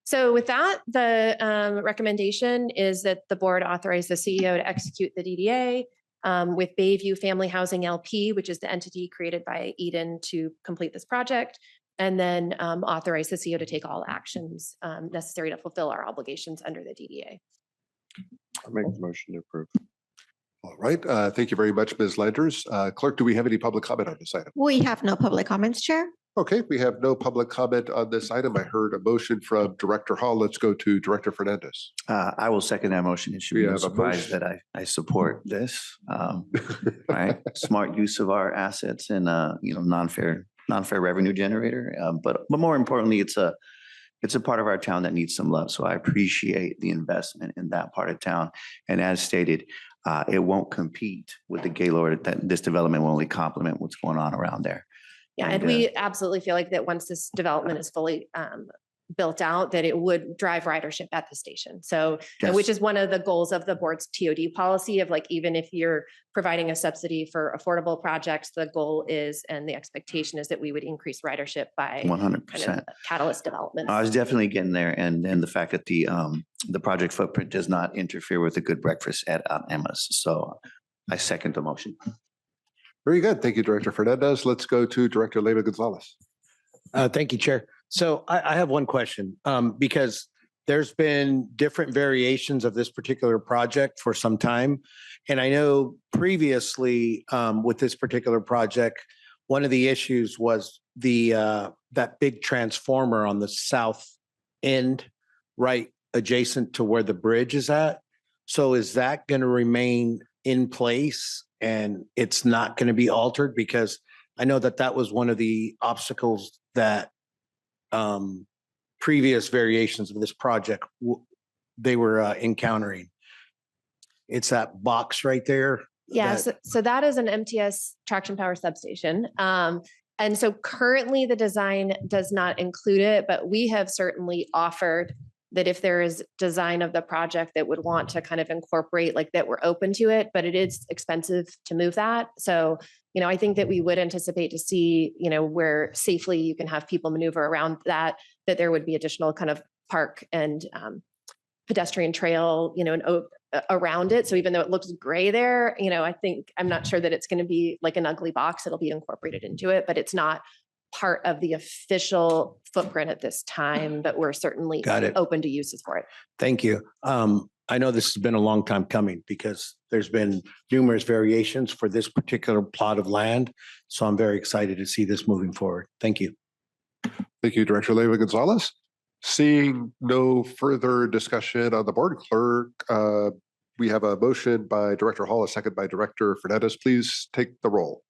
So with that, the recommendation is that the board authorize the CEO to execute the DDA with Bayview Family Housing LP, which is the entity created by Eden to complete this project, and then authorize the CEO to take all actions necessary to fulfill our obligations under the DDA. I'll make the motion to approve. All right. Thank you very much, Ms. Landers. Clerk, do we have any public comment on this item? We have no public comments, Chair. Okay, we have no public comment on this item. I heard a motion from Director Hall. Let's go to Director Fernandez. I will second that motion. It should be no surprise that I support this. Right, smart use of our assets and non-fair revenue generator. But more importantly, it's a part of our town that needs some love. So I appreciate the investment in that part of town. And as stated, it won't compete with the Gaylord. That this development will only complement what's going on around there. Yeah, and we absolutely feel like that once this development is fully built out, that it would drive ridership at the station. So, and which Yes. is one of the goals of the board's TOD policy of like, even if you're providing a subsidy for affordable projects, the goal is, and the expectation is that we would increase ridership by 100%. catalyst development. I was definitely getting there, and the fact that the project footprint does not interfere with a good breakfast at Emma's. So I second the motion. Very good. Thank you, Director Fernandez. Let's go to Director Leyva Gonzalez. Thank you, Chair. So I have one question, because there's been different variations of this particular project for some time. And I know previously with this particular project, one of the issues was that big transformer on the south end, right adjacent to where the bridge is at. So is that going to remain in place and it's not going to be altered? Because I know that that was one of the obstacles that previous variations of this project they were encountering. It's that box right there. Yeah, so that is an MTS traction power substation. And so currently the design does not include it, but we have certainly offered that if there is design of the project that would want to kind of incorporate like that, we're open to it, but it is expensive to move that. So, I think that we would anticipate to see, where safely you can have people maneuver around that there would be additional kind of park and pedestrian trail, around it. So even though it looks gray there, I'm not sure that it's going to be like an ugly box. It'll be incorporated into it, but it's not part of the official footprint at this time, but we're certainly open to uses for it. Thank you. I know this has been a long time coming because there's been numerous variations for this particular plot of land. So I'm very excited to see this moving forward. Thank you. Thank you, Director Leyva Gonzalez. Seeing no further discussion on the board, clerk, we have a motion by Director Hall, a second by Director Fernandez. Please take the roll.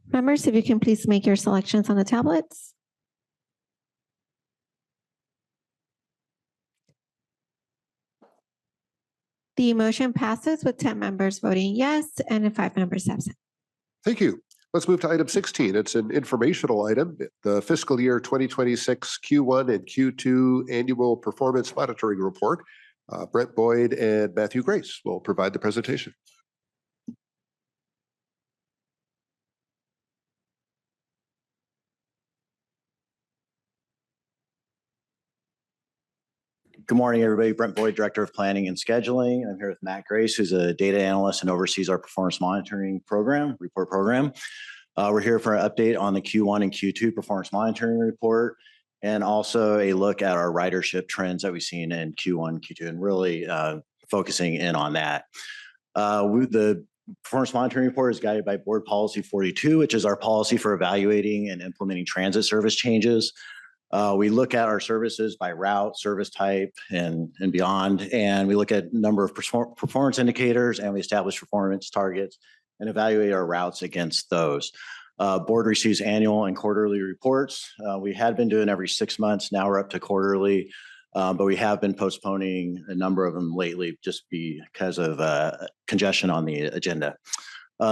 Members, if you can please make your selections on the tablets. The motion passes with 10 members voting yes and 5 members absent. Thank you. Let's move to item 16. It's an informational item. The fiscal year 2026 Q1 and Q2 annual performance monitoring report. Brent Boyd and Matthew Grace will provide the presentation. Good morning, everybody. Brent Boyd, Director of Planning and Scheduling. I'm here with Matt Grace, who's a data analyst and oversees our performance monitoring report program. We're here for an update on the Q1 and Q2 performance monitoring report, and also a look at our ridership trends that we've seen in Q1, Q2, and really focusing in on that. The performance monitoring report is guided by Board Policy 42, which is our policy for evaluating and implementing transit service changes. We look at our services by route, service type, and beyond, and we look at a number of performance indicators, and we establish performance targets and evaluate our routes against those. Board receives annual and quarterly reports. We had been doing every 6 months. Now we're up to quarterly, but we have been postponing a number of them lately just because of congestion on the agenda.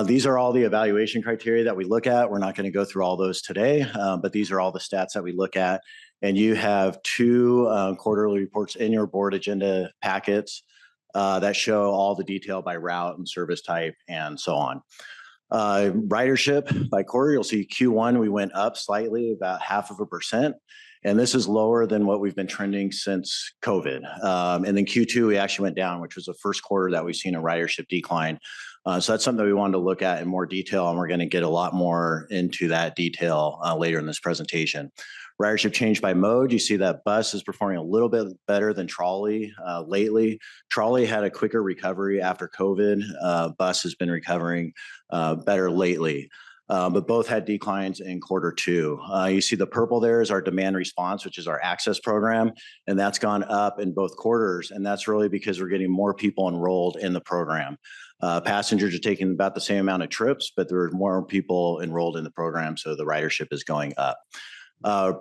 These are all the evaluation criteria that we look at. We're not going to go through all those today, but these are all the stats that we look at. And you have 2 quarterly reports in your board agenda packets that show all the detail by route and service type and so on. Ridership by quarter, you'll see Q1, we went up slightly, about 0.5%. And this is lower than what we've been trending since COVID. And then Q2, we actually went down, which was the first quarter that we've seen a ridership decline. So that's something that we wanted to look at in more detail, and we're going to get a lot more into that detail later in this presentation. Ridership change by mode. You see that bus is performing a little bit better than trolley lately. Trolley had a quicker recovery after COVID. Bus has been recovering better lately. But both had declines in Q2. You see the purple there is our demand response, which is our access program, and that's gone up in both quarters. And that's really because we're getting more people enrolled in the program. Passengers are taking about the same amount of trips, but there are more people enrolled in the program, so the ridership is going up.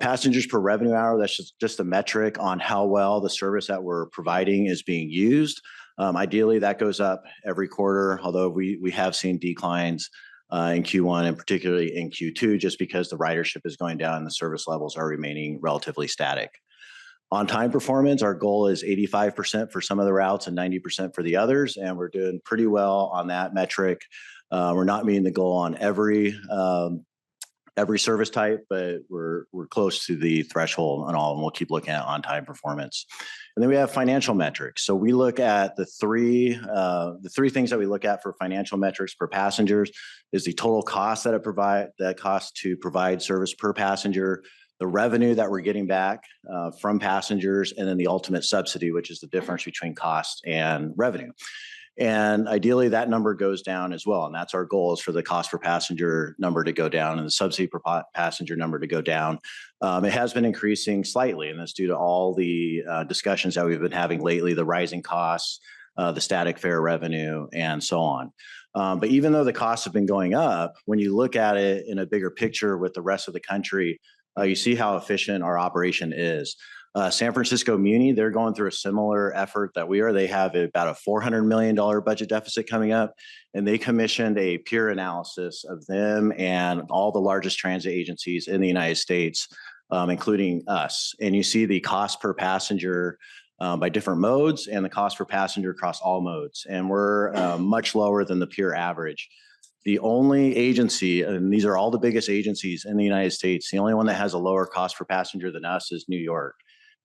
Passengers per revenue hour, that's just a metric on how well the service that we're providing is being used. Ideally, that goes up every quarter, although we have seen declines in Q1 and particularly in Q2, just because the ridership is going down and the service levels are remaining relatively static. On-time performance, our goal is 85% for some of the routes and 90% for the others, and we're doing pretty well on that metric. We're not meeting the goal on every service type, but we're close to the threshold on all, and we'll keep looking at on-time performance. And then we have financial metrics. So we look at the three things that we look at for financial metrics per passengers is the total cost that costs to provide service per passenger, the revenue that we're getting back from passengers, and then the ultimate subsidy, which is the difference between cost and revenue. And ideally, that number goes down as well. And that's our goal, is for the cost per passenger number to go down and the subsidy per passenger number to go down. It has been increasing slightly, and that's due to all the discussions that we've been having lately, the rising costs, the static fare revenue, and so on. But even though the costs have been going up, when you look at it in a bigger picture with the rest of the country, you see how efficient our operation is. San Francisco Muni, they're going through a similar effort that we are. They have about a $400 million budget deficit coming up, and they commissioned a peer analysis of them and all the largest transit agencies in the United States, including us. And you see the cost per passenger by different modes and the cost per passenger across all modes. And we're much lower than the peer average. The only agency, and these are all the biggest agencies in the United States, the only one that has a lower cost per passenger than us is New York.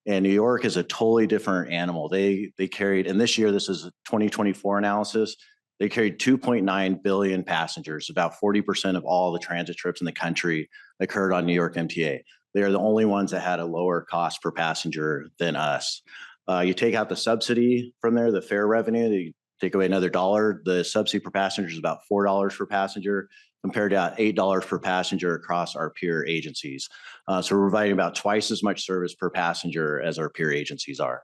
And New York is a totally different animal. They carried, and this year, this is a 2024 analysis, they carried 2.9 billion passengers. About 40% of all the transit trips in the country occurred on New York MTA. They are the only ones that had a lower cost per passenger than us. You take out the subsidy from there, the fare revenue, you take away another $1, the subsidy per passenger is about $4 per passenger, compared to $8 per passenger across our peer agencies. So we're providing about twice as much service per passenger as our peer agencies are.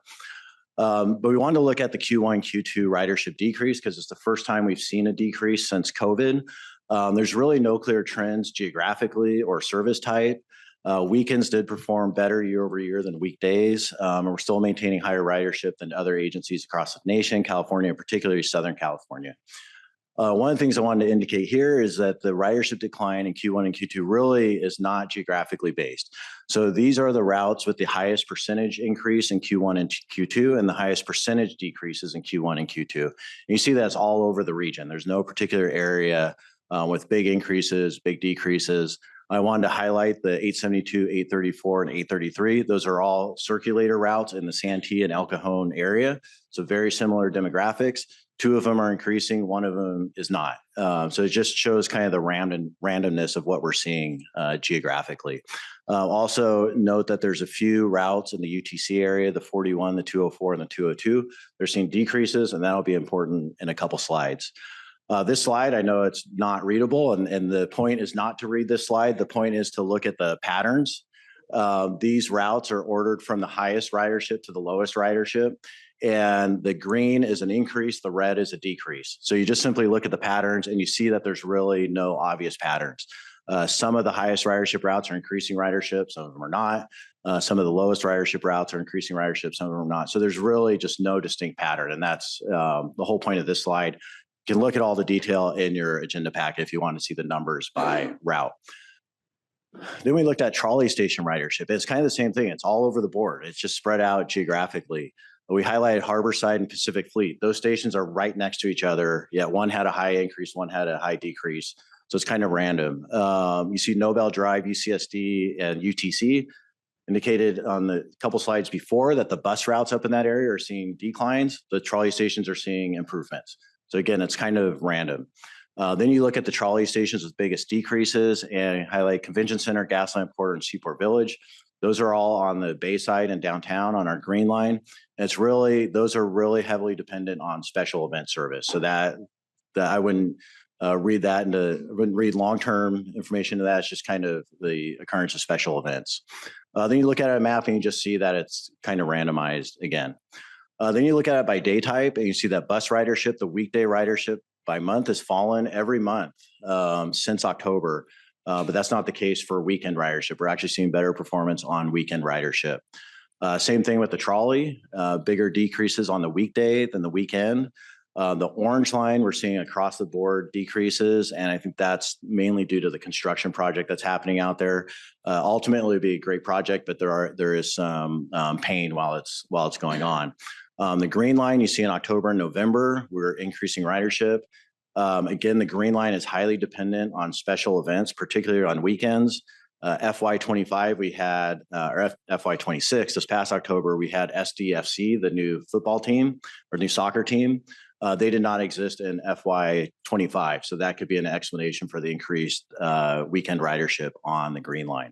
But we wanted to look at the Q1, Q2 ridership decrease because it's the first time we've seen a decrease since COVID. There's really no clear trends geographically or service type. Weekends did perform better year over year than weekdays. And we're still maintaining higher ridership than other agencies across the nation, California, and particularly Southern California. One of the things I wanted to indicate here is that the ridership decline in Q1 and Q2 really is not geographically based. So these are the routes with the highest percentage increase in Q1 and Q2 and the highest percentage decreases in Q1 and Q2. And you see that's all over the region. There's no particular area with big increases, big decreases. I wanted to highlight the 872, 834, and 833. Those are all circulator routes in the Santee and El Cajon area. So very similar demographics. Two of them are increasing, one of them is not. So it just shows kind of the randomness of what we're seeing geographically. Also note that there's a few routes in the UTC area, the 41, the 204, and the 202. They're seeing decreases, and that'll be important in a couple slides. This slide, I know it's not readable, and the point is not to read this slide. The point is to look at the patterns. These routes are ordered from the highest ridership to the lowest ridership. And the green is an increase, the red is a decrease. So you just simply look at the patterns and you see that there's really no obvious patterns. Some of the highest ridership routes are increasing ridership, some of them are not. Some of the lowest ridership routes are increasing ridership, some of them are not. So there's really just no distinct pattern. And that's the whole point of this slide. You can look at all the detail in your agenda packet if you want to see the numbers by route. Then we looked at trolley station ridership. It's kind of the same thing. It's all over the board. It's just spread out geographically. We highlighted Harborside and Pacific Fleet. Those stations are right next to each other, yet one had a high increase, one had a high decrease. So it's kind of random. You see Nobel Drive, UCSD, and UTC indicated on the couple slides before that the bus routes up in that area are seeing declines. The trolley stations are seeing improvements. So again, it's kind of random. Then you look at the trolley stations with biggest decreases and highlight Convention Center, Gaslamp Quarter, and Seaport Village. Those are all on the Bayside and downtown on our green line. And it's really, those are really heavily dependent on special event service. So that I wouldn't read that into, I wouldn't read long-term information to that. It's just kind of the occurrence of special events. Then you look at a map and you just see that it's kind of randomized again. Then you look at it by day type and you see that bus ridership, the weekday ridership by month has fallen every month since October. But that's not the case for weekend ridership. We're actually seeing better performance on weekend ridership. Same thing with the trolley, bigger decreases on the weekday than the weekend. The orange line, we're seeing across the board decreases, and I think that's mainly due to the construction project that's happening out there. Ultimately, it'd be a great project, but there is some pain while it's going on. The green line you see in October and November, we're increasing ridership. Again, the green line is highly dependent on special events, particularly on weekends. FY25, we had, or FY26, this past October, we had SDFC, the new football team or new soccer team. They did not exist in FY25. So that could be an explanation for the increased weekend ridership on the green line.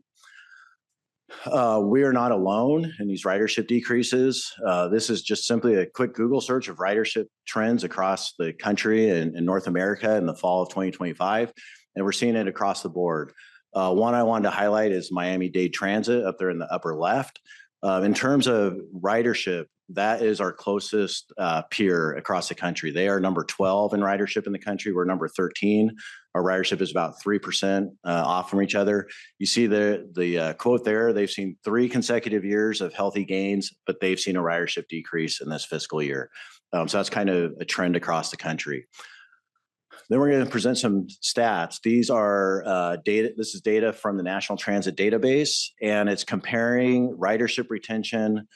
We are not alone in these ridership decreases. This is just simply a quick Google search of ridership trends across the country and in North America in the fall of 2025. And we're seeing it across the board. One I wanted to highlight is Miami-Dade Transit up there in the upper left. In terms of ridership, that is our closest peer across the country. They are number 12 in ridership in the country. We're number 13. Our ridership is about 3% off from each other. You see the quote there, they've seen 3 consecutive years of healthy gains, but they've seen a ridership decrease in this fiscal year. So that's kind of a trend across the country. Then we're going to present some stats. These are data. This is data from the National Transit Database, and it's comparing ridership retention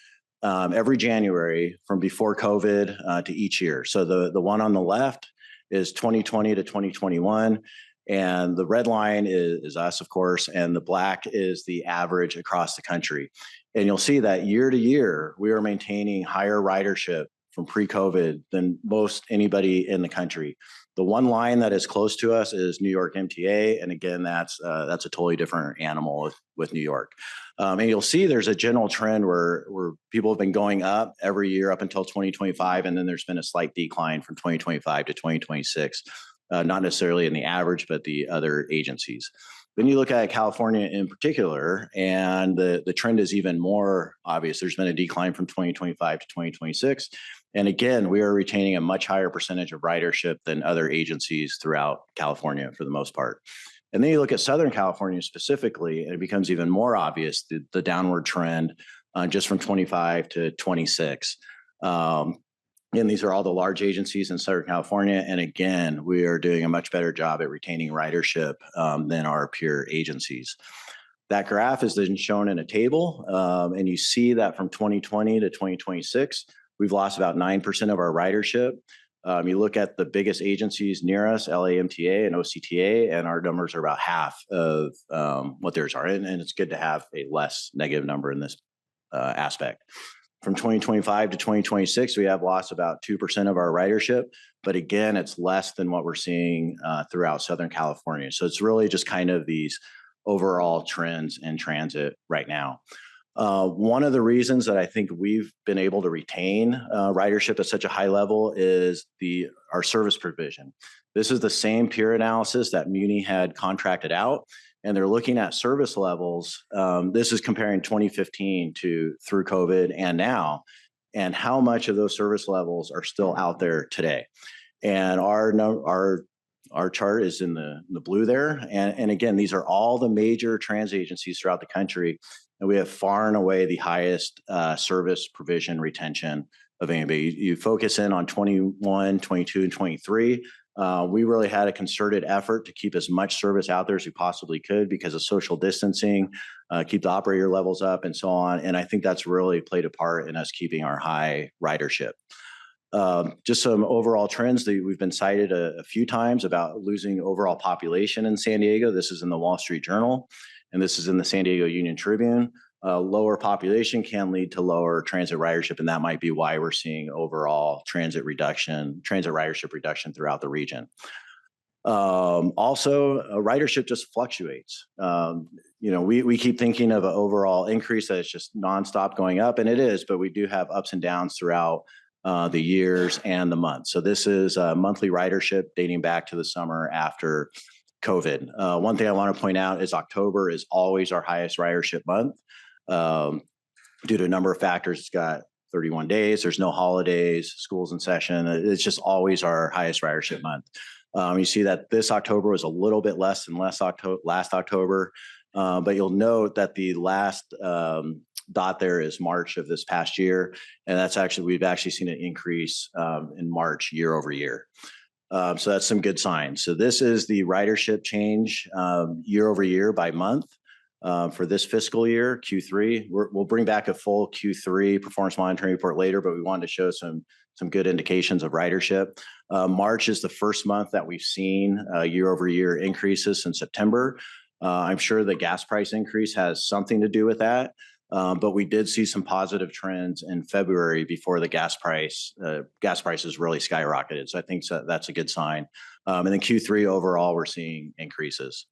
every January from before COVID to each year. So the one on the left is 2020 to 2021, and the red line is us, of course, and the black is the average across the country. And you'll see that year to year, we are maintaining higher ridership from pre-COVID than most anybody in the country. The one line that is close to us is New York MTA. And again, that's a totally different animal with New York. And you'll see there's a general trend where people have been going up every year up until 2025. And then there's been a slight decline from 2025 to 2026, not necessarily in the average, but the other agencies. Then you look at California in particular, and the trend is even more obvious. There's been a decline from 2025 to 2026. And again, we are retaining a much higher percentage of ridership than other agencies throughout California for the most part. And then you look at Southern California specifically, and it becomes even more obvious the downward trend just from 25 to 26. And these are all the large agencies in Southern California. And again, we are doing a much better job at retaining ridership than our peer agencies. That graph is then shown in a table, and you see that from 2020 to 2026, we've lost about 9% of our ridership. You look at the biggest agencies near us, LAMTA and OCTA, and our numbers are about half of what theirs are. And it's good to have a less negative number in this aspect. From 2025 to 2026, we have lost about 2% of our ridership. But again, it's less than what we're seeing throughout Southern California. So it's really just kind of these overall trends in transit right now. One of the reasons that I think we've been able to retain ridership at such a high level is our service provision. This is the same peer analysis that Muni had contracted out, and they're looking at service levels. This is comparing 2015 through COVID and now, and how much of those service levels are still out there today. And our chart is in the blue there. And again, these are all the major transit agencies throughout the country. And we have far and away the highest service provision retention of anybody. You focus in on 21, 22, and 23. We really had a concerted effort to keep as much service out there as we possibly could because of social distancing, keep the operator levels up and so on. And I think that's really played a part in us keeping our high ridership. Just some overall trends that we've been cited a few times about losing overall population in San Diego. This is in the Wall Street Journal. And this is in the San Diego Union Tribune. Lower population can lead to lower transit ridership, and that might be why we're seeing overall transit ridership reduction throughout the region. Also, ridership just fluctuates. We keep thinking of an overall increase that it's just nonstop going up, and it is, but we do have ups and downs throughout the years and the months. So this is monthly ridership dating back to the summer after COVID. One thing I want to point out is October is always our highest ridership month due to a number of factors. It's got 31 days. There's no holidays, schools in session. It's just always our highest ridership month. You see that this October was a little bit less than last October, but you'll note that the last dot there is March of this past year. And we've actually seen an increase in March year over year. So that's some good signs. So this is the ridership change year over year by month for this fiscal year, Q3. We'll bring back a full Q3 performance monitoring report later, but we wanted to show some good indications of ridership. March is the first month that we've seen year over year increases since September. I'm sure the gas price increase has something to do with that. But we did see some positive trends in February before the gas prices really skyrocketed. So I think that's a good sign. And then Q3 overall, we're seeing increases.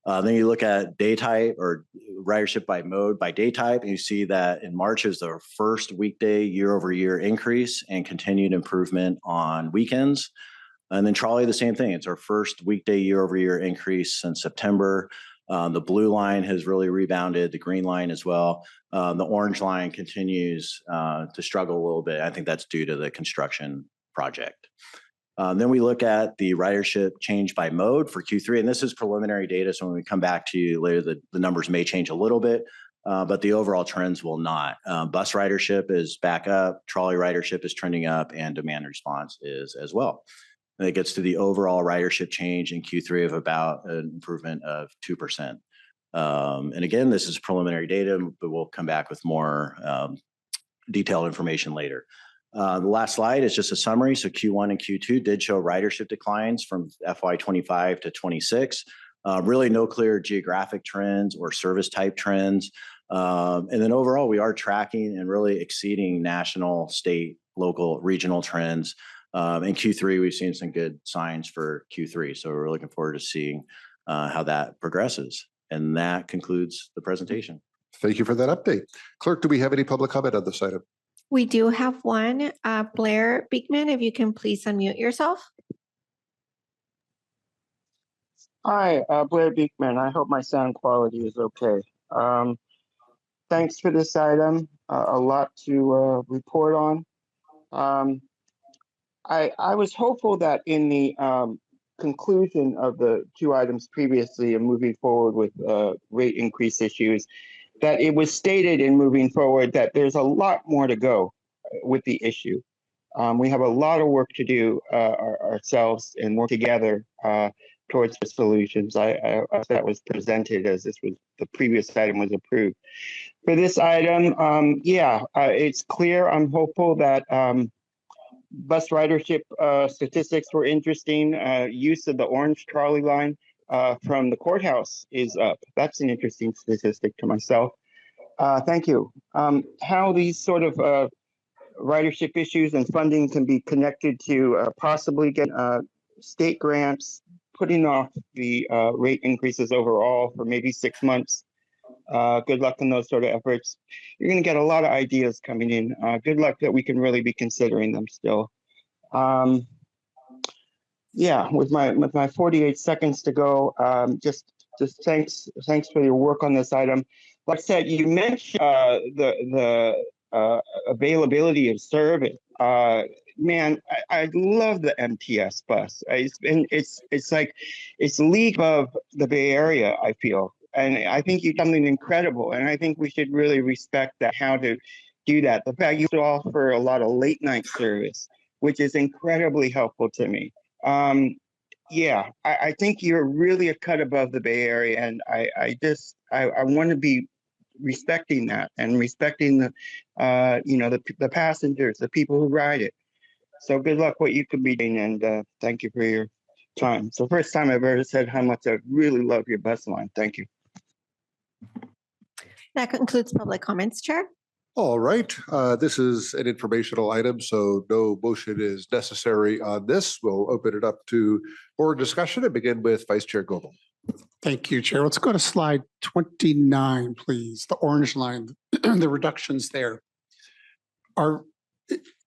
Then you look at day type or ridership by mode by day type, and you see that in March is the first weekday year over year increase and continued improvement on weekends. And then trolley, the same thing. It's our first weekday year over year increase since September. The blue line has really rebounded, the green line as well. The orange line continues to struggle a little bit. I think that's due to the construction project. Then we look at the ridership change by mode for Q3, and this is preliminary data. So when we come back to you later, the numbers may change a little bit, but the overall trends will not. Bus ridership is back up, trolley ridership is trending up, and demand response is as well. And it gets to the overall ridership change in Q3 of about an improvement of 2%. And again, this is preliminary data, but we'll come back with more detailed information later. The last slide is just a summary. So Q1 and Q2 did show ridership declines from FY25 to 26. Really no clear geographic trends or service type trends. And then overall, we are tracking and really exceeding national, state, local, regional trends. In Q3, we've seen some good signs for Q3. So we're looking forward to seeing how that progresses. And that concludes the presentation. Thank you for that update. Clerk, do we have any public comment on this item? We do have one. Blair Beekman, if you can please unmute yourself. Hi, Blair Beekman. I hope my sound quality is okay. Thanks for this item. A lot to report on. I was hopeful that in the conclusion of the two items previously and moving forward with rate increase issues, that it was stated in moving forward that there's a lot more to go with the issue. We have a lot of work to do ourselves and work together towards the solutions. That was presented as the previous item was approved. For this item, it's clear. I'm hopeful that bus ridership statistics were interesting. Use of the orange trolley line from the courthouse is up. That's an interesting statistic to myself. Thank you. How these sort of ridership issues and funding can be connected to possibly get state grants, putting off the rate increases overall for maybe 6 months. Good luck in those sort of efforts. You're going to get a lot of ideas coming in. Good luck that we can really be considering them still. With my 48 seconds to go, just thanks for your work on this item. Like I said, you mentioned the availability of service. Man, I love the MTS bus. It's like it's league of the Bay Area, I feel. And I think you've done something incredible. And I think we should really respect that, how to do that. The fact you offer a lot of late night service, which is incredibly helpful to me. I think you're really a cut above the Bay Area. And I want to be respecting that and respecting the passengers, the people who ride it. So good luck what you could be doing, and thank you for your time. It's the first time I've ever said how much I really love your bus line. Thank you. That concludes public comments, Chair. All right. This is an informational item, so no motion is necessary on this. We'll open it up to board discussion and begin with Vice Chair Goebel. Thank you, Chair. Let's go to slide 29, please. The orange line, the reductions there.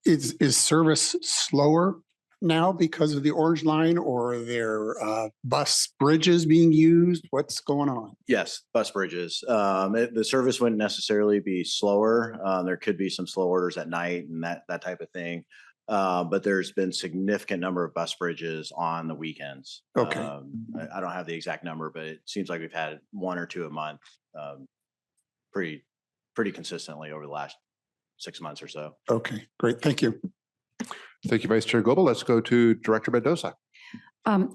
Is service slower now because of the orange line, or are there bus bridges being used? What's going on? Yes, bus bridges. The service wouldn't necessarily be slower. There could be some slow orders at night and that type of thing. But there's been significant number of bus bridges on the weekends. Okay. I don't have the exact number, but it seems like we've had one or two a month pretty pretty consistently over the last 6 months or so. Okay, great. Thank you. Thank you, Vice Chair Goebel. Let's go to Director Mendoza.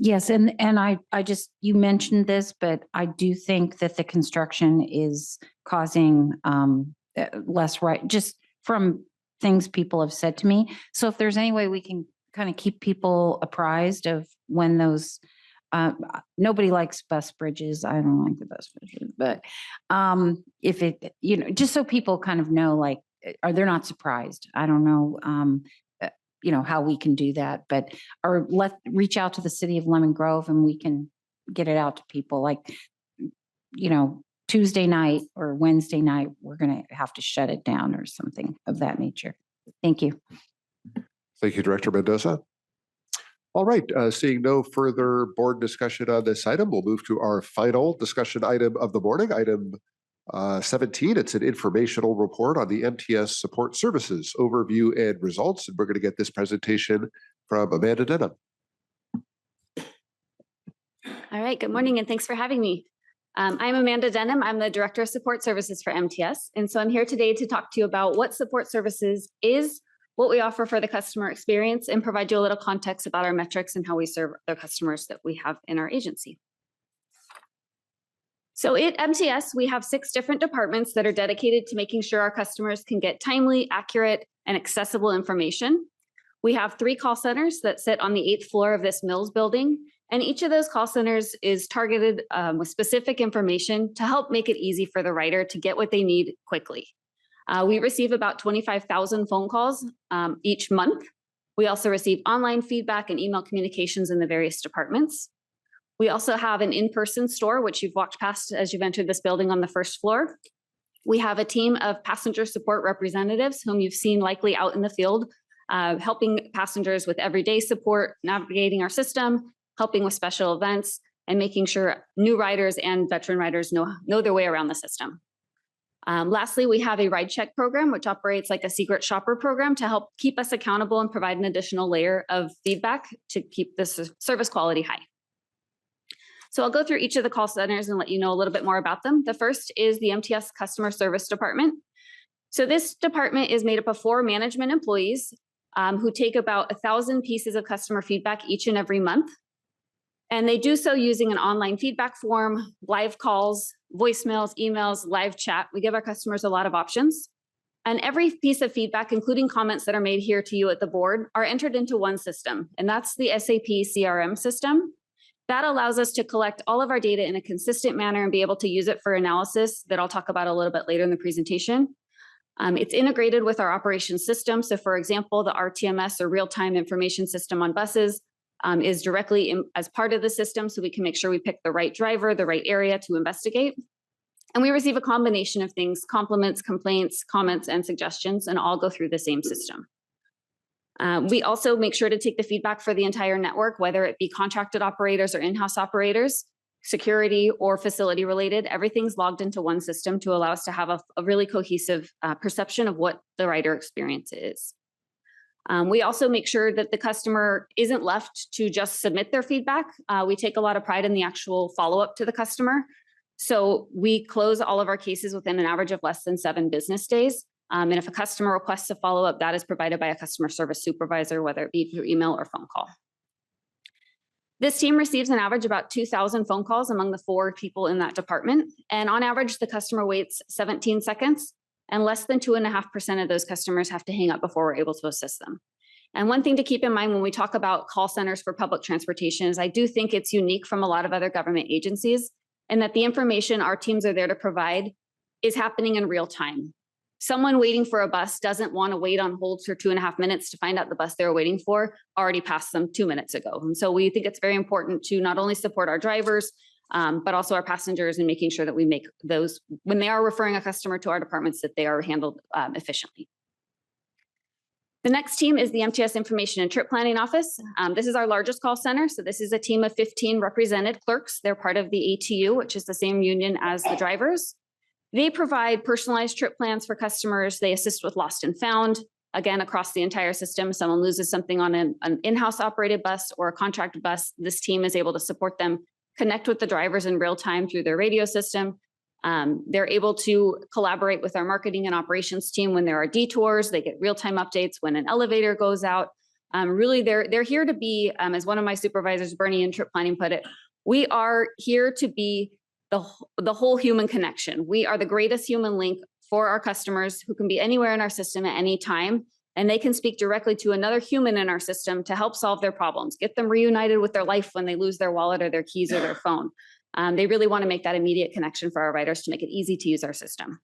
Yes, and I just, you mentioned this, but I do think that the construction is causing less right, just from things people have said to me. So if there's any way we can kind of keep people apprised of when those, nobody likes bus bridges. I don't like the bus bridges, but if it, just so people kind of know, like, are they not surprised? I don't know. How we can do that, but or reach out to the city of Lemon Grove and we can get it out to people. Like, Tuesday night or Wednesday night, we're going to have to shut it down or something of that nature. Thank you. Thank you, Director Mendoza. All right, seeing no further board discussion on this item, we'll move to our final discussion item of the morning, item 17. It's an informational report on the MTS support services overview and results. And we're going to get this presentation from Amanda Denham. All right, good morning and thanks for having me. I'm Amanda Denham. I'm the Director of Support Services for MTS. And so I'm here today to talk to you about what support services is, what we offer for the customer experience, and provide you a little context about our metrics and how we serve the customers that we have in our agency. So at MTS, we have 6 different departments that are dedicated to making sure our customers can get timely, accurate, and accessible information. We have 3 call centers that sit on the 8th floor of this Mills building, and each of those call centers is targeted with specific information to help make it easy for the writer to get what they need quickly. We receive about 25,000 phone calls each month. We also receive online feedback and email communications in the various departments. We also have an in-person store, which you've walked past as you've entered this building on the 1st floor. We have a team of passenger support representatives whom you've seen likely out in the field, helping passengers with everyday support, navigating our system, helping with special events, and making sure new riders and veteran riders know their way around the system. Lastly, we have a ride check program, which operates like a secret shopper program to help keep us accountable and provide an additional layer of feedback to keep the service quality high. So I'll go through each of the call centers and let you know a little bit more about them. The first is the MTS Customer Service Department. So this department is made up of 4 management employees who take about 1,000 pieces of customer feedback each and every month. And they do so using an online feedback form, live calls, voicemails, emails, live chat. We give our customers a lot of options. And every piece of feedback, including comments that are made here to you at the board, are entered into one system, and that's the SAP CRM system. That allows us to collect all of our data in a consistent manner and be able to use it for analysis that I'll talk about a little bit later in the presentation. It's integrated with our operations system. So for example, the RTMS or real-time information system on buses is directly as part of the system, so we can make sure we pick the right driver, the right area to investigate. And we receive a combination of things: compliments, complaints, comments, and suggestions, and all go through the same system. We also make sure to take the feedback for the entire network, whether it be contracted operators or in-house operators, security or facility related. Everything's logged into one system to allow us to have a really cohesive perception of what the rider experience is. We also make sure that the customer isn't left to just submit their feedback. We take a lot of pride in the actual follow-up to the customer. So we close all of our cases within an average of less than 7 business days. And if a customer requests a follow-up, that is provided by a customer service supervisor, whether it be through email or phone call. This team receives an average about 2,000 phone calls among the 4 people in that department. And on average, the customer waits 17 seconds, and less than 2.5% of those customers have to hang up before we're able to assist them. And one thing to keep in mind when we talk about call centers for public transportation is I do think it's unique from a lot of other government agencies, and that the information our teams are there to provide is happening in real time. Someone waiting for a bus doesn't want to wait on hold for 2.5 minutes to find out the bus they were waiting for already passed them 2 minutes ago. And so we think it's very important to not only support our drivers, but also our passengers, and making sure that we make those, when they are referring a customer to our departments, that they are handled efficiently. The next team is the MTS Information and Trip Planning Office. This is our largest call center. So this is a team of 15 represented clerks. They're part of the ATU, which is the same union as the drivers. They provide personalized trip plans for customers. They assist with lost and found, again, across the entire system. Someone loses something on an in-house operated bus or a contracted bus, this team is able to support them, connect with the drivers in real time through their radio system, They're able to collaborate with our marketing and operations team when there are detours. They get real-time updates when an elevator goes out. Really, they're here to be, as one of my supervisors, Bernie, in trip planning put it, we are here to be the whole human connection. We are the greatest human link for our customers who can be anywhere in our system at any time, and they can speak directly to another human in our system to help solve their problems, get them reunited with their life when they lose their wallet or their keys or their phone. They really want to make that immediate connection for our riders to make it easy to use our system.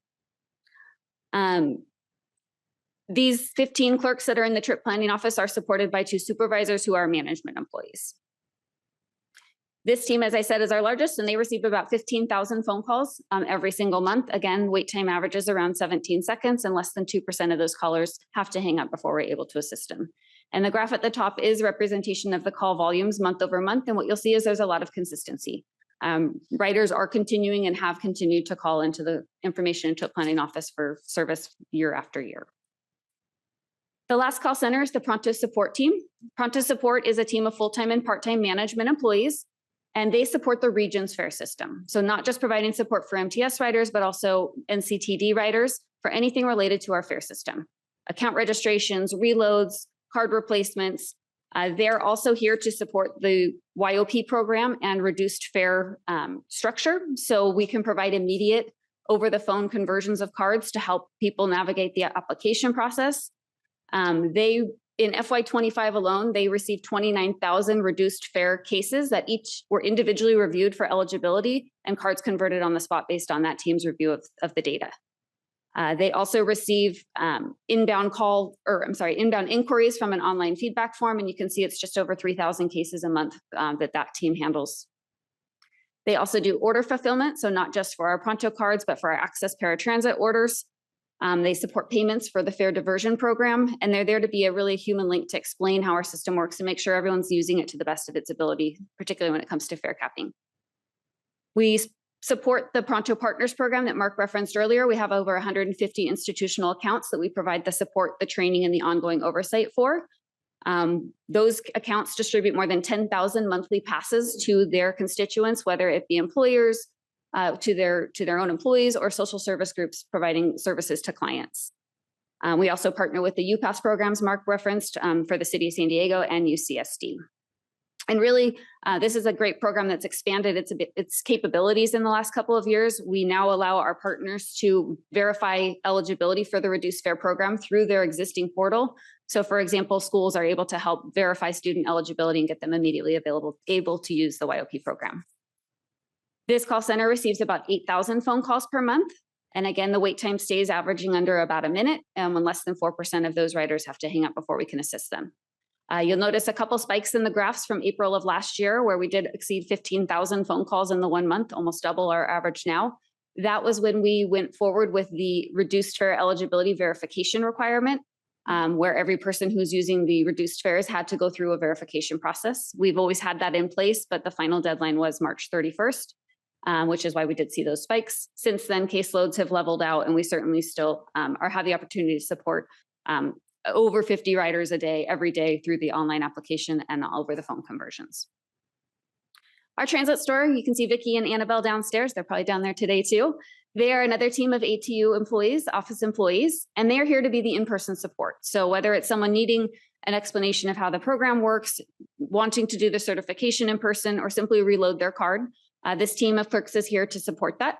These 15 clerks that are in the trip planning office are supported by 2 supervisors who are management employees. This team, as I said, is our largest, and they receive about 15,000 phone calls every single month. Again, wait time averages around 17 seconds, and less than 2% of those callers have to hang up before we're able to assist them. And the graph at the top is representation of the call volumes month over month, and what you'll see is there's a lot of consistency. Riders are continuing and have continued to call into the information and trip planning office for service year after year. The last call center is the Pronto Support team. Pronto Support is a team of full-time and part-time management employees, and they support the region's fare system. So not just providing support for MTS riders, but also NCTD riders for anything related to our fare system. Account registrations, reloads, card replacements. They're also here to support the YOP program and reduced fare structure. So we can provide immediate over-the-phone conversions of cards to help people navigate the application process. In FY25 alone, they received 29,000 reduced fare cases that each were individually reviewed for eligibility and cards converted on the spot based on that team's review of the data. They also receive inbound inquiries from an online feedback form, and you can see it's just over 3,000 cases a month that team handles. They also do order fulfillment, so not just for our Pronto cards, but for our Access paratransit orders. They support payments for the fare diversion program, and they're there to be a really human link to explain how our system works and make sure everyone's using it to the best of its ability, particularly when it comes to fare capping. We support the Pronto Partners program that Mark referenced earlier. We have over 150 institutional accounts that we provide the support, the training, and the ongoing oversight for. Those accounts distribute more than 10,000 monthly passes to their constituents, whether it be employers, to their own employees, or social service groups providing services to clients. We also partner with the UPass programs Mark referenced for the City of San Diego and UCSD. And really, this is a great program that's expanded its capabilities in the last couple of years. We now allow our partners to verify eligibility for the reduced fare program through their existing portal. So for example, schools are able to help verify student eligibility and get them immediately able to use the YOP program. This call center receives about 8,000 phone calls per month. And again, the wait time stays averaging under about a minute, when less than 4% of those riders have to hang up before we can assist them. You'll notice a couple spikes in the graphs from April of last year, where we did exceed 15,000 phone calls in the 1 month, almost double our average now. That was when we went forward with the reduced fare eligibility verification requirement, where every person who's using the reduced fares had to go through a verification process. We've always had that in place, but the final deadline was March 31st. Which is why we did see those spikes. Since then, caseloads have leveled out, and we certainly still have the opportunity to support over 50 riders a day, every day, through the online application and over the phone conversions. Our transit store, you can see Vicki and Annabelle downstairs. They're probably down there today too. They are another team of ATU employees, office employees, and they are here to be the in-person support. So whether it's someone needing an explanation of how the program works, wanting to do the certification in person, or simply reload their card, this team of clerks is here to support that.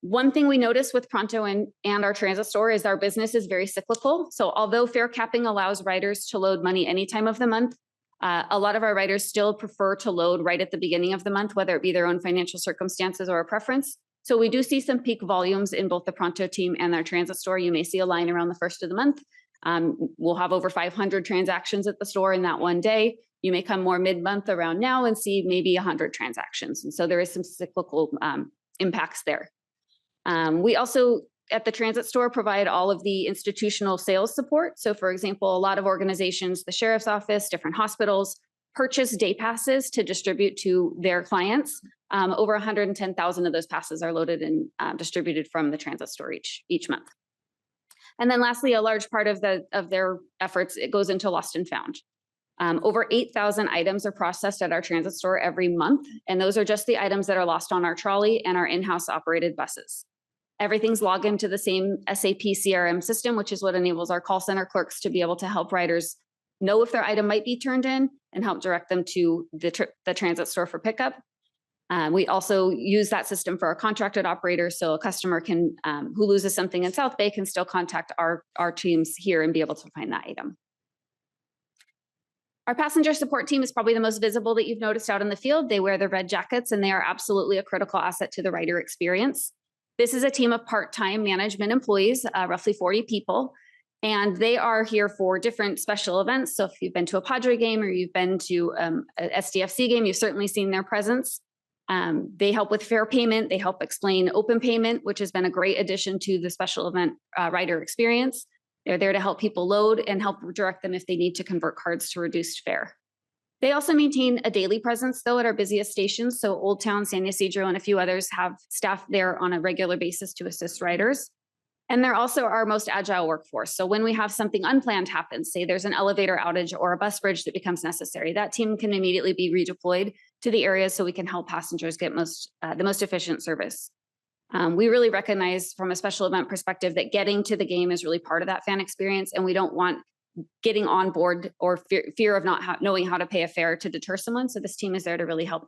One thing we notice with Pronto and our transit store is our business is very cyclical. So although fare capping allows riders to load money any time of the month, a lot of our riders still prefer to load right at the beginning of the month, whether it be their own financial circumstances or a preference. So we do see some peak volumes in both the Pronto team and our transit store. You may see a line around the first of the month. We'll have over 500 transactions at the store in that one day. You may come more mid-month around now and see maybe 100 transactions. And so there is some cyclical impacts there. We also, at the transit store, provide all of the institutional sales support. So for example, a lot of organizations, the sheriff's office, different hospitals, purchase day passes to distribute to their clients. Over 110,000 of those passes are loaded and distributed from the transit store each month. And then lastly, a large part of their efforts, it goes into lost and found. Over 8,000 items are processed at our transit store every month, and those are just the items that are lost on our trolley and our in-house operated buses. Everything's logged into the same SAP CRM system, which is what enables our call center clerks to be able to help riders know if their item might be turned in and help direct them to the transit store for pickup. We also use that system for our contracted operators, so a customer can who loses something in South Bay can still contact our teams here and be able to find that item. Our passenger support team is probably the most visible that you've noticed out in the field. They wear the red jackets, and they are absolutely a critical asset to the rider experience. This is a team of part-time management employees, roughly 40 people, and they are here for different special events. So if you've been to a Padre game or you've been to a SDFC game, you've certainly seen their presence. They help with fare payment. They help explain open payment, which has been a great addition to the special event rider experience. They're there to help people load and help direct them if they need to convert cards to reduced fare. They also maintain a daily presence, though, at our busiest stations. So Old Town, San Ysidro, and a few others have staff there on a regular basis to assist riders. And they're also our most agile workforce. So when we have something unplanned happen, say there's an elevator outage or a bus bridge that becomes necessary, that team can immediately be redeployed to the areas so we can help passengers get the most efficient service. We really recognize from a special event perspective that getting to the game is really part of that fan experience, and we don't want getting on board or fear of not knowing how to pay a fare to deter someone. So this team is there to really help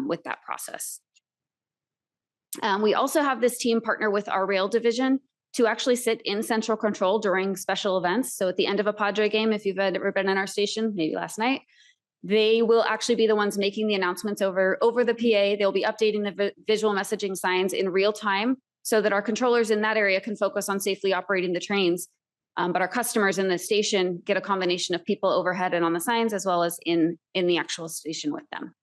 with that process. We also have this team partner with our rail division to actually sit in central control during special events. So at the end of a Padre game, if you've ever been in our station, maybe last night, they will actually be the ones making the announcements over the PA. They'll be updating the visual messaging signs in real time so that our controllers in that area can focus on safely operating the trains. But our customers in the station get a combination of people overhead and on the signs, as well as in the actual station with them.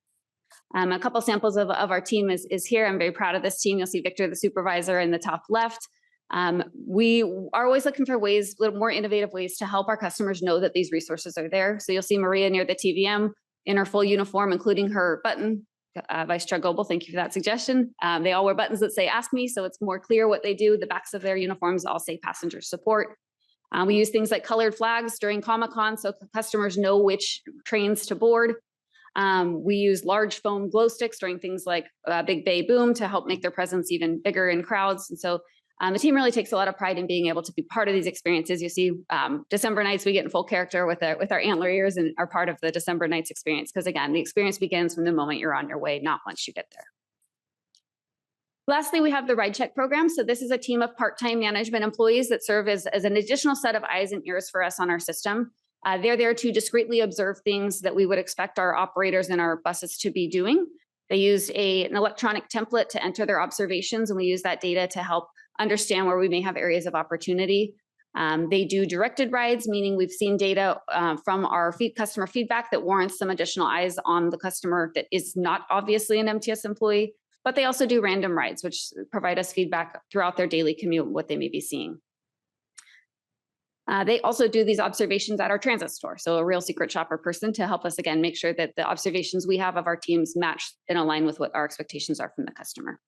A couple samples of our team is here. I'm very proud of this team. You'll see Victor, the supervisor, in the top left. We are always looking for ways, little more innovative ways to help our customers know that these resources are there. So you'll see Maria near the TVM in her full uniform, including her button. Vice Chair Goebel, thank you for that suggestion. They all wear buttons that say "Ask Me," so it's more clear what they do. The backs of their uniforms all say passenger support. We use things like colored flags during Comic-Con so customers know which trains to board. We use large foam glow sticks during things like Big Bay Boom to help make their presence even bigger in crowds. And so the team really takes a lot of pride in being able to be part of these experiences. You see December nights, we get in full character with our antler ears and are part of the December nights experience. Because again, the experience begins from the moment you're on your way, not once you get there. Lastly, we have the Ride Check program. So this is a team of part-time management employees that serve as an additional set of eyes and ears for us on our system. They're there to discreetly observe things that we would expect our operators and our buses to be doing. They use an electronic template to enter their observations, and we use that data to help understand where we may have areas of opportunity. They do directed rides, meaning we've seen data from our customer feedback that warrants some additional eyes on the customer that is not obviously an MTS employee, but they also do random rides, which provide us feedback throughout their daily commute, what they may be seeing. They also do these observations at our transit store. So a real secret shopper person to help us, again, make sure that the observations we have of our teams match and align with what our expectations are from the customer.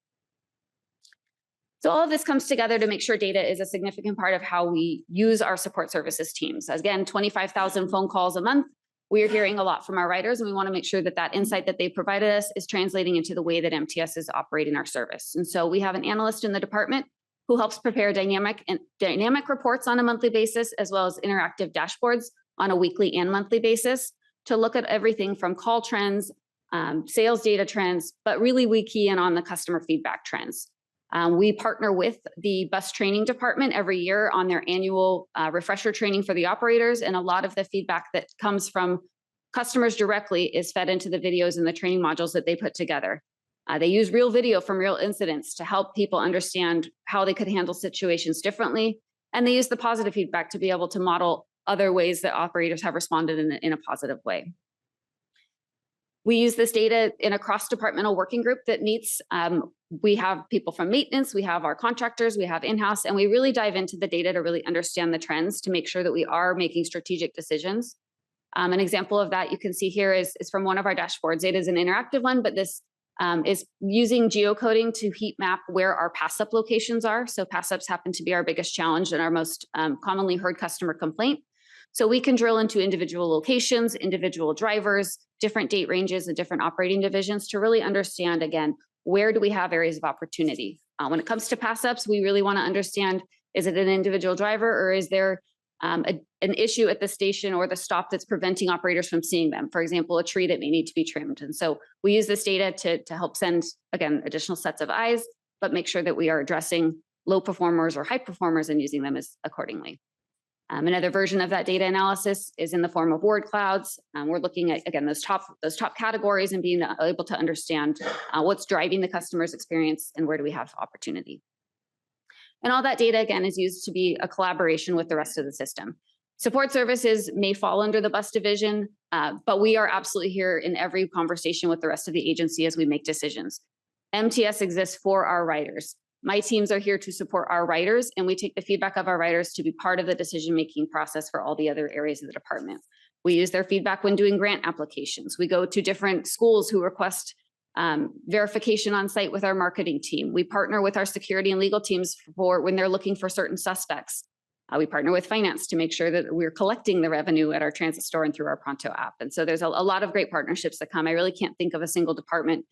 So all of this comes together to make sure data is a significant part of how we use our support services teams. Again, 25,000 phone calls a month. We are hearing a lot from our riders, and we want to make sure that that insight that they provided us is translating into the way that MTS is operating our service. And so we have an analyst in the department who helps prepare dynamic reports on a monthly basis, as well as interactive dashboards on a weekly and monthly basis to look at everything from call trends, sales data trends, but really we key in on the customer feedback trends. We partner with the bus training department every year on their annual refresher training for the operators. And a lot of the feedback that comes from customers directly is fed into the videos and the training modules that they put together. They use real video from real incidents to help people understand how they could handle situations differently. And they use the positive feedback to be able to model other ways that operators have responded in a positive way. We use this data in a cross-departmental working group that meets. We have people from maintenance, we have our contractors, we have in-house, and we really dive into the data to really understand the trends to make sure that we are making strategic decisions. An example of that you can see here is from one of our dashboards. It is an interactive one, but this is using geocoding to heat map where our pass-up locations are. So pass-ups happen to be our biggest challenge and our most commonly heard customer complaint. So we can drill into individual locations, individual drivers, different date ranges and different operating divisions to really understand, again, where do we have areas of opportunity? When it comes to pass ups, we really want to understand, is it an individual driver or is there an issue at the station or the stop that's preventing operators from seeing them? For example, a tree that may need to be trimmed. And so we use this data to help send, again, additional sets of eyes, but make sure that we are addressing low performers or high performers and using them as accordingly. Another version of that data analysis is in the form of word clouds. We're looking at, again, those top categories and being able to understand what's driving the customer's experience and where do we have opportunity. And all that data, again, is used to be a collaboration with the rest of the system. Support services may fall under the bus division, but we are absolutely here in every conversation with the rest of the agency as we make decisions. MTS exists for our riders. My teams are here to support our riders, and we take the feedback of our riders to be part of the decision-making process for all the other areas of the department. We use their feedback when doing grant applications. We go to different schools who request verification on site with our marketing team. We partner with our security and legal teams for when they're looking for certain suspects. We partner with finance to make sure that we're collecting the revenue at our transit store and through our Pronto app. And so there's a lot of great partnerships that come. I really can't think of a single department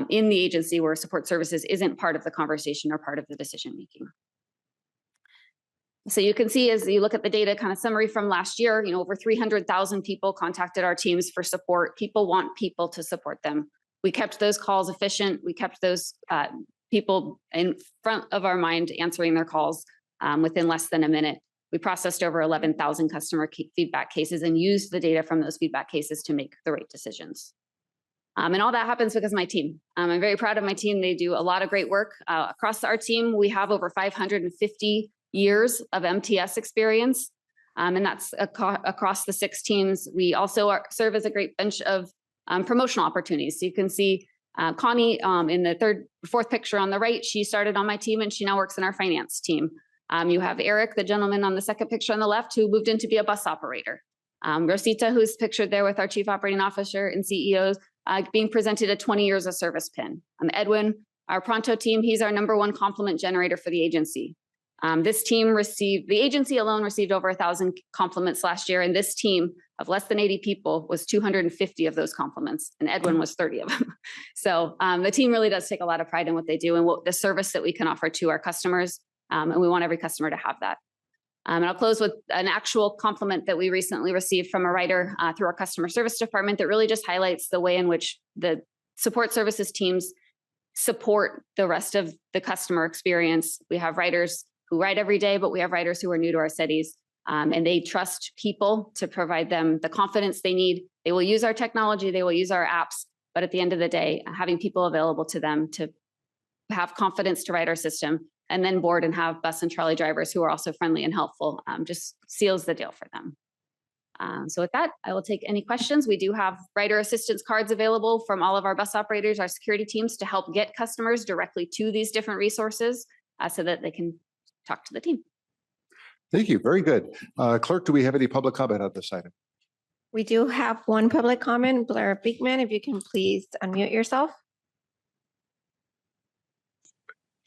in the agency where support services isn't part of the conversation or part of the decision making. So you can see as you look at the data kind of summary from last year, over 300,000 people contacted our teams for support. People want people to support them. We kept those calls efficient. We kept those people in front of our mind answering their calls within less than a minute. We processed over 11,000 customer feedback cases and used the data from those feedback cases to make the right decisions. And all that happens because of my team. I'm very proud of my team. They do a lot of great work. Across our team, we have over 550 years of MTS experience, and that's across the 6 teams. We also serve as a great bench of promotional opportunities. So you can see Connie in the fourth picture on the right. She started on my team and she now works in our finance team. You have Eric, the gentleman on the second picture on the left, who moved in to be a bus operator. Rosita, who's pictured there with our chief operating officer and CEOs, being presented a 20 years of service pin. Edwin, our Pronto team, he's our #1 compliment generator for the agency. This team the agency alone received over 1,000 compliments last year, and this team of less than 80 people was 250 of those compliments, and Edwin was 30 of them. So the team really does take a lot of pride in what they do and the service that we can offer to our customers, and we want every customer to have that. And I'll close with an actual compliment that we recently received from a writer through our customer service department that really just highlights the way in which the support services teams support the rest of the customer experience. We have writers who write every day, but we have writers who are new to our cities, and they trust people to provide them the confidence they need. They will use our technology, they will use our apps, but at the end of the day, having people available to them to have confidence to write our system and then board and have bus and trolley drivers who are also friendly and helpful just seals the deal for them. So with that, I will take any questions. We do have writer assistance cards available from all of our bus operators, our security teams, to help get customers directly to these different resources so that they can talk to the team. Thank you. Very good. Clerk, do we have any public comment on this item? We do have one public comment. Blair Beekman, if you can please unmute yourself.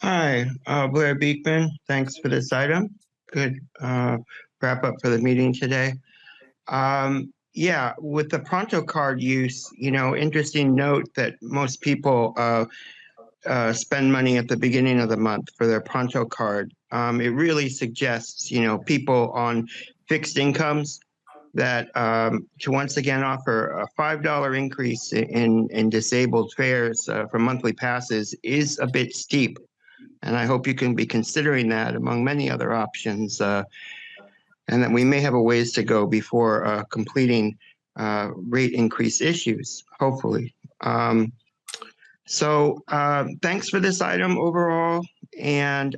Hi, Blair Beekman. Thanks for this item. Good wrap up for the meeting today. Yeah, with the Pronto card use, interesting note that most people spend money at the beginning of the month for their Pronto card. It really suggests, people on fixed incomes that to once again offer a $5 increase in disabled fares for monthly passes is a bit steep. And I hope you can be considering that among many other options, and that we may have a ways to go before completing rate increase issues, hopefully. So thanks for this item overall. And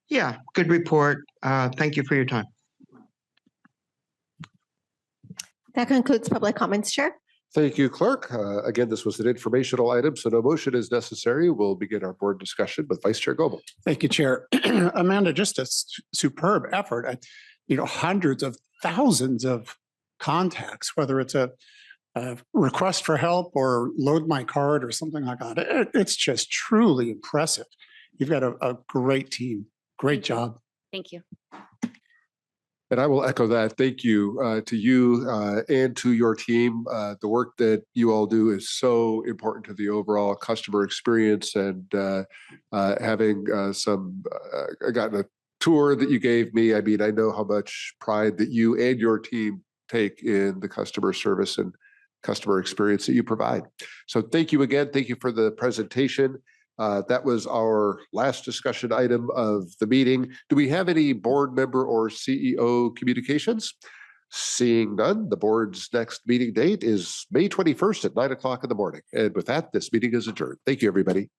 yeah, good report. Thank you for your time. That concludes public comments, Chair. Thank you, Clerk. Again, this was an informational item, so no motion is necessary. We'll begin our board discussion with Vice Chair Goebel. Thank you, Chair. Amanda, just a superb effort. Hundreds of thousands of contacts, whether it's a request for help or load my card or something like that. It's just truly impressive. You've got a great team. Great job. Thank you. And I will echo that. Thank you to you and to your team. The work that you all do is so important to the overall customer experience. And having I got a tour that you gave me. I mean, I know how much pride that you and your team take in the customer service and customer experience that you provide. So thank you again. Thank you for the presentation. That was our last discussion item of the meeting. Do we have any board member or CEO communications? Seeing none, the board's next meeting date is May 21st at 9 o'clock in the morning. And with that, this meeting is adjourned. Thank you, everybody.